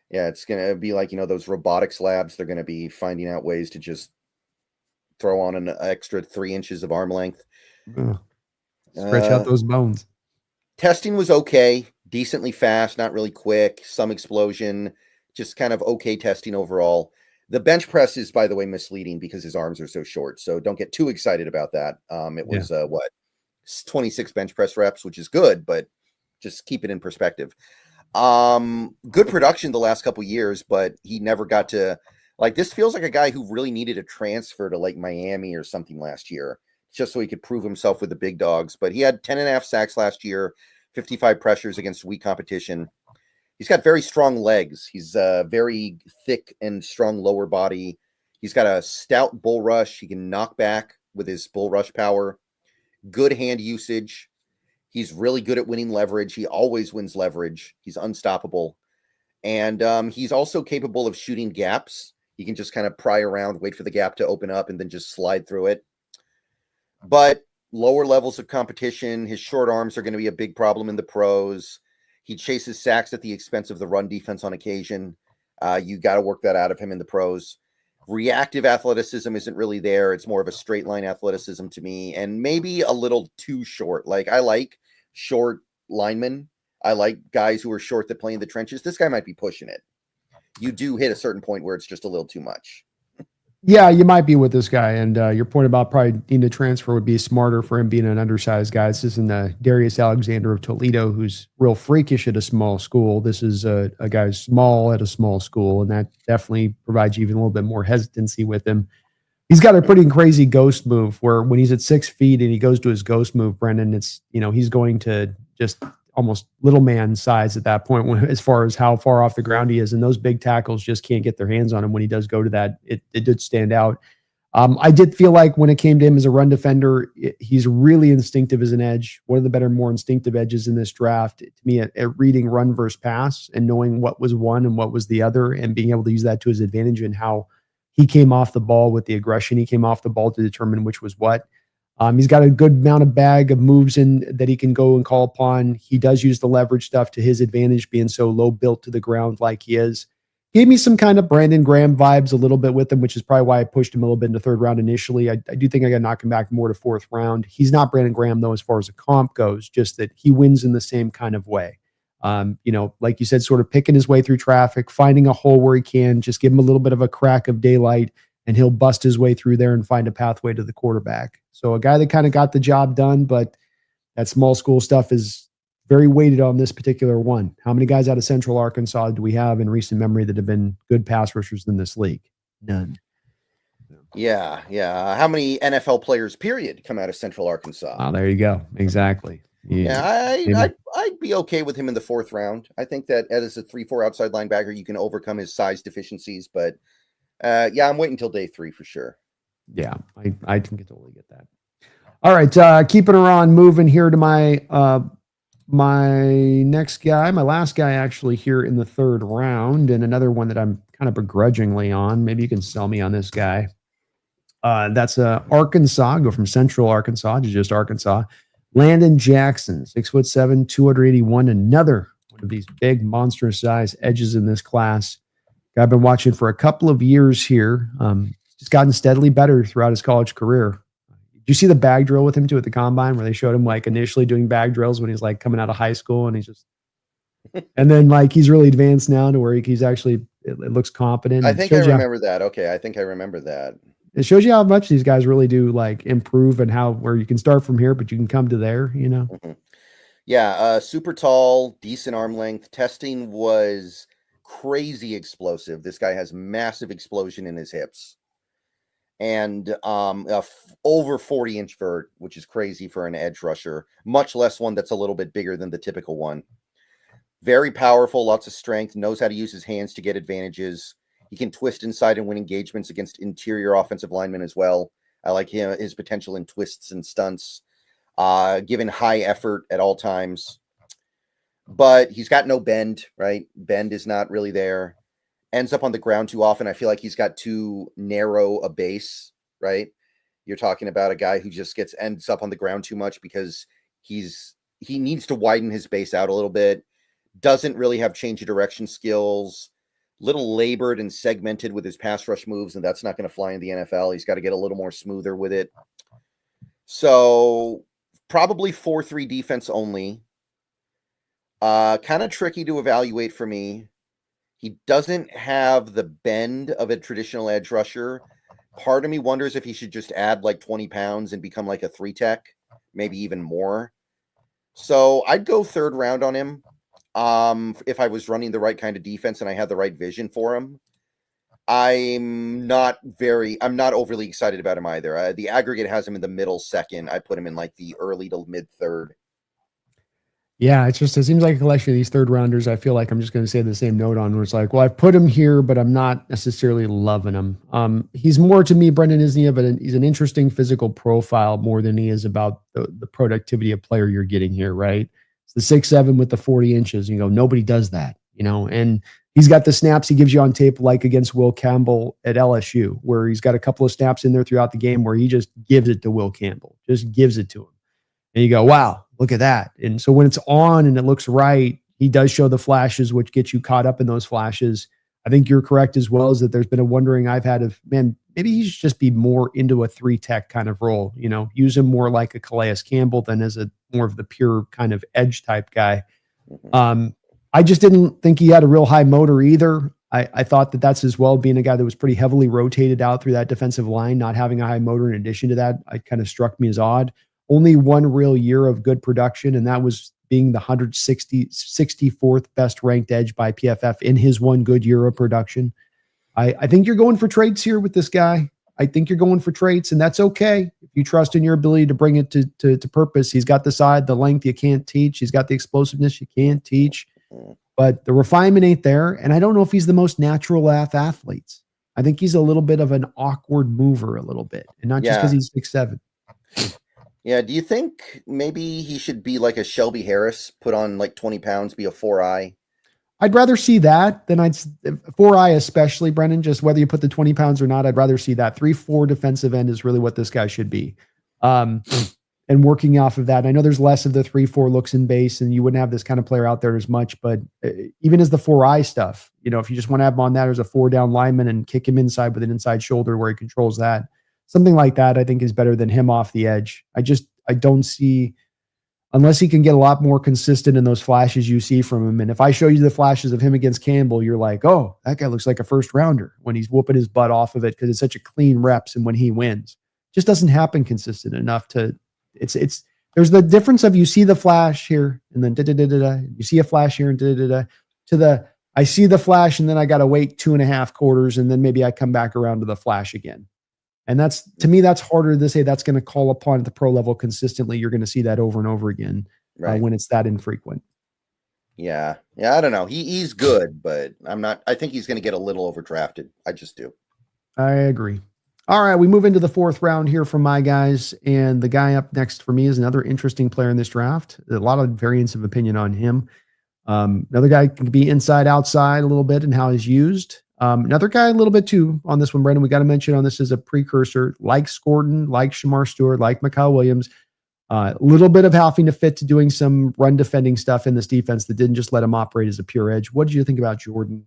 Yeah, it's going to be like, those robotics labs. They're going to be finding out ways to just throw on an extra 3 inches of arm length. Stretch out those bones. Testing was okay. Decently fast, not really quick. Some explosion. Just kind of okay testing overall. The bench press is, by the way, misleading because his arms are so short. So don't get too excited about that. It was, 26 bench press reps, which is good, but just keep it in perspective. Good production the last couple years, but he never got to, this feels like a guy who really needed a transfer to like Miami or something last year, just so he could prove himself with the big dogs. But he had 10.5 sacks last year, 55 pressures against weak competition. He's got very strong legs. He's very thick and strong lower body. He's got a stout bull rush. He can knock back with his bull rush power. Good hand usage. He's really good at winning leverage. He always wins leverage. He's unstoppable. And he's also capable of shooting gaps. He can just kind of pry around, wait for the gap to open up, and then just slide through it. But lower levels of competition, his short arms are going to be a big problem in the pros. He chases sacks at the expense of the run defense on occasion. You got to work that out of him in the pros. Reactive athleticism isn't really there. It's more of a straight line athleticism to me, and maybe a little too short. Like, I like short linemen. I like guys who are short that play in the trenches. This guy might be pushing it. You do hit a certain point where it's just a little too much. Yeah, you might be with this guy. And your point about probably needing to transfer would be smarter for him being an undersized guy. This isn't Darius Alexander of Toledo, who's real freakish at a small school. This is a guy who's small at a small school, and that definitely provides you even a little bit more hesitancy with him. He's got a pretty crazy ghost move where when he's at 6 feet and he goes to his ghost move, Brendan, it's, he's going to just almost little man size at that point as far as how far off the ground he is. And those big tackles just can't get their hands on him when he does go to that. It did stand out. I did feel like when it came to him as a run defender, he's really instinctive as an edge. One of the better, more instinctive edges in this draft to me at reading run versus pass and knowing what was one and what was the other and being able to use that to his advantage and how he came off the ball with the aggression. He came off the ball to determine which was what. He's got a good amount of bag of moves in that he can go and call upon. He does use the leverage stuff to his advantage, being so low built to the ground like he is. Gave me some kind of Brandon Graham vibes a little bit with him, which is probably why I pushed him a little bit into third round initially. I do think I got to knock him back more to fourth round. He's not Brandon Graham, though, as far as a comp goes, just that he wins in the same kind of way. Like you said, sort of picking his way through traffic, finding a hole where he can, just give him a little bit of a crack of daylight, and he'll bust his way through there and find a pathway to the quarterback. So a guy that kind of got the job done, but that small school stuff is very weighted on this particular one. How many guys out of Central Arkansas do we have in recent memory that have been good pass rushers in this league? None. Yeah. How many NFL players, period, come out of Central Arkansas? Oh, there you go. Exactly. I'd be okay with him in the 4th round. I think that as a 3-4 outside linebacker, you can overcome his size deficiencies. But I'm waiting until day 3 for sure. Yeah, I can totally get that. All right, keeping her on, moving here to my next guy, my last guy actually here in the 3rd round, and another one that I'm kind of begrudgingly on. Maybe you can sell me on this guy. That's Arkansas. Go from Central Arkansas to just Arkansas. Landon Jackson, 6'7", 281. Another one of these big, monstrous size edges in this class. Guy I've been watching for a couple of years here. Just gotten steadily better throughout his college career. Did you see the bag drill with him too at the combine, where they showed him like initially doing bag drills when he's like coming out of high school, and he's just, and then like he's really advanced now to where he's actually it looks competent. I think I remember that. Okay, I think I remember that. It shows you how much these guys really do like improve, and how where you can start from here, but you can come to there. Mm-hmm. Yeah, super tall, decent arm length. Testing was crazy explosive. This guy has massive explosion in his hips. And over 40-inch vert, which is crazy for an edge rusher, much less one that's a little bit bigger than the typical one. Very powerful, lots of strength, knows how to use his hands to get advantages. He can twist inside and win engagements against interior offensive linemen as well. I like his potential in twists and stunts, given high effort at all times. But he's got no bend, right? Bend is not really there. Ends up on the ground too often. I feel like he's got too narrow a base, right? You're talking about a guy who just ends up on the ground too much because he needs to widen his base out a little bit. Doesn't really have change of direction skills. Little labored and segmented with his pass rush moves, and that's not going to fly in the NFL. He's got to get a little more smoother with it. So probably 4-3 defense only. Kind of tricky to evaluate for me. He doesn't have the bend of a traditional edge rusher. Part of me wonders if he should just add like 20 pounds and become like a 3-tech, maybe even more. So I'd go 3rd round on him. If I was running the right kind of defense and I had the right vision for him. I'm not overly excited about him either. The aggregate has him in the middle 2nd. I put him in like the early to mid 3rd. Yeah, it seems like a collection of these 3rd rounders. I feel like I'm just going to say the same note on where it's like, well, I put him here, but I'm not necessarily loving him. He's more to me, Brendan, isn't he? But he's an interesting physical profile more than he is about the productivity of player you're getting here, right? It's the 6'7" with the 40 inches. You go, nobody does that, and he's got the snaps he gives you on tape, like against Will Campbell at LSU, where he's got a couple of snaps in there throughout the game where he just gives it to Will Campbell, just gives it to him. And you go, wow, look at that. And so when it's on and it looks right, he does show the flashes, which gets you caught up in those flashes. I think you're correct as well, is that there's been a wondering I've had of, man, maybe he should just be more into a 3-tech kind of role, use him more like a Calais Campbell than as a more of the pure kind of edge type guy. I just didn't think he had a real high motor either. I thought that that's as well, being a guy that was pretty heavily rotated out through that defensive line, not having a high motor in addition to that, it kind of struck me as odd. Only one real year of good production, and that was being the 64th best ranked edge by PFF in his one good year of production. I think you're going for traits here with this guy. I think you're going for traits, and that's okay. If you trust in your ability to bring it to purpose, he's got the length you can't teach. He's got the explosiveness you can't teach, but the refinement ain't there. And I don't know if he's the most natural athletes. I think he's a little bit of an awkward mover a little bit, and not just because he's 6'7". Yeah. Do you think maybe he should be like a Shelby Harris, put on like 20 pounds, be a 4-eye? I'd rather see that than 4-eye, especially, Brendan, just whether you put the 20 pounds or not. I'd rather see that 3-4 defensive end is really what this guy should be. And working off of that, I know there's less of the 3-4 looks in base, and you wouldn't have this kind of player out there as much, but even as the 4-eye stuff, if you just want to have him on that as a 4-down lineman and kick him inside with an inside shoulder where he controls that, something like that, I think is better than him off the edge. I don't see unless he can get a lot more consistent in those flashes you see from him. And if I show you the flashes of him against Campbell, you're like, oh, that guy looks like a first rounder when he's whooping his butt off of it because it's such a clean reps. And when he wins, just doesn't happen consistent enough to there's the difference of you see the flash here and then you see a flash here and to the I see the flash and then I got to wait 2.5 quarters and then maybe I come back around to the flash again. And that's, to me, that's harder to say that's going to call upon at the pro level consistently. You're going to see that over and over again when it's that infrequent. Yeah. Yeah. I don't know. He's good, but I think he's going to get a little overdrafted. I just do. I agree. All right. We move into the 4th round here from my guys. And the guy up next for me is another interesting player in this draft. A lot of variance of opinion on him. Another guy can be inside, outside a little bit and how he's used. Another guy a little bit too on this one, Brendan, we got to mention on this as a precursor, like Scorden, like Shamar Stewart, like Mikal Williams, a little bit of having to fit to doing some run defending stuff in this defense that didn't just let him operate as a pure edge. What did you think about Jordan?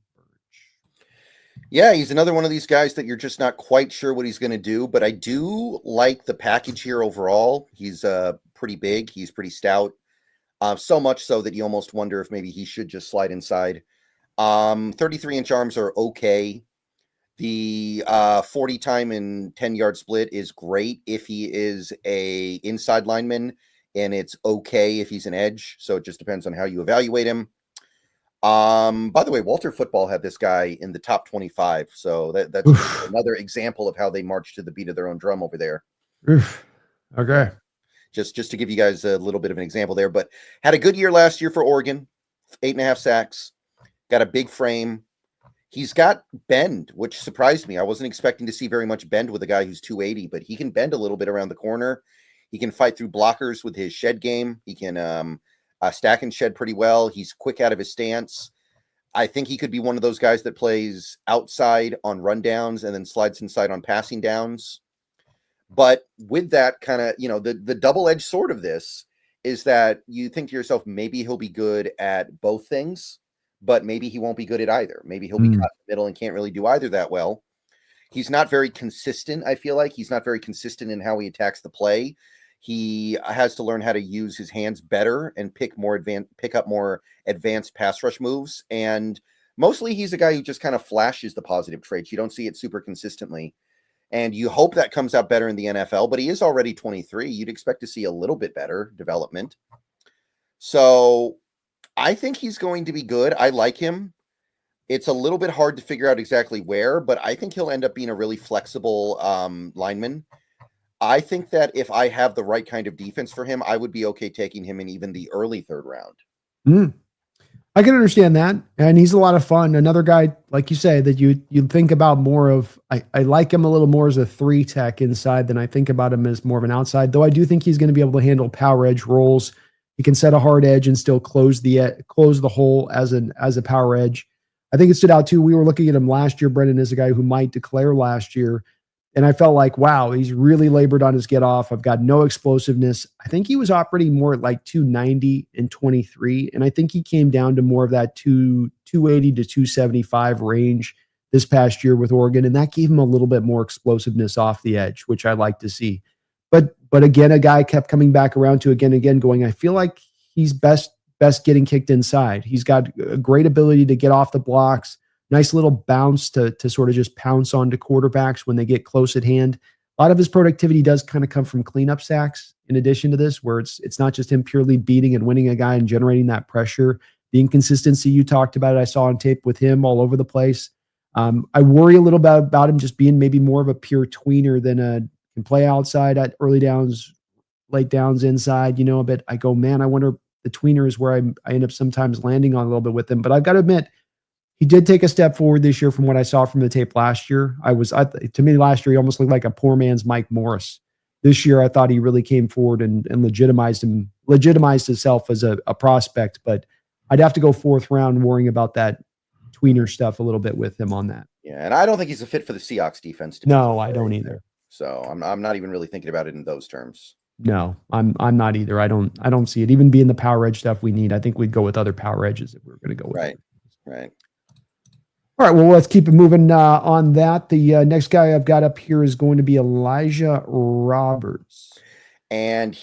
Yeah, he's another one of these guys that you're just not quite sure what he's going to do, but I do like the package here overall. He's pretty big. He's pretty stout. So much so that you almost wonder if maybe he should just slide inside. 33-inch arms are okay. The 40 time and 10-yard split is great if he is a inside lineman, and it's okay if he's an edge. So it just depends on how you evaluate him. By the way, Walter Football had this guy in the top 25. So that's another example of how they march to the beat of their own drum over there. Okay. Just to give you guys a little bit of an example there, but had a good year last year for Oregon, 8.5 sacks. Got a big frame. He's got bend, which surprised me. I wasn't expecting to see very much bend with a guy who's 280, but he can bend a little bit around the corner. He can fight through blockers with his shed game. He can stack and shed pretty well. He's quick out of his stance. I think he could be one of those guys that plays outside on rundowns and then slides inside on passing downs. But with that kind of, the double-edged sword of this is that you think to yourself, maybe he'll be good at both things, but maybe he won't be good at either. Maybe he'll be cut in the middle and can't really do either that well. He's not very consistent, I feel like. He's not very consistent in how he attacks the play. He has to learn how to use his hands better and pick up more advanced pass rush moves. And mostly he's a guy who just kind of flashes the positive traits. You don't see it super consistently. And you hope that comes out better in the NFL, but he is already 23. You'd expect to see a little bit better development. So I think he's going to be good. I like him. It's a little bit hard to figure out exactly where, but I think he'll end up being a really flexible lineman. I think that if I have the right kind of defense for him, I would be okay taking him in even the early 3rd round. I can understand that. And he's a lot of fun. Another guy, like you say, that you think about more of, I like him a little more as a 3 tech inside than I think about him as more of an outside, though I do think he's going to be able to handle power edge rolls. He can set a hard edge and still close the hole as a power edge. I think it stood out too. We were looking at him last year. Brendan is a guy who might declare last year. And I felt like, wow, he's really labored on his get off. I've got no explosiveness. I think he was operating more at like 290 and 23. And I think he came down to more of that 280 to 275 range this past year with Oregon. And that gave him a little bit more explosiveness off the edge, which I like to see. But again, a guy kept coming back around to again going, I feel like he's best getting kicked inside. He's got a great ability to get off the blocks, nice little bounce to sort of just pounce onto quarterbacks when they get close at hand. A lot of his productivity does kind of come from cleanup sacks in addition to this, where it's not just him purely beating and winning a guy and generating that pressure. The inconsistency you talked about, I saw on tape with him all over the place. I worry a little bit about him just being maybe more of a pure tweener than can play outside at early downs, late downs inside, but I go, man, I wonder the tweener is where I end up sometimes landing on a little bit with him. But I've got to admit, he did take a step forward this year from what I saw from the tape last year. To me, last year, he almost looked like a poor man's Mike Morris. This year, I thought he really came forward and legitimized himself as a prospect. But I'd have to go 4th round worrying about that tweener stuff a little bit with him on that. Yeah, and I don't think he's a fit for the Seahawks defense. No, I don't either. So I'm not even really thinking about it in those terms. No, I'm not either. I don't see it. Even being the power edge stuff we need, I think we'd go with other power edges if we were going to go with right. it. Right. All right, well, let's keep it moving on that. The next guy I've got up here is going to be Elijah Roberts. And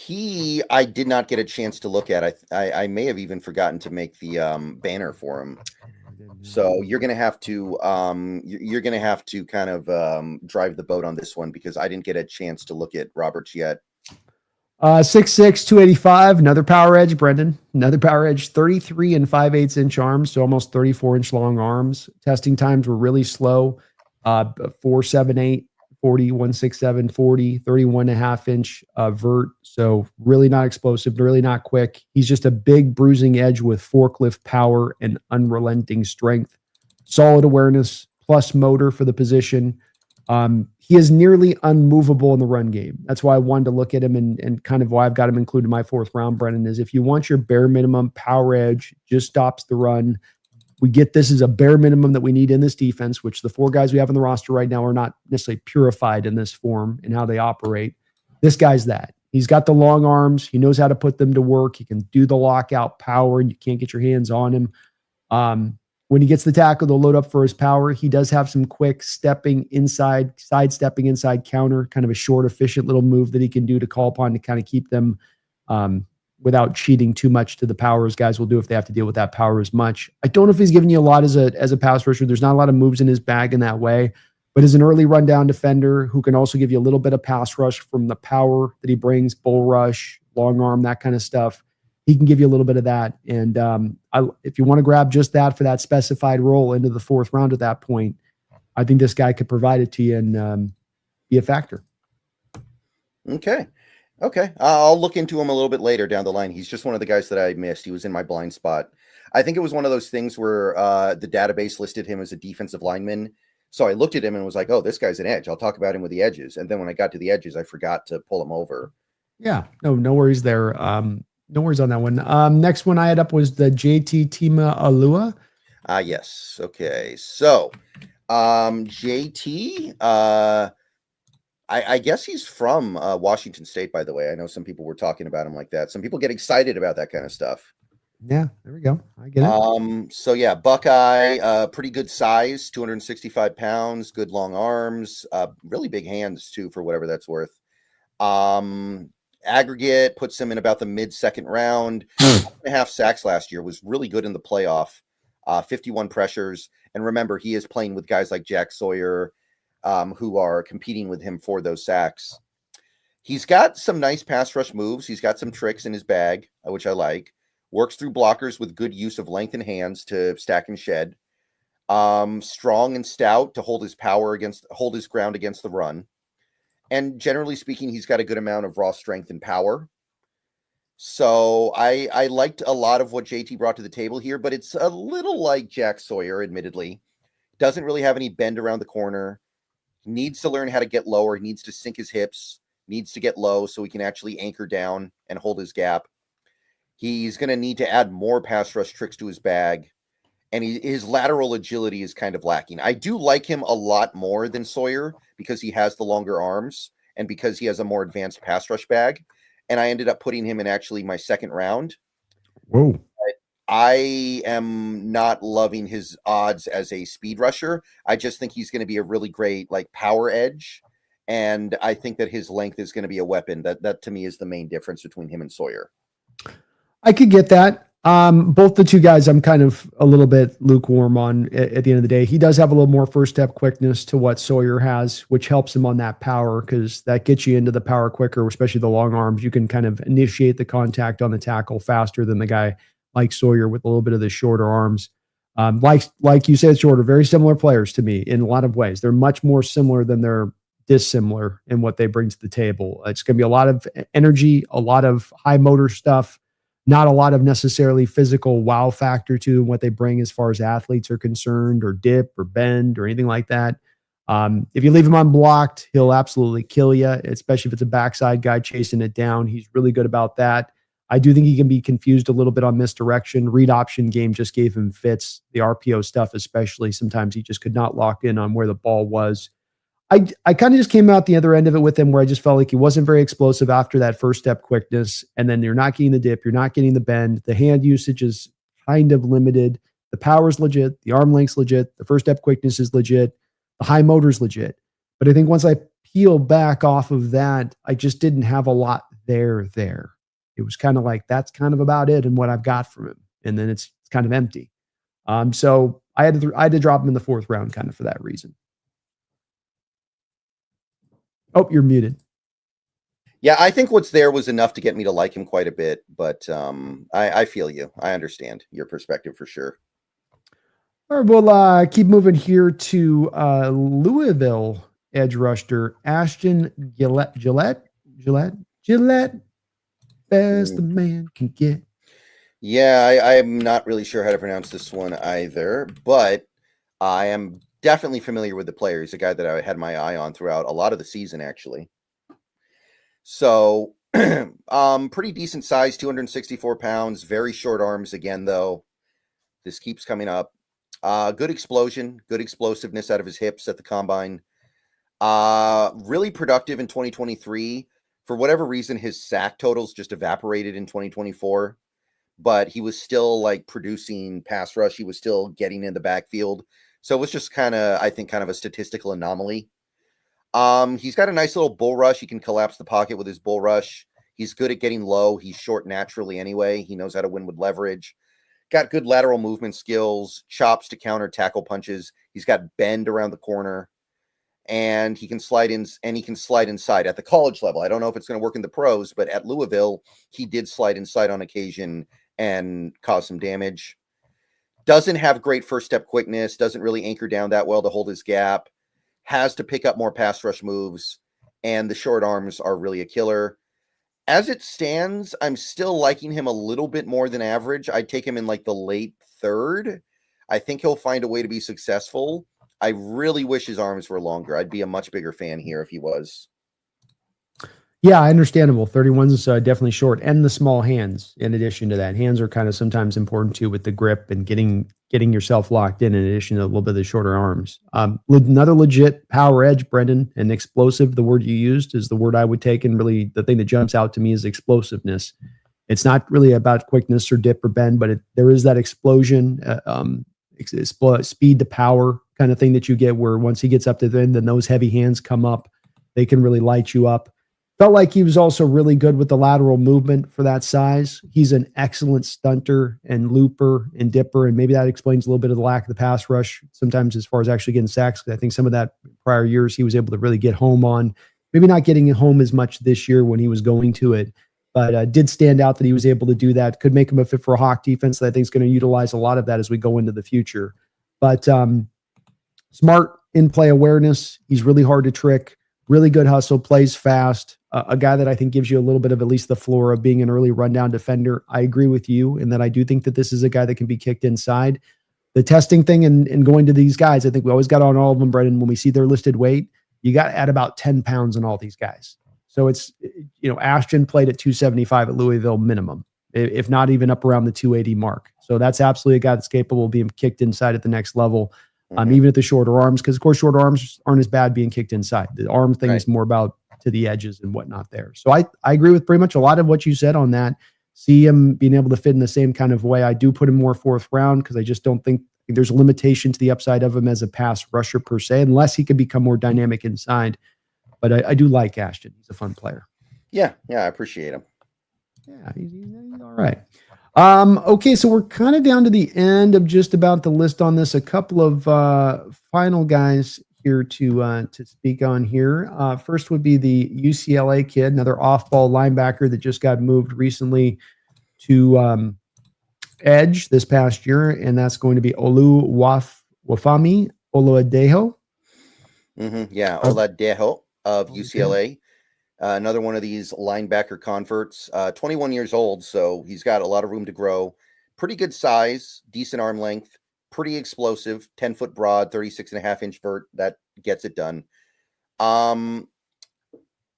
I did not get a chance to look at. I may have even forgotten to make the banner for him. So you're gonna have to you're gonna have to kind of drive the boat on this one, because I didn't get a chance to look at Roberts yet. 6'6", 285, another power edge, Brendan. Another power edge, 33 and 5/8 inch arms, so almost 34-inch long arms. Testing times were really slow. 4.78, 40, 1.67, 40, 31.5-inch vert. So really not explosive, really not quick. He's just a big bruising edge with forklift power and unrelenting strength. Solid awareness plus motor for the position. He is nearly unmovable in the run game. That's why I wanted to look at him, and kind of why I've got him included in my 4th round, Brennan, is if you want your bare minimum power edge, just stops the run. We get this as a bare minimum that we need in this defense, which the 4 guys we have on the roster right now are not necessarily purified in this form and how they operate. This guy's that. He's got the long arms. He knows how to put them to work. He can do the lockout power, and you can't get your hands on him. When he gets the tackle, they'll load up for his power. He does have some quick sidestepping inside counter, kind of a short, efficient little move that he can do to call upon to kind of keep them without cheating too much to the power, as guys will do if they have to deal with that power as much. I don't know if he's giving you a lot as a pass rusher. There's not a lot of moves in his bag in that way, but as an early rundown defender who can also give you a little bit of pass rush from the power that he brings, bull rush, long arm, that kind of stuff. He can give you a little bit of that. And if you want to grab just that for that specified role into the 4th round at that point, I think this guy could provide it to you and be a factor. Okay. I'll look into him a little bit later down the line. He's just one of the guys that I missed. He was in my blind spot. I think it was one of those things where the database listed him as a defensive lineman. So I looked at him and was like, oh, this guy's an edge. I'll talk about him with the edges. And then when I got to the edges, I forgot to pull him over. Yeah, no worries there. No worries on that one. Next one I had up was the JT Tima Alua. Yes. Okay. So JT, I guess he's from Washington State, by the way. I know some people were talking about him like that. Some people get excited about that kind of stuff. Yeah, there we go. I get it. So yeah, Buckeye, pretty good size, 265 pounds, good long arms, really big hands too, for whatever that's worth. Aggregate puts him in about the mid-second round. 1.5 sacks last year, was really good in the playoff. 51 pressures. And remember, he is playing with guys like Jack Sawyer, who are competing with him for those sacks. He's got some nice pass rush moves. He's got some tricks in his bag, which I like. Works through blockers with good use of length and hands to stack and shed. Strong and stout to hold his ground against the run. And generally speaking, he's got a good amount of raw strength and power. So I liked a lot of what JT brought to the table here, but it's a little like Jack Sawyer, admittedly. Doesn't really have any bend around the corner. Needs to learn how to get lower. He needs to sink his hips. Needs to get low so he can actually anchor down and hold his gap. He's going to need to add more pass rush tricks to his bag. And his lateral agility is kind of lacking. I do like him a lot more than Sawyer because he has the longer arms and because he has a more advanced pass rush bag. And I ended up putting him in actually my 2nd round. Whoa. But I am not loving his odds as a speed rusher. I just think he's going to be a really great power edge. And I think that his length is going to be a weapon. That to me is the main difference between him and Sawyer. I could get that. Both the 2 guys I'm kind of a little bit lukewarm on at the end of the day. He does have a little more first step quickness to what Sawyer has, which helps him on that power because that gets you into the power quicker, especially the long arms. You can kind of initiate the contact on the tackle faster than the guy like Sawyer with a little bit of the shorter arms. Like you said, shorter, very similar players to me in a lot of ways. They're much more similar than they're dissimilar in what they bring to the table. It's going to be a lot of energy, a lot of high motor stuff. Not a lot of necessarily physical wow factor to what they bring as far as athletes are concerned, or dip or bend or anything like that. If you leave him unblocked, he'll absolutely kill you, especially if it's a backside guy chasing it down. He's really good about that. I do think he can be confused a little bit on misdirection. Read option game just gave him fits. The RPO stuff especially, sometimes he just could not lock in on where the ball was. I kind of just came out the other end of it with him where I just felt like he wasn't very explosive after that first step quickness. And then you're not getting the dip. You're not getting the bend. The hand usage is kind of limited. The power's legit. The arm length's legit. The first step quickness is legit. The high motor's legit. But I think once I peel back off of that, I just didn't have a lot there. It was kind of like, that's kind of about it and what I've got from him. And then it's kind of empty. So I had to drop him in the 4th round kind of for that reason. Oh, you're muted. Yeah, I think what's there was enough to get me to like him quite a bit, but I feel you. I understand your perspective for sure. All right, we'll keep moving here to Louisville edge rusher Ashton Gillette, best the man can get. Yeah, I'm not really sure how to pronounce this one either, but I am definitely familiar with the player. He's a guy that I had my eye on throughout a lot of the season, actually. So, pretty decent size, 264 pounds, very short arms again, though. This keeps coming up. Good explosion, good explosiveness out of his hips at the combine. Really productive in 2023. For whatever reason, his sack totals just evaporated in 2024, but he was still like producing pass rush. He was still getting in the backfield. So it was just kind of, I think, kind of a statistical anomaly. He's got a nice little bull rush. He can collapse the pocket with his bull rush. He's good at getting low. He's short naturally anyway. He knows how to win with leverage. Got good lateral movement skills, chops to counter tackle punches. He's got bend around the corner, and he can slide in, and he can slide inside at the college level. I don't know if it's going to work in the pros, but at Louisville, he did slide inside on occasion and cause some damage. Doesn't have great first step quickness. Doesn't really anchor down that well to hold his gap. Has to pick up more pass rush moves, and the short arms are really a killer. As it stands, I'm still liking him a little bit more than average. I'd take him in like the late 3rd. I think he'll find a way to be successful. I really wish his arms were longer. I'd be a much bigger fan here if he was. Yeah, understandable. 31's definitely short, and the small hands. In addition to that, hands are kind of sometimes important too with the grip and getting yourself locked in addition to a little bit of the shorter arms. Another legit power edge, Brendan, and explosive. The word you used is the word I would take, and really the thing that jumps out to me is explosiveness. It's not really about quickness or dip or bend, but there is that explosion, speed to power kind of thing that you get where once he gets up to the end, then those heavy hands come up. They can really light you up. Felt like he was also really good with the lateral movement for that size. He's an excellent stunter and looper and dipper, and maybe that explains a little bit of the lack of the pass rush sometimes as far as actually getting sacks. I think some of that prior years he was able to really get home on. Maybe not getting it home as much this year when he was going to it, but did stand out that he was able to do that. Could make him a fit for a Hawk defense that I think is going to utilize a lot of that as we go into the future. But smart in-play awareness. He's really hard to trick. Really good hustle, plays fast. A guy that I think gives you a little bit of at least the floor of being an early rundown defender. I agree with you in that I do think that this is a guy that can be kicked inside. The testing thing and going to these guys, I think we always got on all of them, Brendan. When we see their listed weight, you got at about 10 pounds on all these guys. So it's, Ashton played at 275 at Louisville minimum, if not even up around the 280 mark. So that's absolutely a guy that's capable of being kicked inside at the next level. Even at the shorter arms, because of course shorter arms aren't as bad being kicked inside. The arm thing is more about to the edges and whatnot there. So I agree with pretty much a lot of what you said on that. See him being able to fit in the same kind of way. I do put him more 4th round because I just don't think there's a limitation to the upside of him as a pass rusher per se, unless he could become more dynamic inside. But I do like Ashton. He's a fun player. Yeah, I appreciate him. Yeah, he's all right. Okay, so we're kind of down to the end of just about the list on this. A couple of final guys here to speak on here. First would be the UCLA kid, another off-ball linebacker that just got moved recently to edge this past year, and that's going to be Olu Wafami Oladejo. Yeah, Oladejo of UCLA. Another one of these linebacker converts, 21 years old, so he's got a lot of room to grow. Pretty good size, decent arm length, pretty explosive, 10-foot broad, 36.5-inch vert. That gets it done.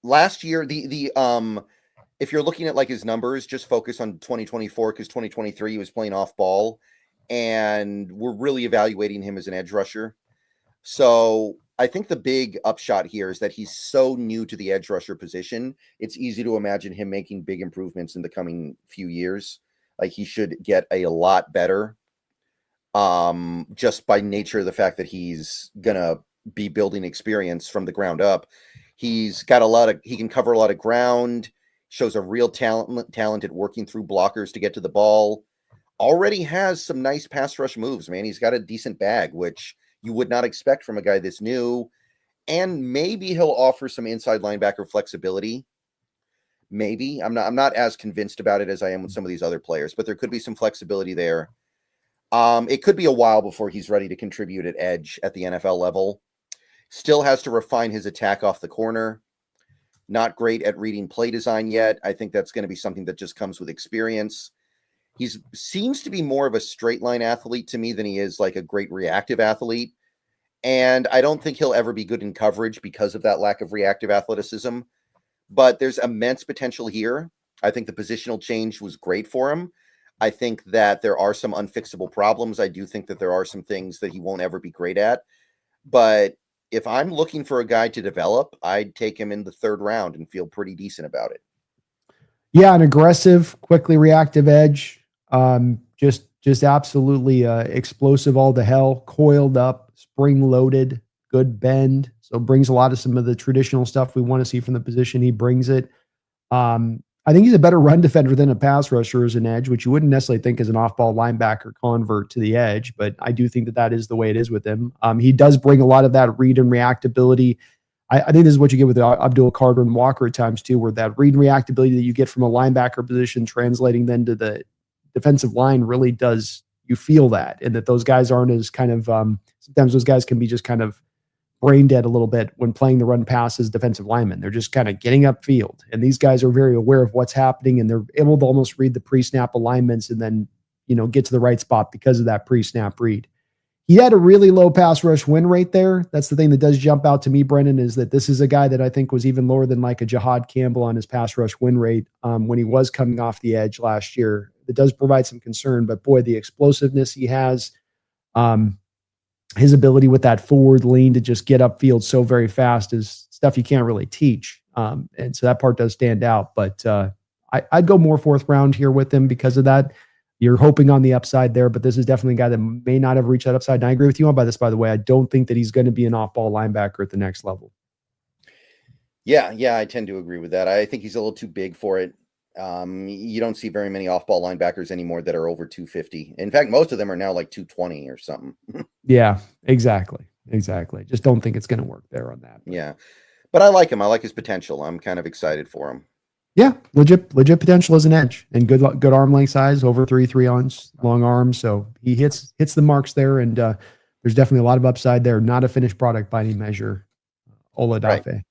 Last year, if you're looking at like his numbers, just focus on 2024 because 2023 he was playing off ball, and we're really evaluating him as an edge rusher. So I think the big upshot here is that he's so new to the edge rusher position. It's easy to imagine him making big improvements in the coming few years. Like he should get a lot better, just by nature of the fact that he's gonna be building experience from the ground up. He's got he can cover a lot of ground. shows a real talent at working through blockers to get to the ball. Already has some nice pass rush moves, man. He's got a decent bag, which you would not expect from a guy this new. And maybe he'll offer some inside linebacker flexibility. Maybe. I'm not as convinced about it as I am with some of these other players, but there could be some flexibility there. It could be a while before he's ready to contribute at edge at the NFL level. Still has to refine his attack off the corner. Not great at reading play design yet. I think that's going to be something that just comes with experience. He seems to be more of a straight line athlete to me than he is like a great reactive athlete. And I don't think he'll ever be good in coverage because of that lack of reactive athleticism. But there's immense potential here. I think the positional change was great for him. I think that there are some unfixable problems. I do think that there are some things that he won't ever be great at. But if I'm looking for a guy to develop, I'd take him in the 3rd round and feel pretty decent about it. Yeah, an aggressive, quickly reactive edge. Just absolutely explosive all to hell, coiled up, spring loaded, good bend. So brings a lot of some of the traditional stuff we want to see from the position. He brings it. I think he's a better run defender than a pass rusher as an edge, which you wouldn't necessarily think as an off-ball linebacker convert to the edge, but I do think that that is the way it is with him. He does bring a lot of that read and reactability. I think this is what you get with Abdul Carter and Walker at times too, where that read and reactability that you get from a linebacker position translating then to the defensive line really does, you feel that, and that those guys aren't as kind of, sometimes those guys can be just kind of brain dead a little bit when playing the run pass as defensive linemen. They're just kind of getting upfield. And these guys are very aware of what's happening, and they're able to almost read the pre-snap alignments and then, get to the right spot because of that pre-snap read. He had a really low pass rush win rate there. That's the thing that does jump out to me, Brendan, is that this is a guy that I think was even lower than like a Jahad Campbell on his pass rush win rate when he was coming off the edge last year. It does provide some concern, but boy, the explosiveness he has, his ability with that forward lean to just get upfield so very fast is stuff you can't really teach. And so that part does stand out, but I'd go more 4th round here with him because of that. You're hoping on the upside there, but this is definitely a guy that may not have reached that upside. And I agree with you on by this, by the way. I don't think that he's going to be an off-ball linebacker at the next level. Yeah, I tend to agree with that. I think he's a little too big for it. You don't see very many off-ball linebackers anymore that are over 250. In fact, most of them are now like 220 or something. Yeah, exactly. Just don't think it's going to work there on that. Yeah, but I like him. I like his potential. I'm kind of excited for him. Yeah, legit potential as an edge, and good arm length size, over 3 ounce long arms. So he hits the marks there, and there's definitely a lot of upside there. Not a finished product by any measure. Oladafe.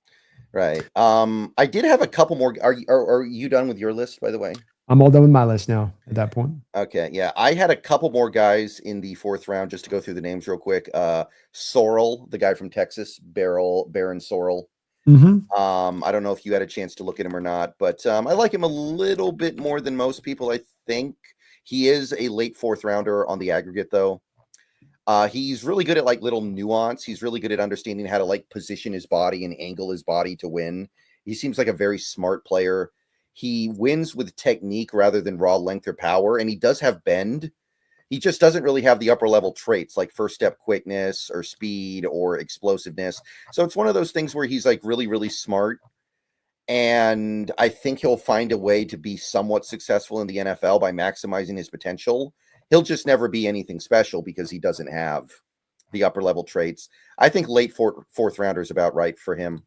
Right. I did have a couple more. Are you done with your list, by the way? I'm all done with my list now at that point. Okay. Yeah. I had a couple more guys in the 4th round just to go through the names real quick. Sorrell, the guy from Texas, Baron Sorrell. Mm-hmm. I don't know if you had a chance to look at him or not, but I like him a little bit more than most people. I think he is a late 4th rounder on the aggregate, though. He's really good at like little nuance. He's really good at understanding how to like position his body and angle his body to win. He seems like a very smart player. He wins with technique rather than raw length or power, and he does have bend. He just doesn't really have the upper level traits like first step quickness or speed or explosiveness. So it's one of those things where he's like really, really smart. And I think he'll find a way to be somewhat successful in the NFL by maximizing his potential. He'll just never be anything special because he doesn't have the upper level traits. I think late 4th rounder is about right for him.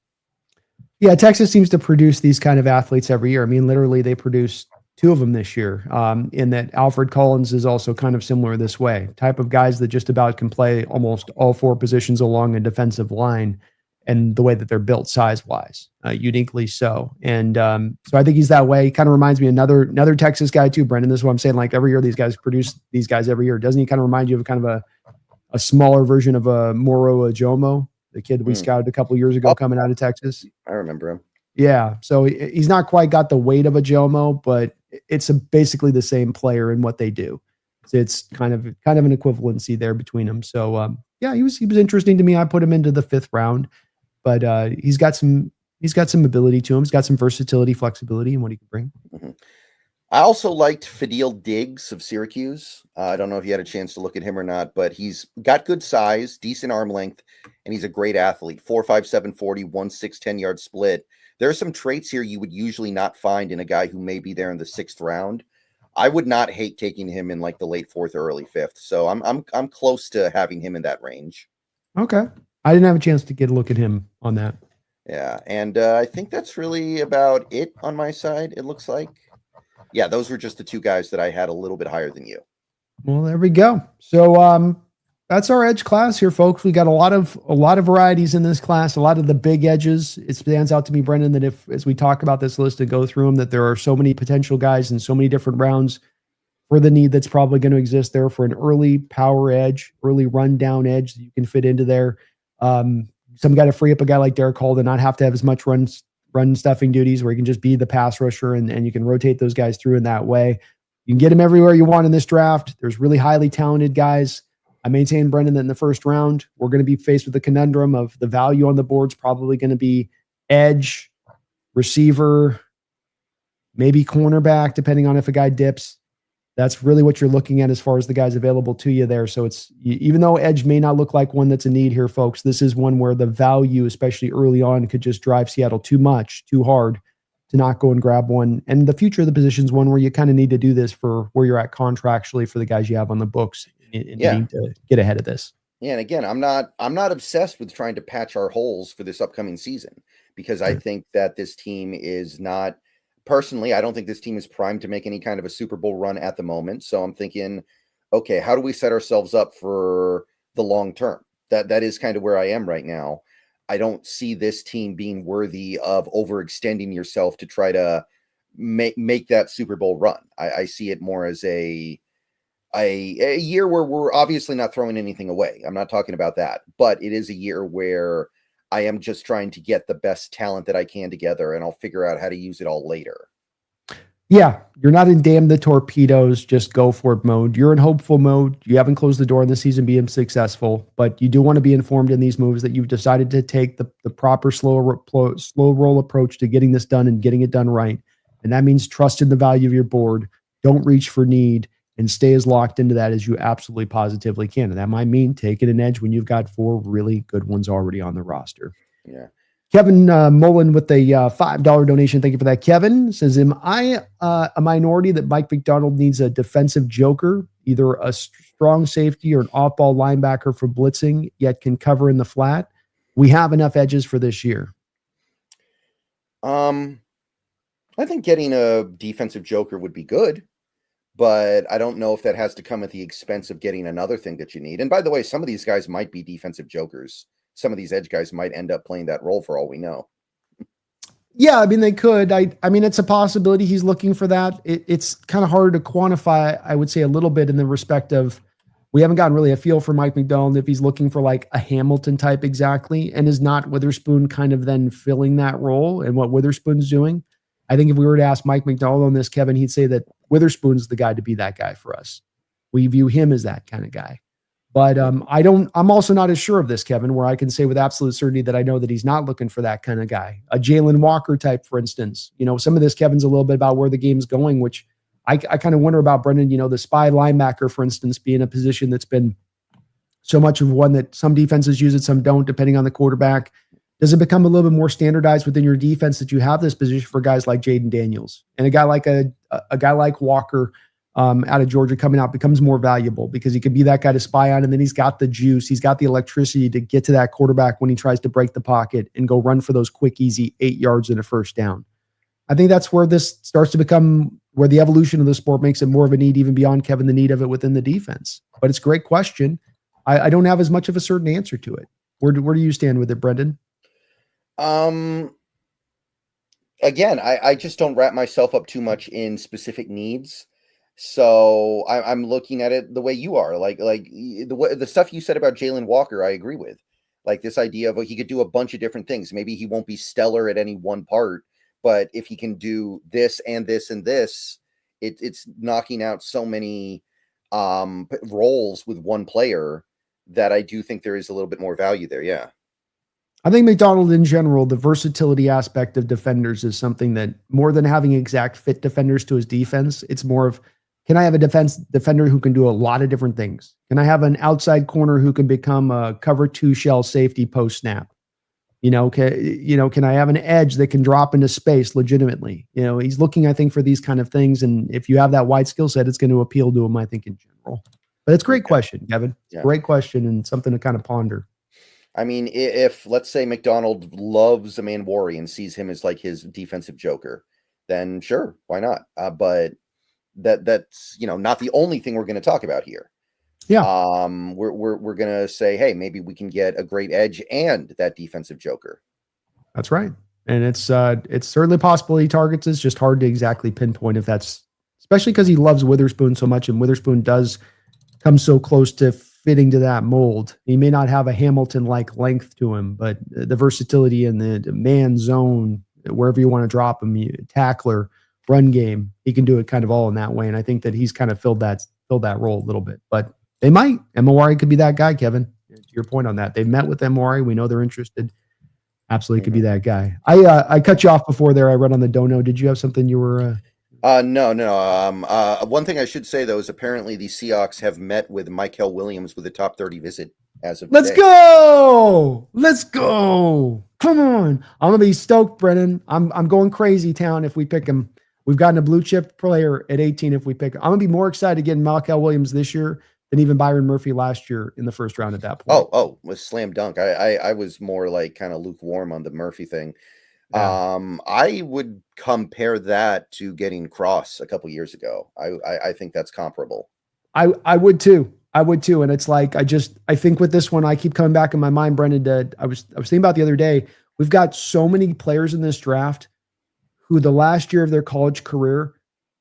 Yeah, Texas seems to produce these kind of athletes every year. I mean, literally, they produced 2 of them this year. In that Alfred Collins is also kind of similar this way. Type of guys that just about can play almost all 4 positions along a defensive line, and the way that they're built size-wise, uniquely so. And so I think he's that way. He kind of reminds me of another Texas guy too, Brendan. This is what I'm saying. Like every year, these guys produce these guys every year. Doesn't he kind of remind you of kind of a smaller version of a Moro Ajomo, the kid we scouted a couple of years ago coming out of Texas? I remember him. Yeah, so he's not quite got the weight of a Jomo, but it's basically the same player in what they do. So it's kind of an equivalency there between them. So yeah, he was interesting to me. I put him into the 5th round, but he's got some ability to him. He's got some versatility, flexibility, and what he can bring. Mm-hmm. I also liked Fadil Diggs of Syracuse. I don't know if you had a chance to look at him or not, but he's got good size, decent arm length, and he's a great athlete. 4.57 40, 1.6 10-yard split. There are some traits here you would usually not find in a guy who may be there in the 6th round. I would not hate taking him in like the late 4th or early 5th. So I'm close to having him in that range. Okay. I didn't have a chance to get a look at him on that. Yeah, and I think that's really about it on my side, it looks like. Yeah, those were just the 2 guys that I had a little bit higher than you. Well, there we go. So that's our edge class here, folks. We got a lot of varieties in this class, a lot of the big edges. It stands out to me, Brendan, that if as we talk about this list and go through them, that there are so many potential guys in so many different rounds for the need that's probably going to exist there for an early power edge, early rundown edge that you can fit into there. Some got to free up a guy like Derek Hall to not have to have as much run stuffing duties, where he can just be the pass rusher, and you can rotate those guys through in that way. You can get him everywhere you want in this draft. There's really highly talented guys. I maintain, Brendan, that in the first round, we're going to be faced with the conundrum of the value on the board's probably going to be edge, receiver, maybe cornerback, depending on if a guy dips. That's really what you're looking at as far as the guys available to you there. So it's, even though edge may not look like one that's a need here, folks, this is one where the value, especially early on, could just drive Seattle too hard to not go and grab one. And the future of the position is one where you kind of need to do this for where you're at contractually for the guys you have on the books and need to get ahead of this. Yeah, and again, I'm not obsessed with trying to patch our holes for this upcoming season, because I think that this team is not, personally, I don't think this team is primed to make any kind of a Super Bowl run at the moment. So I'm thinking, okay, how do we set ourselves up for the long term? That is kind of where I am right now. I don't see this team being worthy of overextending yourself to try to make that Super Bowl run. I see it more as a year where we're obviously not throwing anything away. I'm not talking about that, but it is a year where I am just trying to get the best talent that I can together, and I'll figure out how to use it all later. Yeah, you're not in damn the torpedoes, just go for it mode. You're in hopeful mode. You haven't closed the door on the season being successful, but you do want to be informed in these moves that you've decided to take the proper slow roll approach to getting this done and getting it done right. And that means trust in the value of your board. Don't reach for need, and stay as locked into that as you absolutely positively can. And that might mean taking an edge when you've got 4 really good ones already on the roster. Yeah. Kevin Mullen with a $5 donation. Thank you for that, Kevin. Says, am I a minority that Mike McDonald needs a defensive joker, either a strong safety or an off-ball linebacker for blitzing, yet can cover in the flat? We have enough edges for this year. I think getting a defensive joker would be good, but I don't know if that has to come at the expense of getting another thing that you need. And by the way, some of these guys might be defensive jokers. Some of these edge guys might end up playing that role for all we know. Yeah, I mean, they could. I mean, it's a possibility he's looking for that. It's kind of hard to quantify, I would say, a little bit in the respect of we haven't gotten really a feel for Mike McDonald if he's looking for like a Hamilton type exactly, and is not Witherspoon kind of then filling that role and what Witherspoon's doing. I think if we were to ask Mike McDonald on this, Kevin, he'd say that Witherspoon's the guy to be that guy for us. We view him as that kind of guy. But I'm also not as sure of this, Kevin, where I can say with absolute certainty that I know that he's not looking for that kind of guy. A Jalen Walker type, for instance. You know, some of this, Kevin's a little bit about where the game's going, which I kind of wonder about, Brendan, you know, the spy linebacker, for instance, being a position that's been so much of one that some defenses use it, some don't, depending on the quarterback. Does it become a little bit more standardized within your defense that you have this position for guys like Jaden Daniels and a guy like a guy like Walker out of Georgia coming out becomes more valuable because he can be that guy to spy on, and then he's got the juice, he's got the electricity to get to that quarterback when he tries to break the pocket and go run for those quick, easy 8 yards and a first down. I think that's where this starts to become where the evolution of the sport makes it more of a need, even beyond, Kevin, the need of it within the defense. But it's a great question. I don't have as much of a certain answer to it. Where do you stand with it, Brendan? Again, I just don't wrap myself up too much in specific needs. So I'm looking at it the way you are, like the stuff you said about Jalen Walker, I agree with. Like this idea of he could do a bunch of different things. Maybe he won't be stellar at any one part, but if he can do this and this and this, it's knocking out so many roles with one player that I do think there is a little bit more value there. Yeah. I think McDonald in general, the versatility aspect of defenders is something that more than having exact fit defenders to his defense, it's more of, can I have a defender who can do a lot of different things? Can I have an outside corner who can become a cover 2 shell safety post snap? Can I have an edge that can drop into space legitimately? He's looking, I think, for these kind of things. And if you have that wide skill set, it's going to appeal to him, I think, in general. But it's a great question, Kevin. It's a great question and something to kind of ponder. I mean, if let's say McDonald loves Amanwari and sees him as like his defensive joker, then sure, why not? But that's not the only thing we're going to talk about here. Yeah. We're going to say, hey, maybe we can get a great edge and that defensive joker. That's right. And it's certainly possible he targets us. Just hard to exactly pinpoint if that's, especially because he loves Witherspoon so much, and Witherspoon does come so close to fitting to that mold. He may not have a Hamilton-like length to him, but the versatility in the man zone, wherever you want to drop him, tackler, run game, he can do it kind of all in that way. And I think that he's kind of filled that role a little bit. But they might. Amanwari could be that guy, Kevin. To your point on that, they've met with Amanwari. We know they're interested. Absolutely could be that guy. I cut you off before there. I read on the dono. Did you have something you were? No. One thing I should say though is apparently the Seahawks have met with Michael Williams with a top 30 visit as of Let's today. go. Come on. I'm gonna be stoked, Brennan. I'm going crazy town if we pick him. We've gotten a blue chip player at 18 if we pick him. I'm gonna be more excited getting Michael Williams this year than even Byron Murphy last year in the first round at that point. Was slam dunk. I was more like kind of lukewarm on the Murphy thing. Yeah. I would compare that to getting Cross a couple years ago. I think that's comparable. I would too. And it's like, I think with this one, I keep coming back in my mind, Brendan, I was thinking about the other day, we've got so many players in this draft who the last year of their college career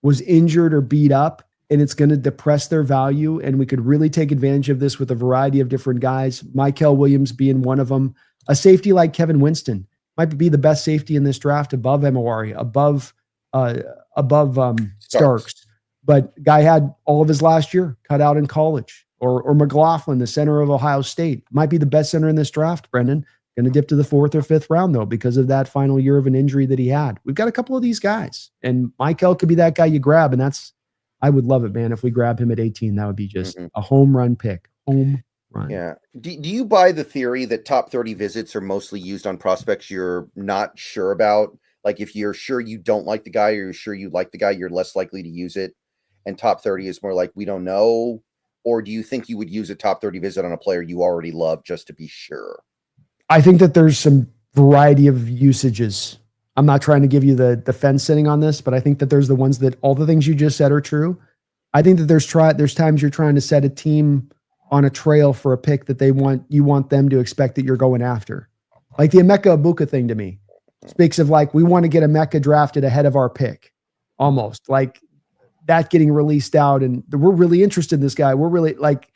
was injured or beat up, and it's going to depress their value. And we could really take advantage of this with a variety of different guys. Michael Williams being one of them. A safety like Kevin Winston might be the best safety in this draft above Amanwari, above Starks. But guy had all of his last year cut out in college. Or McLaughlin, the center of Ohio State, might be the best center in this draft, Brendan. Going to dip to the 4th or 5th round, though, because of that final year of an injury that he had. We've got a couple of these guys. And Michael could be that guy you grab. And I would love it, man. If we grab him at 18, that would be just a home run pick. Home run. Yeah. Do you buy the theory that top 30 visits are mostly used on prospects you're not sure about? Like if you're sure you don't like the guy or you're sure you like the guy, you're less likely to use it. And top 30 is more like, we don't know. Or do you think you would use a top 30 visit on a player you already love just to be sure? I think that there's some variety of usages. I'm not trying to give you the fence sitting on this, but I think that there's the ones that all the things you just said are true. I think that there's times you're trying to set a team on a trail for a pick that you want them to expect that you're going after. Like the Emeka Ibuka thing to me speaks of like, we want to get Emeka drafted ahead of our pick, almost like that getting released out. And we're really interested in this guy. We're really like,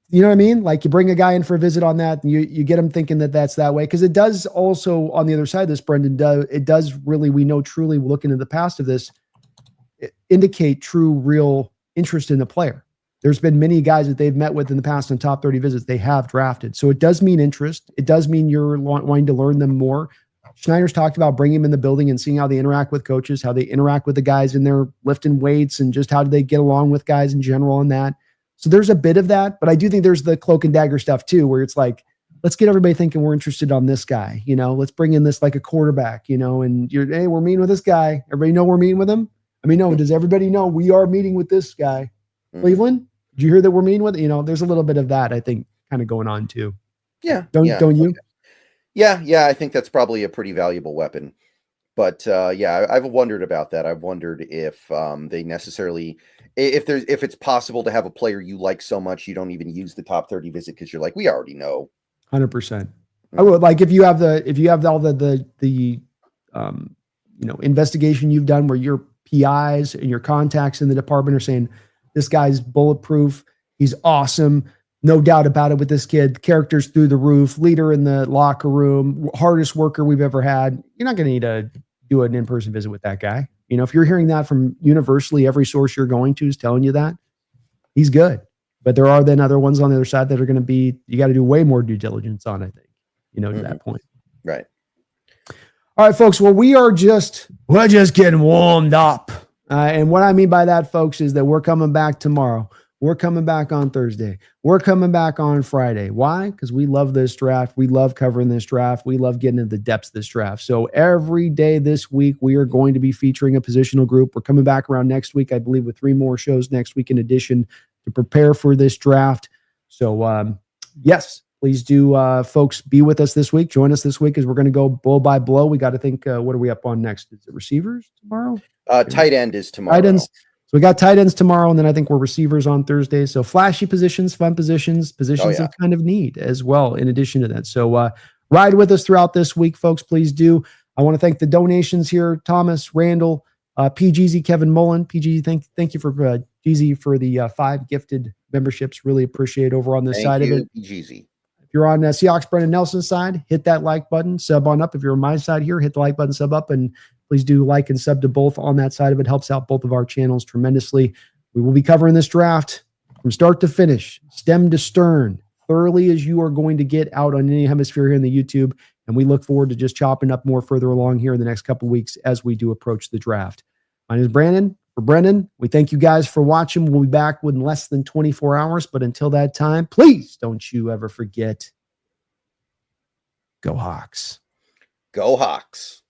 you know what I mean? Like you bring a guy in for a visit on that and you get him thinking that that's that way. Cause it does also on the other side of this, Brendan, it does really, we know truly looking at the past of this, indicate true, real interest in the player. There's been many guys that they've met with in the past on top 30 visits they have drafted. So it does mean interest. It does mean you're wanting to learn them more. Schneider's talked about bringing them in the building and seeing how they interact with coaches, how they interact with the guys in there lifting weights, and just how do they get along with guys in general on that. So there's a bit of that, but I do think there's the cloak and dagger stuff too, where it's like, let's get everybody thinking we're interested on this guy, let's bring in this like a quarterback, and hey, we're meeting with this guy. Everybody know we're meeting with him? I mean, no, does everybody know we are meeting with this guy? Cleveland? Did you hear that we're meeting with, there's a little bit of that, I think, kind of going on too. Yeah. Don't you? Okay. Yeah. I think that's probably a pretty valuable weapon. But I've wondered about that. I've wondered if they necessarily, if it's possible to have a player you like so much you don't even use the top 30 visit because you're like, we already know. 100%. I would like if you have all the investigation you've done where your PIs and your contacts in the department are saying this guy's bulletproof, he's awesome. No doubt about it with this kid. Characters through the roof, leader in the locker room, hardest worker we've ever had. You're not going to need to do an in-person visit with that guy. If you're hearing that from universally, every source you're going to is telling you that, he's good. But there are then other ones on the other side that are going to be, you got to do way more due diligence on, I think, to that point. Right. All right, folks. Well, we're just getting warmed up. And what I mean by that, folks, is that we're coming back tomorrow. We're coming back on Thursday. We're coming back on Friday. Why? Because we love this draft. We love covering this draft. We love getting into the depths of this draft. So every day this week, we are going to be featuring a positional group. We're coming back around next week, I believe, with 3 more shows next week in addition to prepare for this draft. So, yes, please do, folks, be with us this week. Join us this week as we're going to go blow by blow. We got to think, what are we up on next? Is it receivers tomorrow? Tight end is tomorrow. Tight ends. So we got tight ends tomorrow, and then I think we're receivers on Thursday. So flashy positions, fun positions of kind of need as well, in addition to that. So ride with us throughout this week, folks. Please do. I want to thank the donations here. Thomas, Randall, PGZ, Kevin Mullen. PGZ, thank you for GZ for the 5 gifted memberships. Really appreciate it over on this side of it. PGZ. If you're on Seahawks Brendan Nelson's side, hit that like button, sub on up. If you're on my side here, hit the like button, sub up, and please do like and sub to both on that side of it. Helps out both of our channels tremendously. We will be covering this draft from start to finish, stem to stern, thoroughly as you are going to get out on any hemisphere here in the YouTube. And we look forward to just chopping up more further along here in the next couple of weeks as we do approach the draft. My name is Brandon. For Brendan, we thank you guys for watching. We'll be back within less than 24 hours. But until that time, please don't you ever forget, go Hawks. Go Hawks.